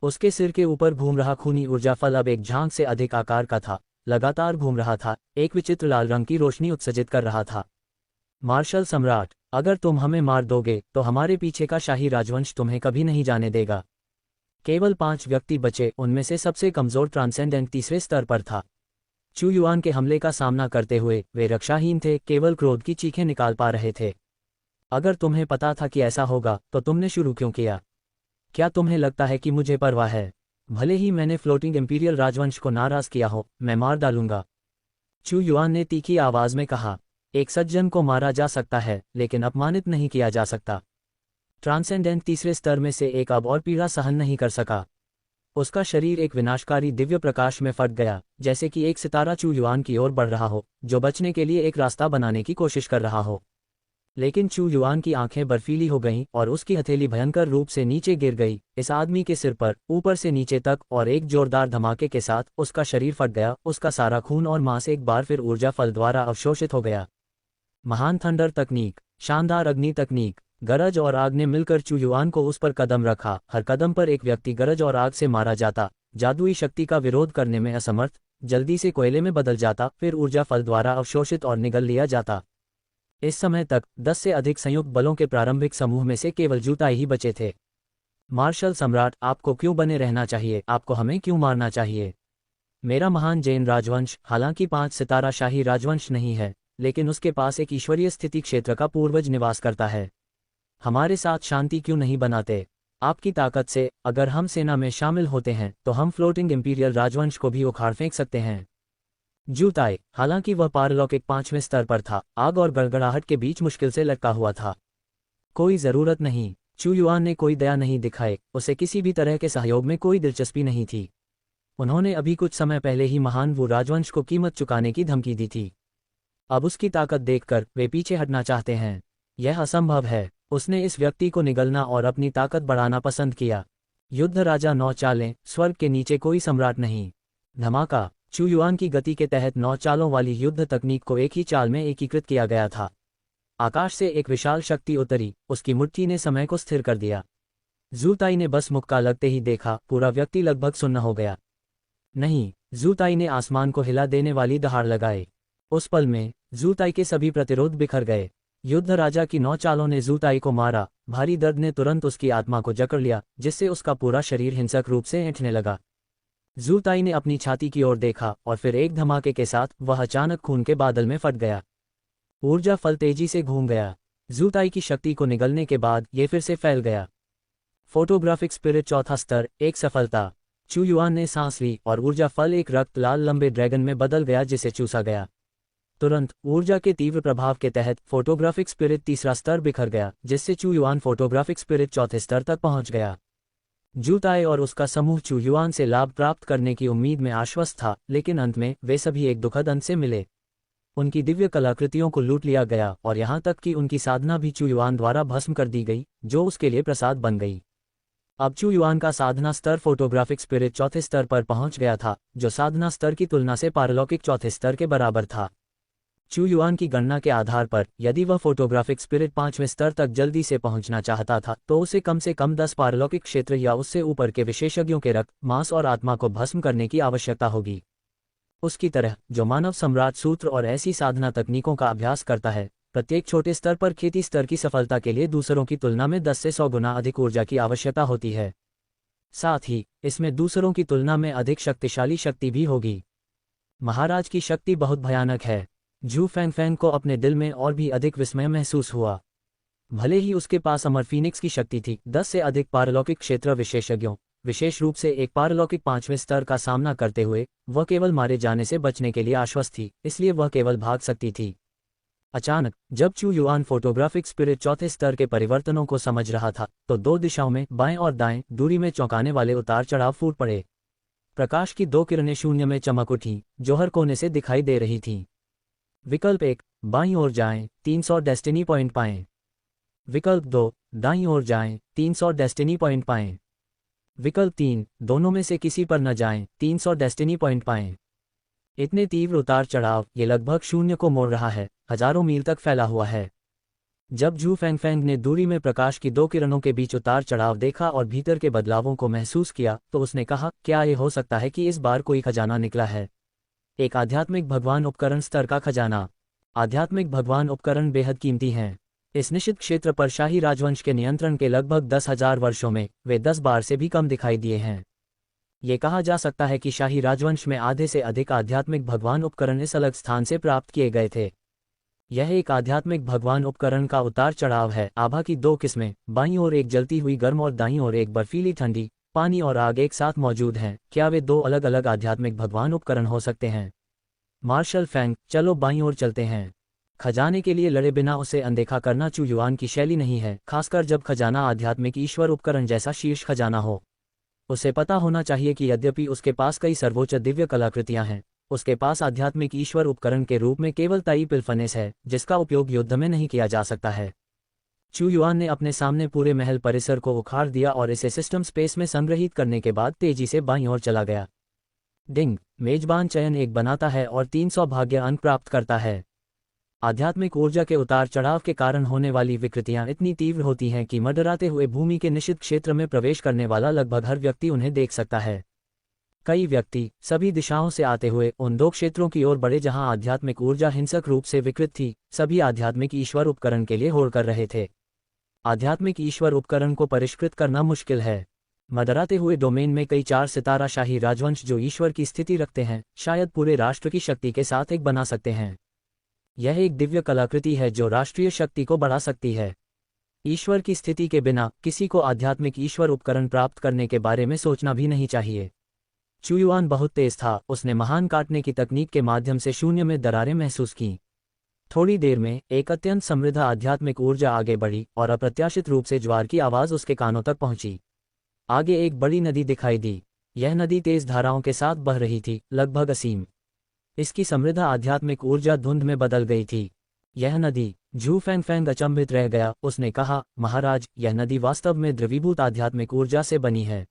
उसके सिर के ऊपर घूम रहा खूनी ऊर्जा फल अब एक झांक से अधिक आकार का था, लगातार घूम रहा था, एक विचित्र लाल रंग की रोशनी उत्सर्जित कर रहा था। मार्शल सम्राट, अगर तुम हमें मार दोगे तो हमारे पीछे का शाही राजवंश तुम्हें कभी नहीं जाने देगा। केवल 5 व्यक्ति बचे, उनमें से सबसे कमजोर ट्रांसेंडेंट तीसरे स्तर पर था। चू युआन के हमले का सामना करते हुए वे रक्षाहीन थे, केवल क्रोध की चीखें निकाल पा रहे थे। अगर तुम्हें पता था कि ऐसा होगा तो तुमने शुरू क्यों किया? क्या तुम्हें लगता है कि मुझे परवाह है? भले ही मैंने फ्लोटिंग इंपीरियल राजवंश को नाराज किया हो, मैं मार डालूंगा। चू युआन ने तीखी आवाज में कहा, एक सज्जन को मारा जा सकता है लेकिन अपमानित नहीं किया जा सकता। ट्रांसेंडेंट तीसरे स्तर में से एक अब और पीड़ा सहन नहीं कर सका। उसका शरीर एक विनाशकारी दिव्य प्रकाश में फट गया, जैसे कि एक सितारा चू युआन की ओर बढ़ रहा हो, जो बचने के लिए एक रास्ता बनाने की कोशिश कर रहा हो। लेकिन चू युआन की आंखें बर्फीली हो गईं और उसकी हथेली भयंकर रूप से नीचे गिर गई। इस आदमी के सिर पर ऊपर से नीचे तक और एक जोरदार धमाके के साथ उसका शरीर फट गया। उसका सारा खून और मांस एक बार फिर ऊर्जा फल द्वारा अवशोषित हो गया। महान थंडर तकनीक, शानदार अग्नि तकनीक। गरज और आग ने मिलकर चू युआन को उस पर कदम रखा। हर कदम पर एक व्यक्ति गरज और आग से मारा जाता, जादुई शक्ति का विरोध करने में असमर्थ, जल्दी से कोयले में बदल जाता, फिर ऊर्जा फल द्वारा अवशोषित और निगल लिया जाता। इस समय तक 10 से अधिक संयुक्त बलों के प्रारंभिक समूह में से केवल जू ताई ही बचे थे। मार्शल सम्राट, आपको क्यों बने रहना चाहिए? आपको हमें क्यों मारना चाहिए? मेरा महान जैन राजवंश, हालांकि 5 सितारा शाही राजवंश नहीं है, लेकिन उसके पास एक ईश्वरीय स्थिति क्षेत्र का पूर्वज निवास करता है। हमारे साथ शांति क्यों नहीं बनाते? आपकी ताकत से अगर हम सेना में शामिल होते हैं तो हम फ्लोटिंग इंपीरियल राजवंश को भी उखाड़ फेंक सकते हैं। जू ताई, हालांकि वह पारलौकिक 5वें स्तर पर था, आग और गड़गड़ाहट के बीच मुश्किल से लटका हुआ था। कोई जरूरत नहीं। चू युआन ने कोई दया नहीं दिखाई, उसे किसी भी तरह के सहयोग में कोई दिलचस्पी नहीं थी। उन्होंने अभी कुछ समय पहले ही महान वू राजवंश को कीमत चुकाने की धमकी दी थी। अब उसकी ताकत देखकर वे पीछे हटना चाहते हैं। यह असंभव है। उसने इस व्यक्ति को निगलना और अपनी ताकत बढ़ाना पसंद किया। युद्ध राजा 9 चालें, स्वर्ग के नीचे कोई सम्राट नहीं। धमाका। चू युआन की गति के तहत 9 चालों वाली युद्ध तकनीक को एक ही चाल में एकीकृत किया गया था। आकाश से एक विशाल शक्ति उतरी, उसकी मुट्ठी ने समय को स्थिर कर दिया। जू ताई ने बस मुक्का लगते ही देखा, पूरा व्यक्ति लगभग सुन्न हो गया। नहीं, जू ताई ने आसमान को हिला देने वाली दहाड़ लगाई। उस पल में जू ताई के सभी प्रतिरोध बिखर गए। युद्ध राजा की 9 चालों ने जू ताई को मारा। भारी दर्द ने तुरंत उसकी आत्मा को जकड़ लिया, जिससे उसका पूरा शरीर हिंसक रूप से ऐंठने लगा। जू ताई ने अपनी छाती की ओर देखा और फिर एक धमाके के साथ वह अचानक खून के बादल में फट गया। ऊर्जा फल तेजी से घूम गया। जू ताई की शक्ति को निगलने के बाद ये फिर से फैल गया। फोटोग्राफिक स्पिरिट चौथा स्तर, एक सफलता। चू युआन ने सांस ली और ऊर्जा फल एक रक्त लाल लंबे ड्रैगन में बदल गया जिसे चूसा गया। तुरंत ऊर्जा के तीव्र प्रभाव के तहत फोटोग्राफिक स्पिरिट तीसरा स्तर बिखर गया, जिससे चू युआन फोटोग्राफिक स्पिरिट चौथे स्तर तक पहुंच गया। जू ताई और उसका समूह चू युआन से लाभ प्राप्त करने की उम्मीद में आश्वस्त था, लेकिन अंत में वे सभी एक दुखद अंत से मिले। उनकी दिव्य कलाकृतियों को लूट लिया गया और यहाँ तक कि उनकी साधना भी चू युआन द्वारा भस्म कर दी गई, जो उसके लिए प्रसाद बन गई। अब चू युआन का साधना स्तर फोटोग्राफिक स्पिरिट चौथे स्तर पर पहुंच गया था, जो साधना स्तर की तुलना से पारलौकिक चौथे स्तर के बराबर था। चू युआन की गणना के आधार पर यदि वह फोटोग्राफिक स्पिरिट 5वें स्तर तक जल्दी से पहुंचना चाहता था तो उसे कम से कम 10 पारलौकिक क्षेत्र या उससे ऊपर के विशेषज्ञों के रक्त, मांस और आत्मा को भस्म करने की आवश्यकता होगी। उसकी तरह जो मानव सम्राट सूत्र और ऐसी साधना तकनीकों का अभ्यास करता है, प्रत्येक छोटे स्तर पर खेती स्तर की सफलता के लिए दूसरों की तुलना में 10 से 100 गुना अधिक ऊर्जा की आवश्यकता होती है। साथ ही इसमें दूसरों की तुलना में अधिक शक्तिशाली शक्ति भी होगी। महाराज की शक्ति बहुत भयानक है। झू फैंगफैंग को अपने दिल में और भी अधिक विस्मय महसूस हुआ। भले ही उसके पास अमर फीनिक्स की शक्ति थी, 10 से अधिक पारलौकिक क्षेत्र विशेषज्ञों, विशेष रूप से एक पारलौकिक 5वें स्तर का सामना करते हुए वह केवल मारे जाने से बचने के लिए आश्वस्त थी, इसलिए वह केवल भाग सकती थी। अचानक जब चू युआन फोटोग्राफिक स्पिरिट चौथे स्तर के परिवर्तनों को समझ रहा था तो दो दिशाओं में, बाएं और दाएं दूरी में चौंकाने वाले उतार चढ़ाव फूट पड़े। प्रकाश की दो किरणें शून्य में चमक उठीं, जो हर कोने से दिखाई दे रही थीं। विकल्प 1, बाईं ओर जाएं, 300 डेस्टिनी पॉइंट पाएं। विकल्प 2, दाईं ओर जाएं, 300 डेस्टिनी पॉइंट पाएं। विकल्प 3, दोनों में से किसी पर न जाएं, 300 डेस्टिनी पॉइंट पाएं। इतने तीव्र उतार चढ़ाव, ये लगभग शून्य को मोड़ रहा है, हजारों मील तक फैला हुआ है। जब झू फैंगफैंग ने दूरी में प्रकाश की दो किरणों के बीच उतार चढ़ाव देखा और भीतर के बदलावों को महसूस किया तो उसने कहा, क्या ये हो सकता है कि इस बार कोई खजाना निकला है? एक आध्यात्मिक भगवान उपकरण स्तर का खजाना। आध्यात्मिक भगवान उपकरण बेहद कीमती हैं। इस निश्चित क्षेत्र पर शाही राजवंश के नियंत्रण के लगभग 10,000 वर्षों में वे 10 बार से भी कम दिखाई दिए हैं। ये कहा जा सकता है कि शाही राजवंश में आधे से अधिक आध्यात्मिक भगवान उपकरण इस अलग स्थान से प्राप्त किए गए थे। यह एक आध्यात्मिक भगवान उपकरण का उतार चढ़ाव है। आभा की दो किस्में, बाईं ओर एक जलती हुई गर्म और दाईं ओर एक बर्फीली ठंडी, पानी और आग एक साथ मौजूद हैं। क्या वे दो अलग अलग आध्यात्मिक भगवान उपकरण हो सकते हैं? मार्शल फैंग, चलो बाईं ओर चलते हैं। खजाने के लिए लड़े बिना उसे अनदेखा करना चू युआन की शैली नहीं है, खासकर जब खजाना आध्यात्मिक ईश्वर उपकरण जैसा शीर्ष खजाना हो। उसे पता होना चाहिए कि यद्यपि उसके पास कई सर्वोच्च दिव्य कलाकृतियां हैं, उसके पास आध्यात्मिक ईश्वर उपकरण के रूप में केवल ताई पिल्फनेस है, जिसका उपयोग युद्ध में नहीं किया जा सकता है। चू युआन ने अपने सामने पूरे महल परिसर को उखाड़ दिया और इसे सिस्टम स्पेस में संग्रहित करने के बाद तेजी से बाईं ओर चला गया। डिंग, मेजबान चयन 1 बनाता है और 300 भाग्य अंक प्राप्त करता है। आध्यात्मिक ऊर्जा के उतार चढ़ाव के कारण होने वाली विकृतियां इतनी तीव्र होती हैं कि मंडराते हुए भूमि के निश्चित क्षेत्र में प्रवेश करने वाला लगभग हर व्यक्ति उन्हें देख सकता है। कई व्यक्ति सभी दिशाओं से आते हुए उन दो क्षेत्रों की ओर बढ़े जहां आध्यात्मिक ऊर्जा हिंसक रूप से विकृत थी, सभी आध्यात्मिक ईश्वर उपकरण के लिए होड़ कर रहे थे। आध्यात्मिक ईश्वर उपकरण को परिष्कृत करना मुश्किल है। मदराते हुए डोमेन में कई 4 सितारा शाही राजवंश जो ईश्वर की स्थिति रखते हैं, शायद पूरे राष्ट्र की शक्ति के साथ एक बना सकते हैं। यह एक दिव्य कलाकृति है जो राष्ट्रीय शक्ति को बढ़ा सकती है। ईश्वर की स्थिति के बिना किसी को आध्यात्मिक ईश्वर उपकरण प्राप्त करने के बारे में सोचना भी नहीं चाहिए। चू युआन बहुत तेज था, उसने महान काटने की तकनीक के माध्यम से शून्य में दरारें महसूस कीं। थोड़ी देर में एक अत्यंत समृद्ध आध्यात्मिक ऊर्जा आगे बढ़ी और अप्रत्याशित रूप से ज्वार की आवाज उसके कानों तक पहुंची। आगे एक बड़ी नदी दिखाई दी। यह नदी तेज धाराओं के साथ बह रही थी, लगभग असीम। इसकी समृद्ध आध्यात्मिक ऊर्जा धुंध में बदल गई थी। यह नदी, झू फैंगफैंग अचंभित रह गया। उसने कहा, महाराज, यह नदी वास्तव में द्रवीभूत आध्यात्मिक ऊर्जा से बनी है।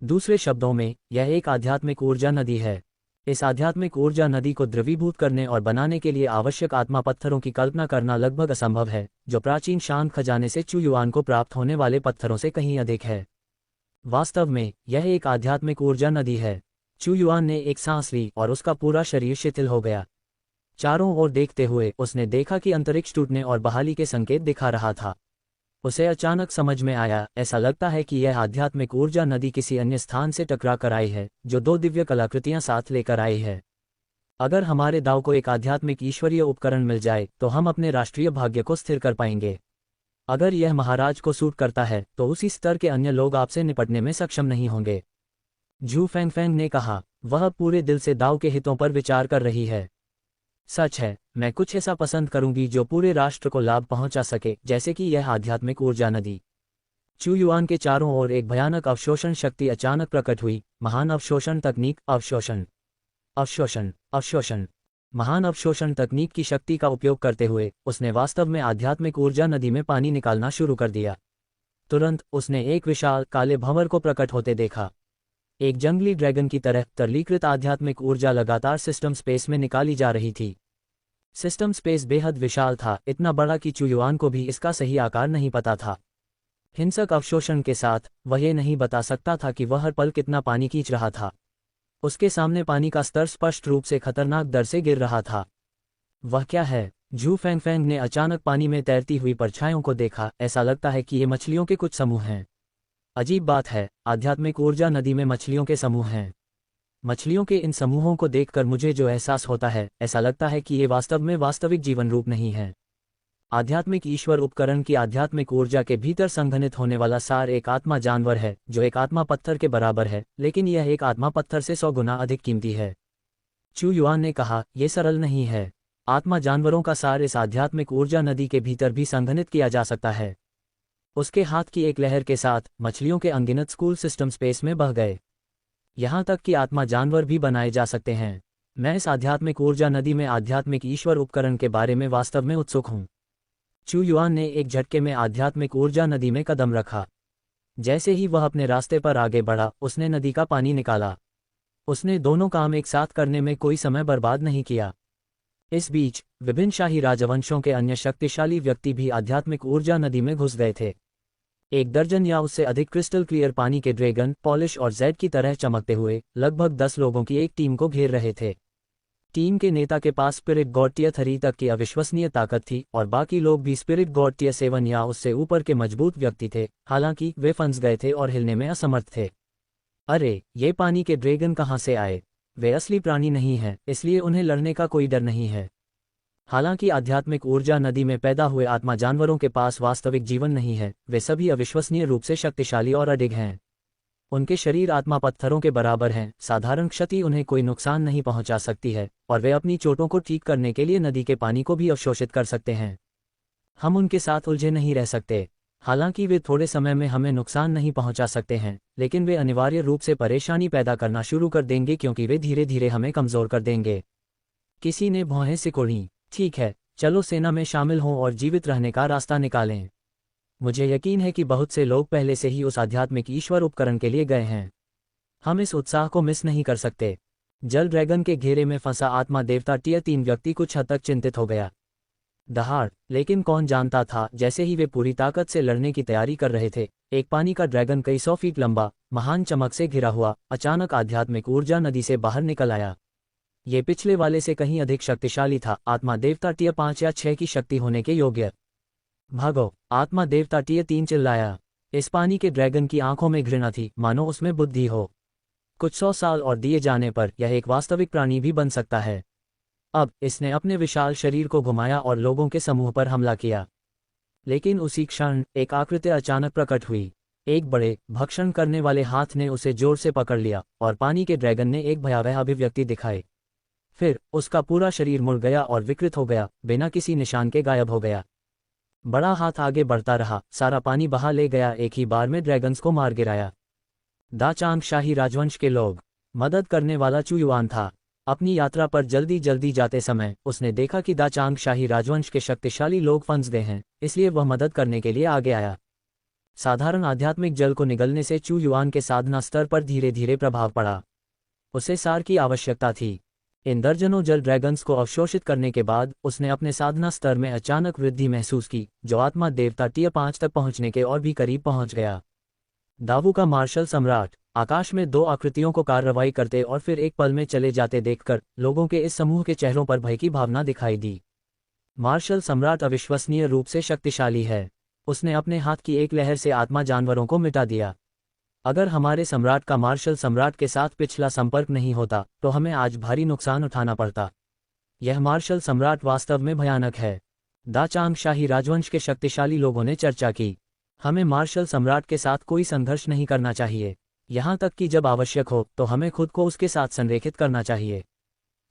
दूसरे शब्दों में, यह एक आध्यात्मिक ऊर्जा नदी है। इस आध्यात्मिक ऊर्जा नदी को द्रवीभूत करने और बनाने के लिए आवश्यक आत्मा पत्थरों की कल्पना करना लगभग असंभव है, जो प्राचीन शांत खजाने से चू युआन को प्राप्त होने वाले पत्थरों से कहीं अधिक है। वास्तव में यह एक आध्यात्मिक ऊर्जा नदी है। चू युआन ने एक सांस ली और उसका पूरा शरीर शिथिल हो गया। चारों ओर देखते हुए उसने देखा कि अंतरिक्ष टूटने और बहाली के संकेत दिखा रहा था। उसे अचानक समझ में आया, ऐसा लगता है कि यह आध्यात्मिक ऊर्जा नदी किसी अन्य स्थान से टकरा कर आई है, जो दो दिव्य कलाकृतियां साथ लेकर आई है। अगर हमारे दाव को एक आध्यात्मिक ईश्वरीय उपकरण मिल जाए तो हम अपने राष्ट्रीय भाग्य को स्थिर कर पाएंगे। अगर यह महाराज को सूट करता है तो उसी स्तर के अन्य लोग आपसे निपटने में सक्षम नहीं होंगे। झू फैंगफैंग ने कहा, वह पूरे दिल से दाव के हितों पर विचार कर रही है। सच है, मैं कुछ ऐसा पसंद करूंगी जो पूरे राष्ट्र को लाभ पहुंचा सके, जैसे कि यह आध्यात्मिक ऊर्जा नदी। चू युआन के चारों ओर एक भयानक अवशोषण शक्ति अचानक प्रकट हुई। महान अवशोषण तकनीक, अवशोषण, अवशोषण, अवशोषण। महान अवशोषण तकनीक की शक्ति का उपयोग करते हुए उसने वास्तव में आध्यात्मिक ऊर्जा नदी में पानी निकालना शुरू कर दिया। तुरंत उसने एक विशाल काले भंवर को प्रकट होते देखा। एक जंगली ड्रैगन की तरह तरलीकृत आध्यात्मिक ऊर्जा लगातार सिस्टम स्पेस में निकाली जा रही थी। सिस्टम स्पेस बेहद विशाल था, इतना बड़ा कि चुयुआन को भी इसका सही आकार नहीं पता था। हिंसक अवशोषण के साथ वह ये नहीं बता सकता था कि वह हर पल कितना पानी खींच रहा था। उसके सामने पानी का स्तर स्पष्ट रूप से खतरनाक दर से गिर रहा था। वह क्या है? जू फैंगफैंग ने अचानक पानी में तैरती हुई परछाइयों को देखा। ऐसा लगता है कि ये मछलियों के कुछ समूह हैं। अजीब बात है, आध्यात्मिक ऊर्जा नदी में मछलियों के समूह हैं। मछलियों के इन समूहों को देखकर मुझे जो एहसास होता है, ऐसा लगता है कि ये वास्तव में वास्तविक जीवन रूप नहीं है। आध्यात्मिक ईश्वर उपकरण की आध्यात्मिक ऊर्जा के भीतर संघनित होने वाला सार एक आत्मा जानवर है जो एक आत्मा पत्थर के बराबर है, लेकिन यह एक आत्मा पत्थर से 100 गुना अधिक कीमती है। चू युआन ने कहा, यह सरल नहीं है। आत्मा जानवरों का सार इस आध्यात्मिक ऊर्जा नदी के भीतर भी संघनित किया जा सकता है। उसके हाथ की एक लहर के साथ मछलियों के अनगिनत स्कूल सिस्टम स्पेस में बह गए। यहाँ तक कि आत्मा जानवर भी बनाए जा सकते हैं। मैं इस आध्यात्मिक ऊर्जा नदी में आध्यात्मिक ईश्वर उपकरण के बारे में वास्तव में उत्सुक हूँ। चू युआन ने एक झटके में आध्यात्मिक ऊर्जा नदी में कदम रखा। जैसे ही वह अपने रास्ते पर आगे बढ़ा, उसने नदी का पानी निकाला। उसने दोनों काम एक साथ करने में कोई समय बर्बाद नहीं किया। इस बीच विभिन्न शाही राजवंशों के अन्य शक्तिशाली व्यक्ति भी आध्यात्मिक ऊर्जा नदी में घुस गए थे। 1 दर्जन या उससे अधिक क्रिस्टल क्लियर पानी के ड्रैगन पॉलिश और जेड की तरह चमकते हुए लगभग 10 लोगों की एक टीम को घेर रहे थे। टीम के नेता के पास स्पिरिट गॉड टियर 3 तक की अविश्वसनीय ताकत थी और बाकी लोग भी स्पिरिट गॉड टियर 7 या उससे ऊपर के मजबूत व्यक्ति थे, हालांकि वे फंस गए थे और हिलने में असमर्थ थे। अरे, ये पानी के ड्रैगन कहाँ से आए? वे असली प्राणी नहीं हैं, इसलिए उन्हें लड़ने का कोई डर नहीं है। हालांकि आध्यात्मिक ऊर्जा नदी में पैदा हुए आत्मा जानवरों के पास वास्तविक जीवन नहीं है, वे सभी अविश्वसनीय रूप से शक्तिशाली और अडिग हैं। उनके शरीर आत्मा पत्थरों के बराबर हैं, साधारण क्षति उन्हें कोई नुकसान नहीं पहुंचा सकती है, और वे अपनी चोटों को ठीक करने के लिए नदी के पानी को भी अवशोषित कर सकते हैं। हम उनके साथ उलझे नहीं रह सकते। हालांकि वे थोड़े समय में हमें नुकसान नहीं पहुंचा सकते हैं, लेकिन वे अनिवार्य रूप से परेशानी पैदा करना शुरू कर देंगे क्योंकि वे धीरे धीरे हमें कमजोर कर देंगे। किसी ने भौहें सिकोड़ी। ठीक है, चलो सेना में शामिल हों और जीवित रहने का रास्ता निकालें। मुझे यकीन है कि बहुत से लोग पहले से ही उस आध्यात्मिक ईश्वर उपकरण के लिए गए हैं। हम इस उत्साह को मिस नहीं कर सकते। जल ड्रैगन के घेरे में फंसा आत्मा देवता टियर 3 व्यक्ति कुछ हद तक चिंतित हो गया। दहाड़, लेकिन कौन जानता था, जैसे ही वे पूरी ताकत से लड़ने की तैयारी कर रहे थे, एक पानी का ड्रैगन कई 100 फीट लंबा, महान चमक से घिरा हुआ, अचानक आध्यात्मिक ऊर्जा नदी से बाहर निकल आया। ये पिछले वाले से कहीं अधिक शक्तिशाली था, आत्मा देवता टियर 5 या 6 की शक्ति होने के योग्य। भागो! आत्मा देवता टियर 3 चिल्लाया। इस पानी के ड्रैगन की आंखों में घृणा थी, मानो उसमें बुद्धि हो। कुछ 100 साल और दिए जाने पर यह एक वास्तविक प्राणी भी बन सकता है। अब इसने अपने विशाल शरीर को घुमाया और लोगों के समूह पर हमला किया। लेकिन उसी क्षण एक आकृति अचानक प्रकट हुई। एक बड़े, भक्षण करने वाले हाथ ने उसे जोर से पकड़ लिया और पानी के ड्रैगन ने एक भयावह अभिव्यक्ति दिखाई। फिर उसका पूरा शरीर मुड़ गया और विकृत हो गया, बिना किसी निशान के गायब हो गया। बड़ा हाथ आगे बढ़ता रहा, सारा पानी बहा ले गया, एक ही बार में ड्रैगन्स को मार गिराया। दा चांग शाही राजवंश के लोग। मदद करने वाला चू युआन था। अपनी यात्रा पर जल्दी जल्दी जाते समय उसने देखा कि दा चांग शाही राजवंश के शक्तिशाली लोग फंस गए हैं, इसलिए वह मदद करने के लिए आगे आया। साधारण आध्यात्मिक जल को निगलने से चू युआन के साधना स्तर पर धीरे धीरे प्रभाव पड़ा। उसे सार की आवश्यकता थी। इन दर्जनों जल ड्रैगन्स को अवशोषित करने के बाद उसने अपने साधना स्तर में अचानक वृद्धि महसूस की, जो आत्मा देवता टियर 5 तक पहुंचने के और भी करीब पहुंच गया। दावू का मार्शल सम्राट। आकाश में 2 आकृतियों को कार्रवाई करते और फिर एक पल में चले जाते देखकर लोगों के इस समूह के चेहरों पर भय की भावना दिखाई दी। मार्शल सम्राट अविश्वसनीय रूप से शक्तिशाली है। उसने अपने हाथ की एक लहर से आत्मा जानवरों को मिटा दिया। अगर हमारे सम्राट का मार्शल सम्राट के साथ पिछला संपर्क नहीं होता तो हमें आज भारी नुकसान उठाना पड़ता। यह मार्शल सम्राट वास्तव में भयानक है। दा चांग शाही राजवंश के शक्तिशाली लोगों ने चर्चा की। हमें मार्शल सम्राट के साथ कोई संघर्ष नहीं करना चाहिए, यहाँ तक कि जब आवश्यक हो तो हमें खुद को उसके साथ संरेखित करना चाहिए।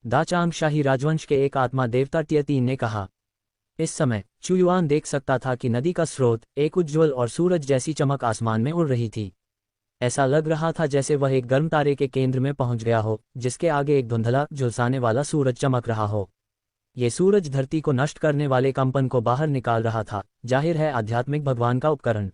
दा चांग शाही राजवंश के एक आत्मा देवता टियर 3 ने कहा। इस समय चू युआन देख सकता था कि नदी का स्रोत, एक उज्ज्वल और सूरज जैसी चमक आसमान में उड़ रही थी। ऐसा लग रहा था जैसे वह एक गर्म तारे के केंद्र में पहुंच गया हो, जिसके आगे एक धुंधला झुलसाने वाला सूरज चमक रहा हो। ये सूरज धरती को नष्ट करने वाले कंपन को बाहर निकाल रहा था, जाहिर है आध्यात्मिक भगवान का उपकरण।